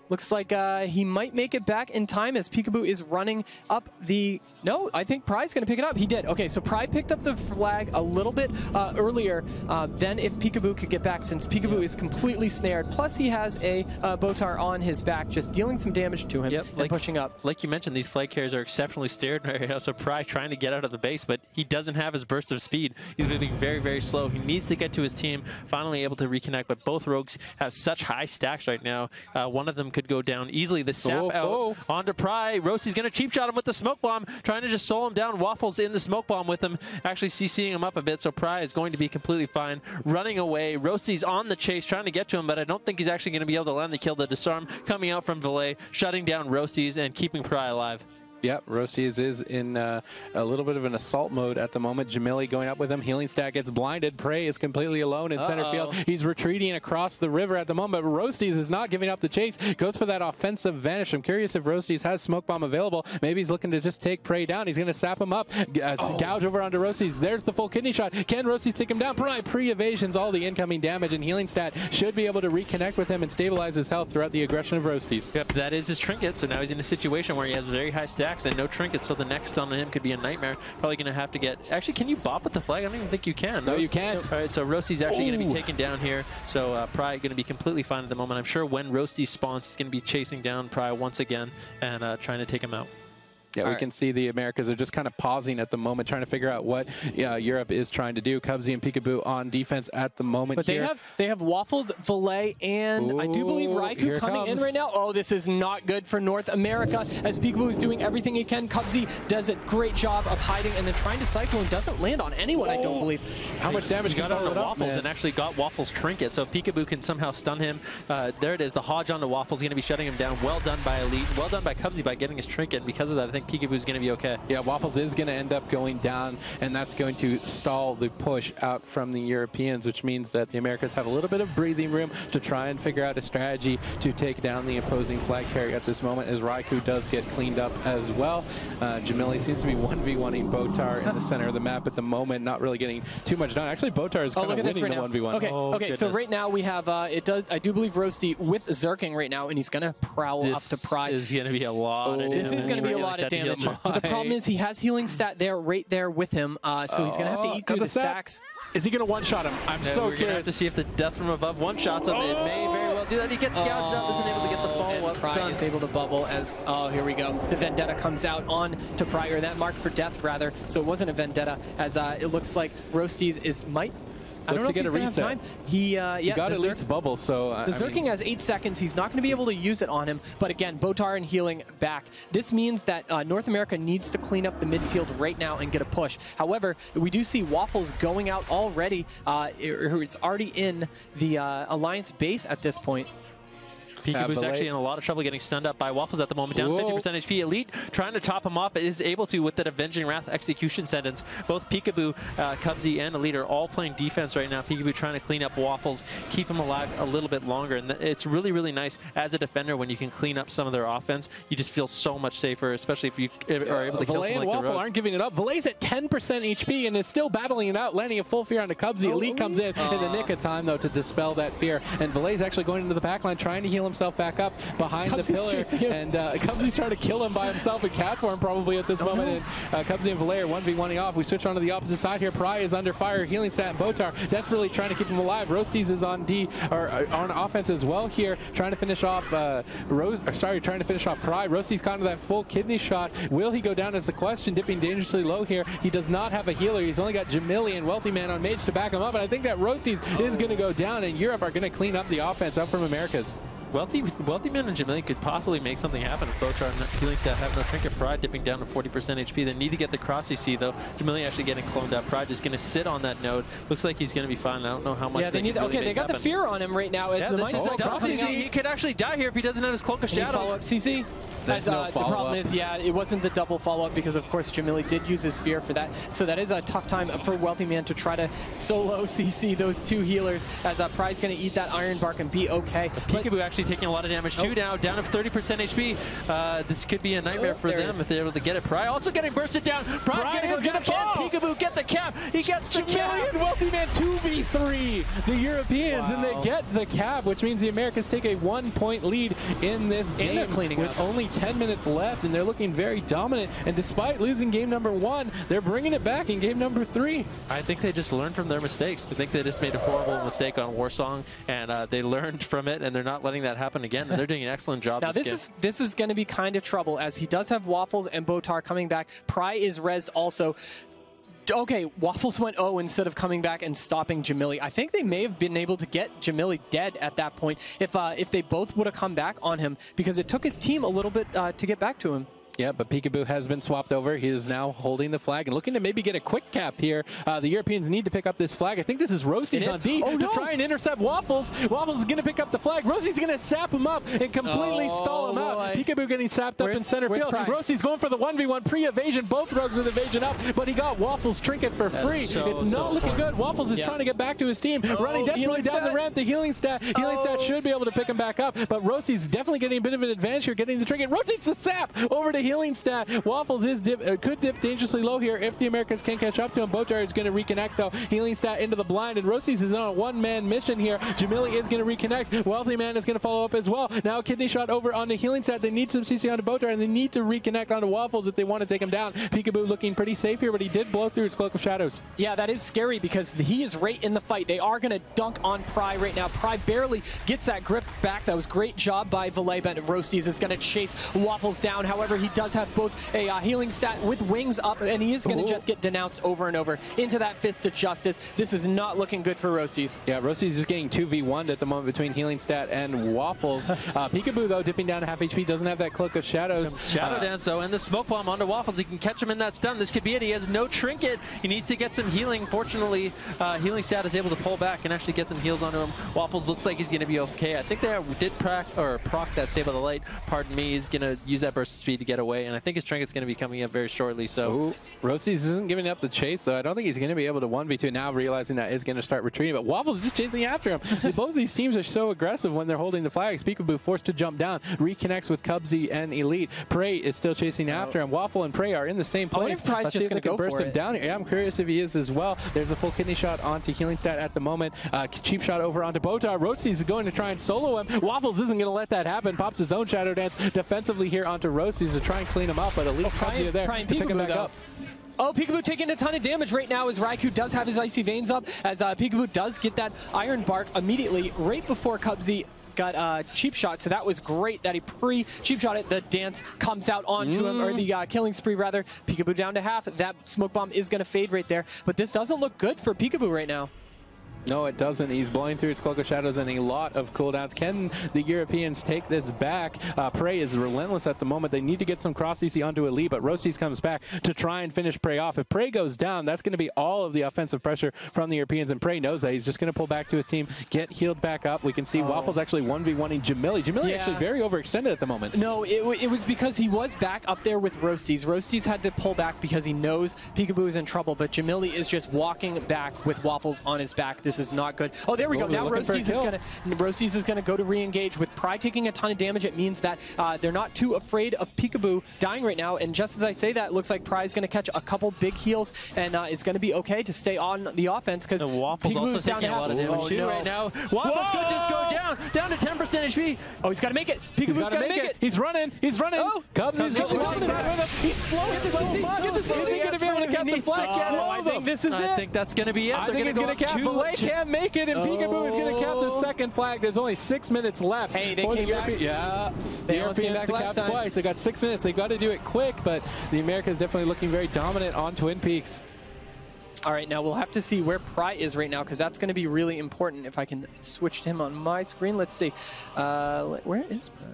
looks like he might make it back in time as Peekaboo is running up the... No, I think Pry's going to pick it up. He did. Okay, so Pry picked up the flag a little bit earlier than if Peekaboo could get back, since Peekaboo is completely snared. Plus, he has a Botar on his back, just dealing some damage to him and pushing up. Like you mentioned, these flag carriers are exceptionally snared right now, so Pry trying to get out of the base, but he doesn't have his burst of speed. He's moving very, very slow. He needs to get to his team, finally able to reconnect, but both rogues have such high stacks right now. One of them could go down easily. The sap out onto Pry. Roasty's going to cheap shot him with the smoke bomb, trying to just soul him down. Waffles in the smoke bomb with him, actually CCing him up a bit, so Pry is going to be completely fine. Running away. Roasty's on the chase, trying to get to him, but I don't think he's actually going to be able to land the kill. The disarm coming out from Valet, shutting down Roasty's and keeping Pry alive. Yep, Roasties is in a little bit of an assault mode at the moment. Jamili going up with him. Healing Stack gets blinded. Prey is completely alone in center field. He's retreating across the river at the moment, but Roasties is not giving up the chase. Goes for that offensive vanish. I'm curious if Roasties has Smoke Bomb available. Maybe he's looking to just take Prey down. He's going to sap him up. Gouge over onto Roasties. There's the full kidney shot. Can Roasties take him down? Pry pre-evasions all the incoming damage, and Healing Stat should be able to reconnect with him and stabilize his health throughout the aggression of Roasties. Yep, that is his trinket, so now he's in a situation where he has very high stacks and no trinkets, so the next stun on him could be a nightmare. Probably going to have to get... Actually, can you bop with the flag? I don't even think you can. No, you can't. All right, so Roasty's actually going to be taken down here. So Pry going to be completely fine at the moment. I'm sure when Roasty spawns, he's going to be chasing down Pry once again and trying to take him out. Yeah, we can see the Americas are just kind of pausing at the moment, trying to figure out what Europe is trying to do. Cubsy and Peekaboo on defense at the moment. But they have Waffles, Valet, and I do believe Raikou coming in right now. Oh, this is not good for North America as Peekaboo is doing everything he can. Cubsy does a great job of hiding and then trying to cycle and doesn't land on anyone, I don't believe. How much damage got on Waffles and actually got Waffles' trinket, so if Peekaboo can somehow stun him. There it is, the Hodge onto Waffles, going to be shutting him down. Well done by Elite. Well done by Cubsy by getting his trinket, and because of that, I think Peekaboo's going to be okay. Yeah, Waffles is going to end up going down, and that's going to stall the push out from the Europeans, which means that the Americans have a little bit of breathing room to try and figure out a strategy to take down the opposing flag carrier at this moment, as Raikou does get cleaned up as well. Jamili seems to be 1v1ing Botar in the center of the map at the moment, not really getting too much done. Actually, Botar is kind of winning the 1v1. Okay, so right now we have, I do believe Roasty with Zerking right now, and he's going to prowl up to Pry. This is going to be a lot of damage. This is going to be a lot of damage. But the problem is he has Healing Stat there, right there with him, so he's going to have to eat through the stacks. Is he going to one-shot him? I'm so curious. We're going to have to see if the death from above one-shots him. It may very well do that. He gets gouged up, isn't able to get the follow-up. Pry is able to bubble as, here we go. The Vendetta comes out on to Pry, or that marked for death, rather. So it wasn't a Vendetta, as it looks like Roasties might... I don't know if he's going to have time. He got Elite's bubble, so... the Zerking has 8 seconds. He's not going to be able to use it on him. But again, Botar and healing back. This means that North America needs to clean up the midfield right now and get a push. However, we do see Waffles going out already. It's already in the Alliance base at this point. Peekaboo's actually in a lot of trouble getting stunned up by Waffles at the moment. Down 50% HP. Elite trying to top him off, is able to with that Avenging Wrath execution sentence. Both Peekaboo, Cubsy, and Elite are all playing defense right now. Peekaboo trying to clean up Waffles, keep him alive a little bit longer. And it's really, really nice as a defender when you can clean up some of their offense. You just feel so much safer, especially if you are able to kill someone like the Rogue. Waffle aren't giving it up. Valet's at 10% HP and is still battling it out, landing a full fear onto Cubsy. Elite comes in the nick of time, though, to dispel that fear. And Valet's actually going into the backline, trying to heal himself himself back up behind the pillar. And Cubsy's trying to kill him by himself in cat form probably at this moment. And Cubsy and Valer 1v1ing off. We switch on to the opposite side here. Pry is under fire. Healing Stat and Botar desperately trying to keep him alive. Roasties is on on offense as well here, trying to finish off trying to finish off Pry. Roasties caught into that full kidney shot. Will he go down is the question. Dipping dangerously low here. He does not have a healer. He's only got Jamili and Wealthy Man on Mage to back him up. And I think that Roasties is going to go down, and Europe are going to clean up the offense up from Americas. Wealthy Man and Jamili could possibly make something happen if Botar and Healing Stat have no Trinket. Pride dipping down to 40% HP. They need to get the cross CC though. Jamili actually getting cloned up. Pride just going to sit on that node. Looks like he's going to be fine. I don't know how much they need. Really they got the fear on him right now. As the CC. He could actually die here if he doesn't have his Cloak of Shadows. Follow-up CC. The problem is, it wasn't the double follow-up because, of course, Jamili did use his fear for that. So that is a tough time for Wealthy Man to try to solo CC those two healers, as Pride's going to eat that Iron Bark and be okay. Peekaboo actually taking a lot of damage too now, down to 30% HP. This could be a nightmare for them if they're able to get it. Pride also getting bursted down. Pride's going to get the cap. Peekaboo get the cap. He gets the cap. And Wealthy Man 2v3 the Europeans, and they get the cap, which means the Americans take a 1-point lead in this game. And they're cleaning with only 10 minutes left, and they're looking very dominant. And despite losing game number 1, they're bringing it back in game number 3. I think they just learned from their mistakes. I think they just made a horrible mistake on Warsong, and they learned from it, and they're not letting that happen again. And they're doing an excellent job. Now this is going to be kind of trouble, as he does have Waffles and Botar coming back. Pry is rezzed also. Okay, Waffles went 0 instead of coming back and stopping Jamili. I think they may have been able to get Jamili dead at that point if they both would have come back on him, because it took his team a little bit to get back to him. Yeah, but Peekaboo has been swapped over. He is now holding the flag and looking to maybe get a quick cap here. The Europeans need to pick up this flag. I think this is Roasties on D to try and intercept Waffles. Waffles is going to pick up the flag. Roasties going to sap him up and completely stall him out. Peekaboo getting sapped up in center field. Roasties going for the 1v1 pre-evasion. Both rogues with evasion up, but he got Waffles trinket for free. It's not looking good. Waffles is trying to get back to his team. Running desperately down the ramp to Healing Stat. Healing Stat should be able to pick him back up, but Roasties definitely getting a bit of an advantage here, getting the trinket. Rotates the sap over to Healing Stat. Waffles could dip dangerously low here if the Americans can catch up to him. Botar is going to reconnect though. Healing Stat into the blind, and Roasties is on a one-man mission here. Jamili is going to reconnect. Wealthy Man is going to follow up as well. Now kidney shot over onto Healing Stat. They need some CC onto Botar, and they need to reconnect onto Waffles if they want to take him down. Peekaboo looking pretty safe here, but he did blow through his Cloak of Shadows. Yeah, that is scary because he is right in the fight. They are going to dunk on Pry right now. Pry barely gets that grip back. That was great job by Valer, but Roasties is going to chase Waffles down. However, he does have both a Healing Stat with wings up, and he is going to just get denounced over and over into that Fist of Justice. This is not looking good for Roasties. Yeah, Roasties is getting 2v1'd at the moment between Healing Stat and Waffles. Peekaboo, though, dipping down to half HP, doesn't have that Cloak of Shadows. Shadow Dance, though, and the Smoke Bomb onto Waffles. He can catch him in that stun. This could be it. He has no trinket. He needs to get some healing. Fortunately, Healing Stat is able to pull back and actually get some heals onto him. Waffles looks like he's going to be okay. I think they did proc that Save of the Light. Pardon me. He's going to use that burst of speed to get away, and I think his trinket's going to be coming up very shortly. So Roasties isn't giving up the chase, so I don't think he's going to be able to 1v2 now, realizing that is going to start retreating. But Waffles is just chasing after him. Both of these teams are so aggressive when they're holding the flags. Peekaboo forced to jump down, reconnects with Cubsy and Elite. Prey is still chasing after him. Waffle and Prey are in the same place. Pride's just going to go burst for him down here. Yeah, I'm curious if he is as well. There's a full kidney shot onto Healing Stat at the moment. Cheap shot over onto Botar. Roasties is going to try and solo him. Waffles isn't going to let that happen. Pops his own Shadow Dance defensively here onto Roasties to try and clean him up, but Elite Cubsy are there to pick him back up. Oh, Peekaboo taking a ton of damage right now as Raikou does have his Icy Veins up, as Peekaboo does get that Iron Bark immediately right before Cubsy got cheap shot. So that was great that he pre-cheap shot it. The dance comes out onto him, or the killing spree rather. Peekaboo down to half. That smoke bomb is going to fade right there, but this doesn't look good for Peekaboo right now. No, it doesn't. He's blowing through its Cloak of Shadows and a lot of cooldowns. Can the Europeans take this back? Prey is relentless at the moment. They need to get some cross CC onto Elite, but Roasties comes back to try and finish Prey off. If Prey goes down, that's going to be all of the offensive pressure from the Europeans, and Prey knows that. He's just going to pull back to his team, get healed back up. We can see Waffles actually 1v1ing Jamili. Jamili actually very overextended at the moment. No, it was because he was back up there with Roasties. Roasties had to pull back because he knows Peekaboo is in trouble, but Jamili is just walking back with Waffles on his back. This This is not good. Oh, there we go. Now Roasties is gonna go to re-engage. With Pry taking a ton of damage, it means that they're not too afraid of Peekaboo dying right now. And just as I say that, it looks like Pry is gonna catch a couple big heals, and it's gonna be okay to stay on the offense because Waffles also taking a lot of damage too right now. Waffles could just go down to 10% HP. Oh, he's got to make it. Peekaboo's got to make it. He's running. Oh, Cubs is with him. He's slowing so much. Is he going to be able to catch the flag? I think this is it. I think that's going to be it. I think he's going to cap. Valet can't make it, and Peekaboo is going to cap the second flag. There's only 6 minutes left. Hey, they came back. Yeah, the Europeans to cap twice. They got 6 minutes. They got to do it quick, but the Americas definitely looking very dominant on Twin Peaks. All right, now we'll have to see where Pry is right now because that's going to be really important. If I can switch to him on my screen, let's see. Where is Pry?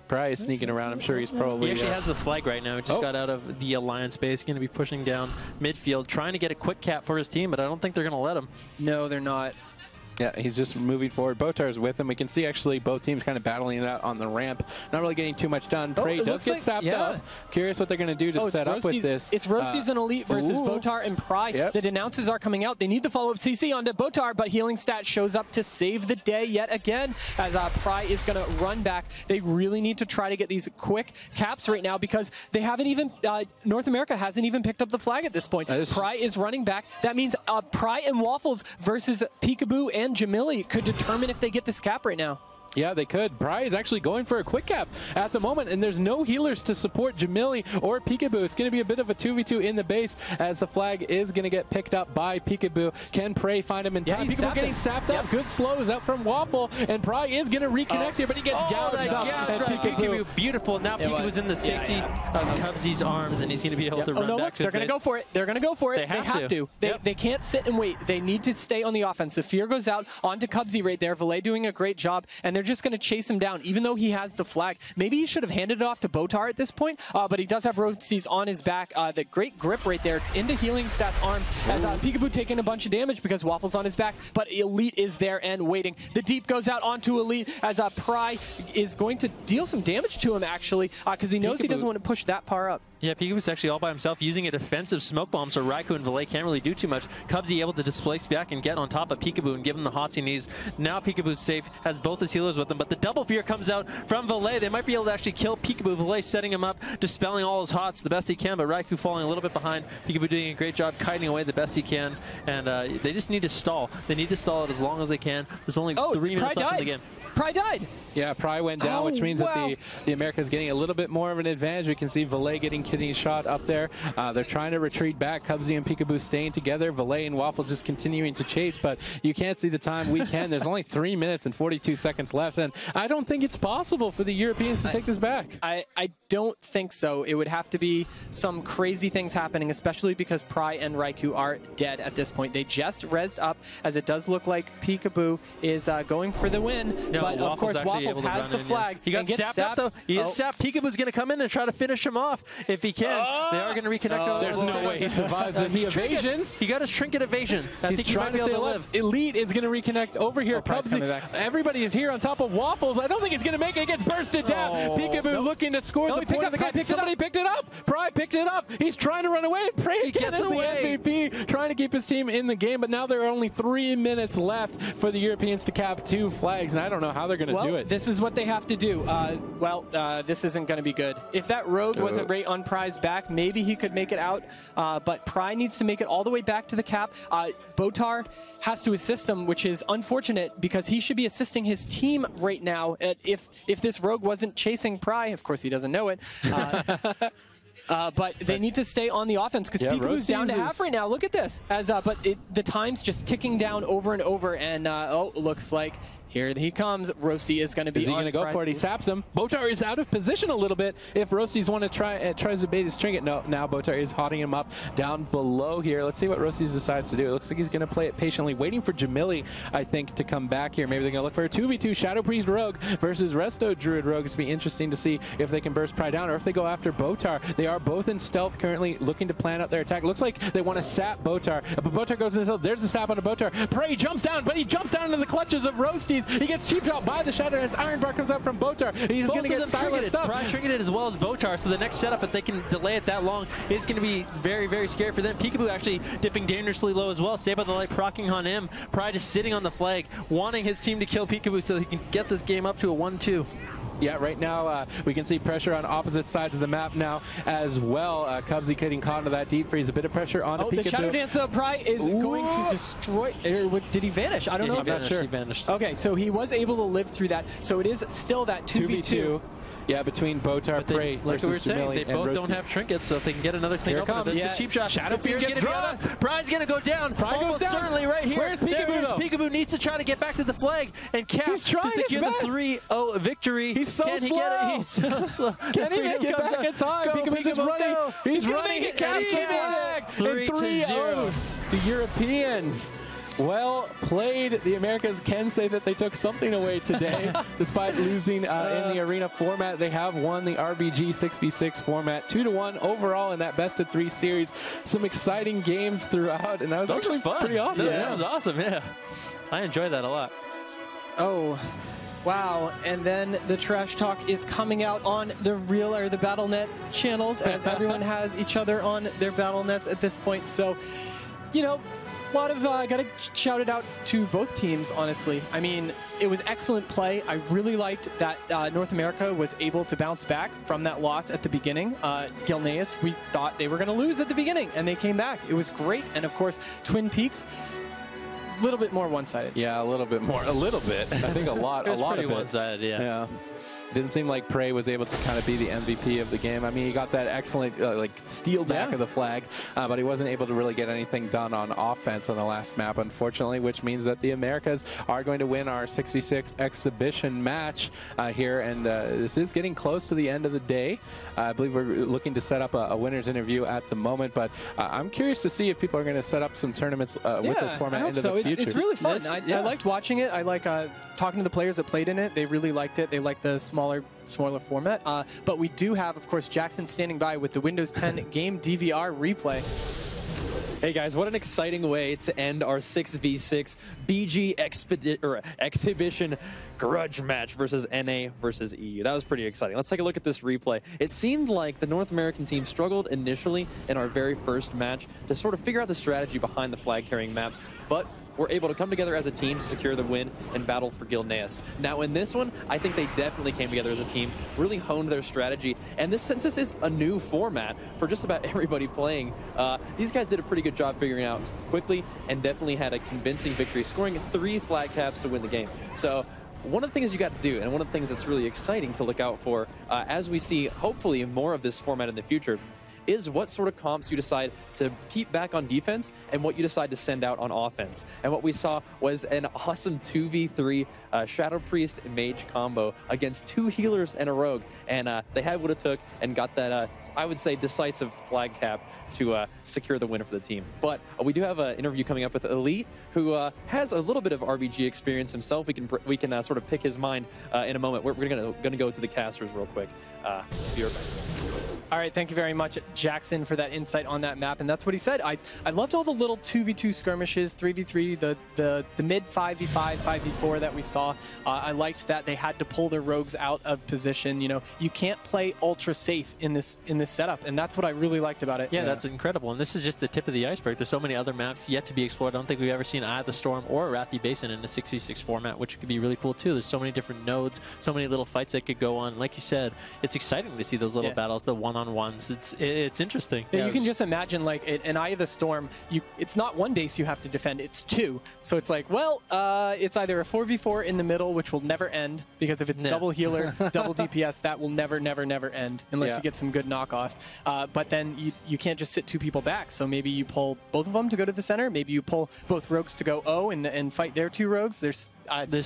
Pry is sneaking around. I'm sure he's probably... He actually has the flag right now. Just got out of the Alliance base. Going to be pushing down midfield, trying to get a quick cap for his team, but I don't think they're going to let him. No, they're not. Yeah, he's just moving forward. Botar's with him. We can see actually both teams kind of battling it out on the ramp. Not really getting too much done. Prey does get sapped up. Curious what they're going to do to set up with this. It's Roasties and Elite versus Botar and Pry. The denounces are coming out. They need the follow-up CC onto Botar, but Healing Stat shows up to save the day yet again as Pry is going to run back. They really need to try to get these quick caps right now because they haven't even, North America hasn't even picked up the flag at this point. Pry is running back. That means Pry and Waffles versus Peekaboo and Jamili could determine if they get this cap right now. Yeah, they could. Pry is actually going for a quick cap at the moment, and there's no healers to support Jamili or Peekaboo. It's going to be a bit of a 2v2 in the base as the flag is going to get picked up by Peekaboo. Can Prey find him in time? Peekaboo getting sapped up. Good slows out from Waffle, and Pry is going to reconnect here, but he gets gouged up. And Peekaboo, beautiful. Now Peekaboo's in the safety of Cubsy's arms, and he's going to be able to run back. Look, they're going to go for it. They're going to go for it. They have to. They can't sit and wait. They need to stay on the offense. The fear goes out onto Cubsy right there. Valet doing a great job, and they're just going to chase him down, even though he has the flag. Maybe he should have handed it off to Botar at this point, but he does have Roasties on his back. The great grip right there into Healing Stat's arms as Peekaboo taking a bunch of damage because Waffle's on his back, but Elite is there and waiting. The deep goes out onto Elite as Pry is going to deal some damage to him actually because he knows he doesn't want to push that far up. Yeah, Peekaboo's actually all by himself using a defensive smoke bomb, so Raikou and Valet can't really do too much. Cubsy able to displace back and get on top of Peekaboo and give him the hots he needs. Now Peekaboo's safe, has both his healers with him, but the double fear comes out from Valet. They might be able to actually kill Peekaboo. Valet setting him up, dispelling all his hots the best he can, but Raikou falling a little bit behind. Peekaboo doing a great job kiting away the best he can, and they just need to stall. They need to stall it as long as they can. There's only 3 minutes left in the game. Pry died. Yeah, Pry went down, which means that the Americas getting a little bit more of an advantage. We can see Valet getting kidney shot up there. They're trying to retreat back. Cubsy and Peekaboo staying together. Valet and Waffles just continuing to chase, but you can't see the time we can. There's only 3 minutes and 42 seconds left, and I don't think it's possible for the Europeans to take this back. I don't think so. It would have to be some crazy things happening, especially because Pry and Raikou are dead at this point. They just rezzed up, as it does look like Peekaboo is going for the win, but of course Waffles has the flag. He got sapped up though. He is sapped. Peekaboo's going to come in and try to finish him off if he can. They are going to reconnect. There's no way he survives as he evasions. He got his trinket evasion. I think he might be able to live. Elite is going to reconnect over here. Everybody is here on top of Waffles. I don't think he's going to make it. He gets bursted down. Peekaboo looking to score the point of the game. Somebody picked it up. Pry picked it up. He's trying to run away. Pray gets away. The MVP, trying to keep his team in the game, but now there are only 3 minutes left for the Europeans to cap 2 flags, and I don't know how they're going to do it. This is what they have to do. This isn't going to be good. If that rogue wasn't right on Pry's back, maybe he could make it out, but Pry needs to make it all the way back to the cap. Botar has to assist him, which is unfortunate because he should be assisting his team right now. If this rogue wasn't chasing Pry, of course he doesn't know it. But they need to stay on the offense because Peekaboo's down to half right now. Look at this. The time's just ticking down over and over, and looks like here he comes. Roasty is going to be. Is he going to go for it? He saps him. Botar is out of position a little bit. If Roasty's want to tries to bait his trinket, no. Now Botar is hotting him up down below here. Let's see what Roasty decides to do. It looks like he's going to play it patiently, waiting for Jamili, I think, to come back here. Maybe they're going to look for a 2v2 Shadow Priest Rogue versus Resto Druid Rogue. It's going to be interesting to see if they can burst Pry down or if they go after Botar. They are both in stealth currently, looking to plan out their attack. Looks like they want to sap Botar, but Botar goes in the stealth. There's the sap on Botar. Prey jumps down, but he jumps down into the clutches of Roasty RBGs. He gets cheap shot by the Shadowlands. Ironbar comes out from Botar. He's going to get silenced up. Pride trinketed as well as Botar, so the next setup, if they can delay it that long, is going to be very, very scary for them. Peekaboo actually dipping dangerously low as well. Saved by the Light procking on him. Pride is sitting on the flag, wanting his team to kill Peekaboo so he can get this game up to a 1-2. Yeah, right now we can see pressure on opposite sides of the map now as well. Cubsy getting caught into that deep freeze. A bit of pressure on Peekaboo. The Shadow Dance of Pride is going to destroy. Did he vanish? I don't know. I'm not sure. He vanished. Okay, so he was able to live through that. So it is still that 2v2. Yeah, between Botar, Prey like we were saying, Jamili, they both don't have trinkets, so if they can get another clean opener, this is a cheap shot. Shadow Fear gets dropped. Pride's going to go down. Pride goes down. Certainly right here. Where's Peekaboo? Peekaboo needs to try to get back to the flag and cap to secure the 3-0 victory. He's so Can slow. He get it? He's so slow. Can he make it back in time? Peekaboo's just running. Go. He's running. He caps the flag. 3-0. The Europeans. Well played. The Americas can say that they took something away today. Despite losing in the arena format, they have won the RBG 6v6 format 2-1 overall in that best-of-3 series. Some exciting games throughout, and that was actually fun. pretty awesome. That was awesome, yeah. I enjoyed that a lot. Oh, wow. And then the trash talk is coming out on the real or the BattleNet channels as everyone has each other on their BattleNets at this point. So, you know, a lot of, got to shout it out to both teams, honestly. I mean, it was excellent play. I really liked that North America was able to bounce back from that loss at the beginning. Gilneas, we thought they were going to lose at the beginning, and they came back. It was great. And, of course, Twin Peaks, a little bit more one-sided. Yeah, a little bit more. A little bit. I think a lot. It was a lot pretty of it. one-sided, yeah. Didn't seem like Prey was able to kind of be the MVP of the game. I mean, he got that excellent like steal back of the flag, but he wasn't able to really get anything done on offense on the last map, unfortunately, which means that the Americas are going to win our 6v6 exhibition match here, and this is getting close to the end of the day. I believe we're looking to set up a winner's interview at the moment, but I'm curious to see if people are going to set up some tournaments with this format into the future. It's really fun. I liked watching it. I like talking to the players that played in it. They really liked it. They liked the smaller format. But we do have, of course, Jackson standing by with the Windows 10 game DVR replay. Hey guys, what an exciting way to end our 6v6 BG exhibition grudge match versus NA versus EU. That was pretty exciting. Let's take a look at this replay. It seemed like the North American team struggled initially in our very first match to sort of figure out the strategy behind the flag carrying maps, but were able to come together as a team to secure the win and battle for Gilneas. Now in this one, I think they definitely came together as a team, really honed their strategy, and since this is a new format for just about everybody playing, these guys did a pretty good job figuring out quickly and definitely had a convincing victory, scoring 3 flag caps to win the game. So one of the things you got to do, and one of the things that's really exciting to look out for as we see hopefully more of this format in the future, is what sort of comps you decide to keep back on defense and what you decide to send out on offense. And what we saw was an awesome 2v3 Shadow Priest Mage combo against 2 healers and a rogue. And they had what it took and got that, I would say, decisive flag cap to secure the win for the team. But we do have an interview coming up with Elite, who has a little bit of RBG experience himself. We can sort of pick his mind in a moment. We're gonna go to the casters real quick. Be right back. All right, thank you very much, Jackson, for that insight on that map. And that's what he said. I loved all the little 2v2 skirmishes, 3v3, the mid 5v5, 5v4 that we saw. I liked that they had to pull their rogues out of position. You know, you can't play ultra safe in this setup, and that's what I really liked about it. Yeah, that's incredible. And this is just the tip of the iceberg. There's so many other maps yet to be explored. I don't think we've ever seen Eye of the Storm or Wrathy Basin in a 6v6 format, which could be really cool too. There's so many different nodes, so many little fights that could go on. Like you said, it's exciting to see those little battles, the one-on-ones. It's interesting. Yeah, you can just imagine, like, an Eye of the Storm, it's not one base you have to defend, it's 2. So it's like, well, it's either a 4v4 in the middle, which will never end, because if it's double healer, double DPS, that will never end, unless you get some good knockoffs. But then you can't just sit 2 people back, so maybe you pull both of them to go to the center, maybe you pull both rogues to go O and fight their 2 rogues. There's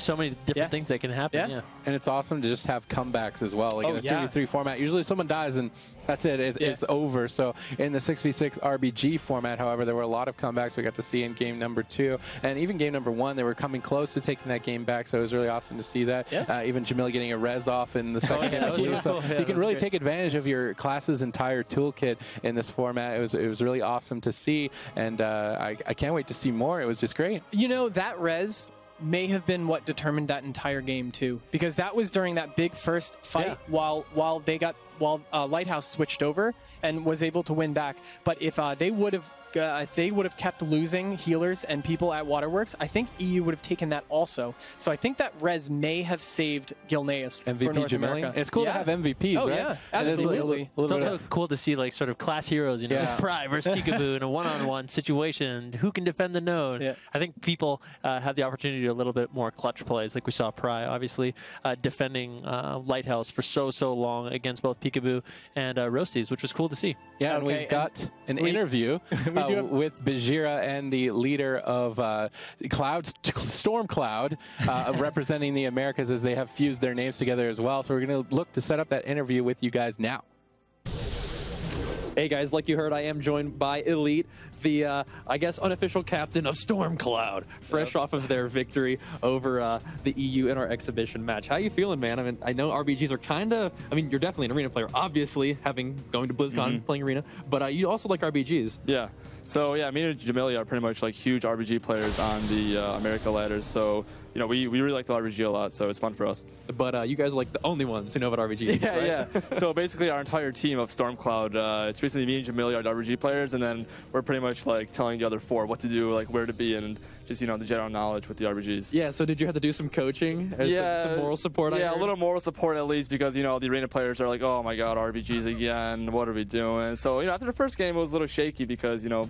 so many different things that can happen. Yeah. And it's awesome to just have comebacks as well. Like in a 2v3 format, usually someone dies and that's it. It's over. So in the 6v6 RBG format, however, there were a lot of comebacks we got to see in game number 2. And even game number 1, they were coming close to taking that game back. So it was really awesome to see that. Even Jamili getting a res off in the second game. So you can really take advantage of your class's entire toolkit in this format. It was really awesome to see. And I can't wait to see more. It was just great. You know, that res may have been what determined that entire game too, because that was during that big first fight while Lighthouse switched over and was able to win back. But if they would have kept losing healers and people at Waterworks, I think EU would have taken that also. So I think that res may have saved Gilneas for North America. It's cool to have MVPs, right? Yeah, absolutely. It's also cool to see like sort of class heroes, you know, Pry versus Peekaboo in a one-on-one situation. Who can defend the node? Yeah. I think people have the opportunity to do a little bit more clutch plays, like we saw Pry, obviously, defending Lighthouse for so long against both Peekaboo and Roasties, which was cool to see. Yeah, and we've got an interview with Bajira and the leader of Storm Cloud, representing the Americas as they have fused their names together as well. So we're going to look to set up that interview with you guys now. Hey guys, like you heard, I am joined by Elite, the, I guess, unofficial captain of Storm Cloud, fresh off of their victory over the EU in our exhibition match. How you feeling, man? I mean, I know RBGs are kind of, I mean, you're definitely an arena player, obviously, going to BlizzCon, playing arena, but you also like RBGs. Yeah. So yeah, me and Jamelia are pretty much like huge RBG players on the America ladders. So you know, we really like the RBG a lot, so it's fun for us. But you guys are like the only ones who know about RBG. Yeah, right? yeah. So basically, our entire team of Stormcloud, it's basically me and Jamelia are the RBG players, and then we're pretty much like telling the other four what to do, like where to be, and just, you know, the general knowledge with the RBGs. Yeah. So did you have to do some coaching? Some moral support? Yeah, a little moral support at least, because you know the arena players are like, oh my god, RBGs again. What are we doing? So you know, after the first game, it was a little shaky because you know,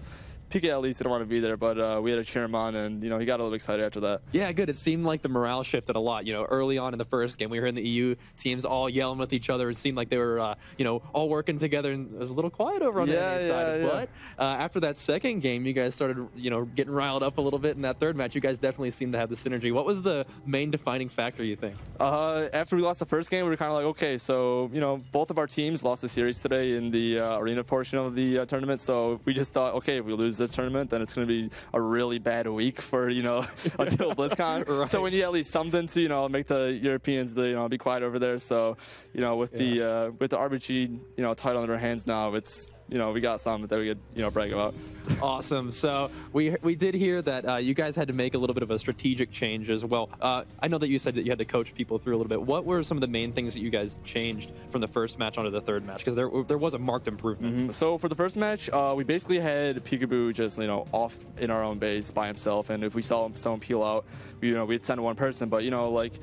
PK at least didn't want to be there, but we had to cheer him on, and you know, he got a little excited after that. Yeah, good. It seemed like the morale shifted a lot. You know, early on in the first game, we were in the EU teams all yelling with each other. It seemed like they were, you know, all working together, and it was a little quiet over on the enemy side. But after that second game, you guys started, you know, getting riled up a little bit. In that third match, you guys definitely seemed to have the synergy. What was the main defining factor, you think? After we lost the first game, we were kind of like, okay, so you know, both of our teams lost the series today in the arena portion of the tournament. So we just thought, okay, if we lose this tournament, then it's going to be a really bad week for, you know, until BlizzCon. Right. So we need at least something to, you know, make the Europeans, you know, be quiet over there. So, you know, with the RBG, you know, title in our hands now, it's, you know, we got something that we could, you know, brag about. Awesome. So we did hear that you guys had to make a little bit of a strategic change as well. I know that you said that you had to coach people through a little bit. What were some of the main things that you guys changed from the first match onto the third match? Because there was a marked improvement. So for the first match, we basically had Peekaboo just, you know, off in our own base by himself, and if we saw someone peel out, you know, we'd send one person. But you know, like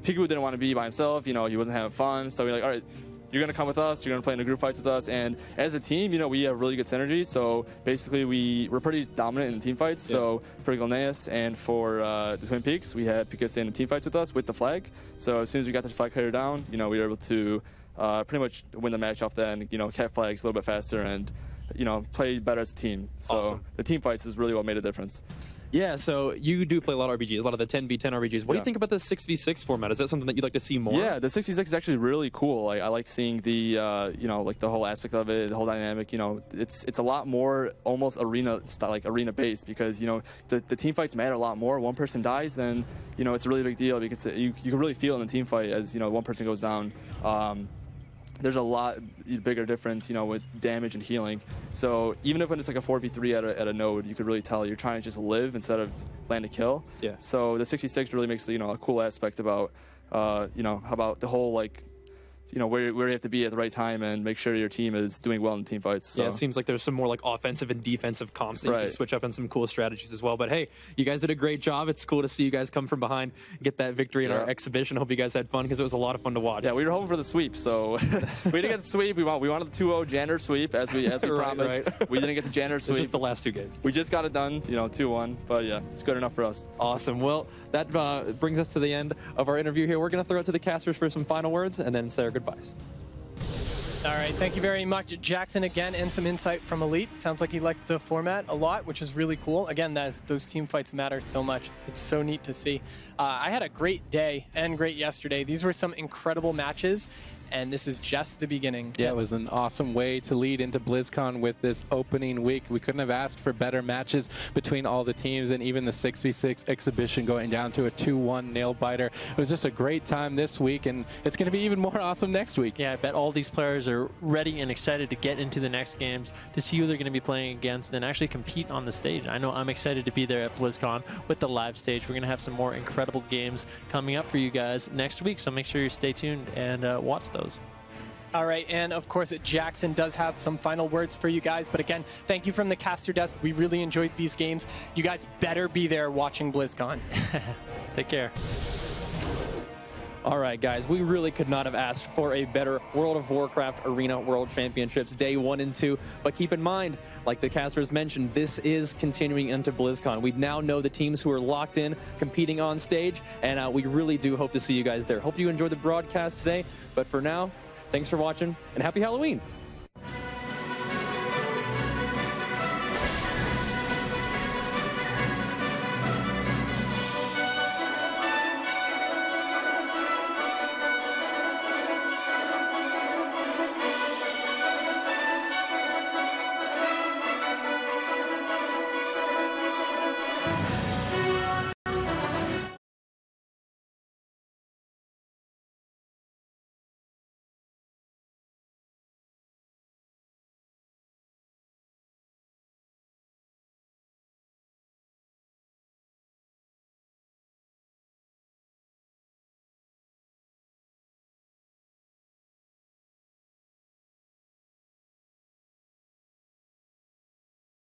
Peekaboo didn't want to be by himself. You know, he wasn't having fun. So we're like, all right, you're going to come with us, you're going to play in the group fights with us, and as a team, you know, we have really good synergy, so basically we're pretty dominant in the team fights. So for Gilneas and for the Twin Peaks, we had Pika stay in the team fights with us with the flag, so as soon as we got the flag carrier down, you know, we were able to pretty much win the match off then, you know, cap flags a little bit faster and, you know, play better as a team. So the team fights is really what made a difference. Yeah, so you do play a lot of RBGs, a lot of the 10v10 RBGs. What do you think about the 6v6 format? Is that something that you'd like to see more? Yeah, the 6v6 is actually really cool. I like seeing the, you know, like the whole aspect of it, the whole dynamic. You know, it's a lot more almost arena style, like arena based, because you know the team fights matter a lot more. One person dies, then you know it's a really big deal because you can really feel in the team fight as you know one person goes down. There's a lot bigger difference, you know, with damage and healing. So even if when it's like a 4v3 at a node, you could really tell you're trying to just live instead of land a kill. Yeah. So the 66 really makes, you know, a cool aspect about, you know, about the whole, like, you know, where you have to be at the right time and make sure your team is doing well in team fights. So. Yeah, it seems like there's some more like offensive and defensive comps that you can switch up on some cool strategies as well. But hey, you guys did a great job. It's cool to see you guys come from behind, get that victory in our exhibition. Hope you guys had fun because it was a lot of fun to watch. Yeah, we were hoping for the sweep, so we didn't get the sweep. We wanted the 2-0 janitor sweep as we promised. Right. We didn't get the janitor sweep. It's just the last two games. We just got it done, you know, 2-1. But yeah, it's good enough for us. Awesome. Well, that brings us to the end of our interview here. We're going to throw it to the casters for some final words and then say our goodbyes. All right, thank you very much, Jackson, again, and some insight from Elite. Sounds like he liked the format a lot, which is really cool. Again, those team fights matter so much. It's so neat to see. I had a great day and great yesterday. These were some incredible matches, and this is just the beginning. Yeah, it was an awesome way to lead into BlizzCon with this opening week. We couldn't have asked for better matches between all the teams, and even the 6v6 exhibition going down to a 2-1 nail-biter. It was just a great time this week, and it's going to be even more awesome next week. Yeah, I bet all these players are ready and excited to get into the next games, to see who they're going to be playing against, and actually compete on the stage. I know I'm excited to be there at BlizzCon with the live stage. We're going to have some more incredible games coming up for you guys next week, so make sure you stay tuned and watch those. All right, and of course, Jackson does have some final words for you guys. But again, thank you from the caster desk. We really enjoyed these games. You guys better be there watching BlizzCon. Take care. All right, guys, we really could not have asked for a better World of Warcraft Arena World Championships Day 1 and 2. But keep in mind, like the casters mentioned, this is continuing into BlizzCon. We now know the teams who are locked in, competing on stage, and we really do hope to see you guys there. Hope you enjoyed the broadcast today. But for now, thanks for watching, and happy Halloween.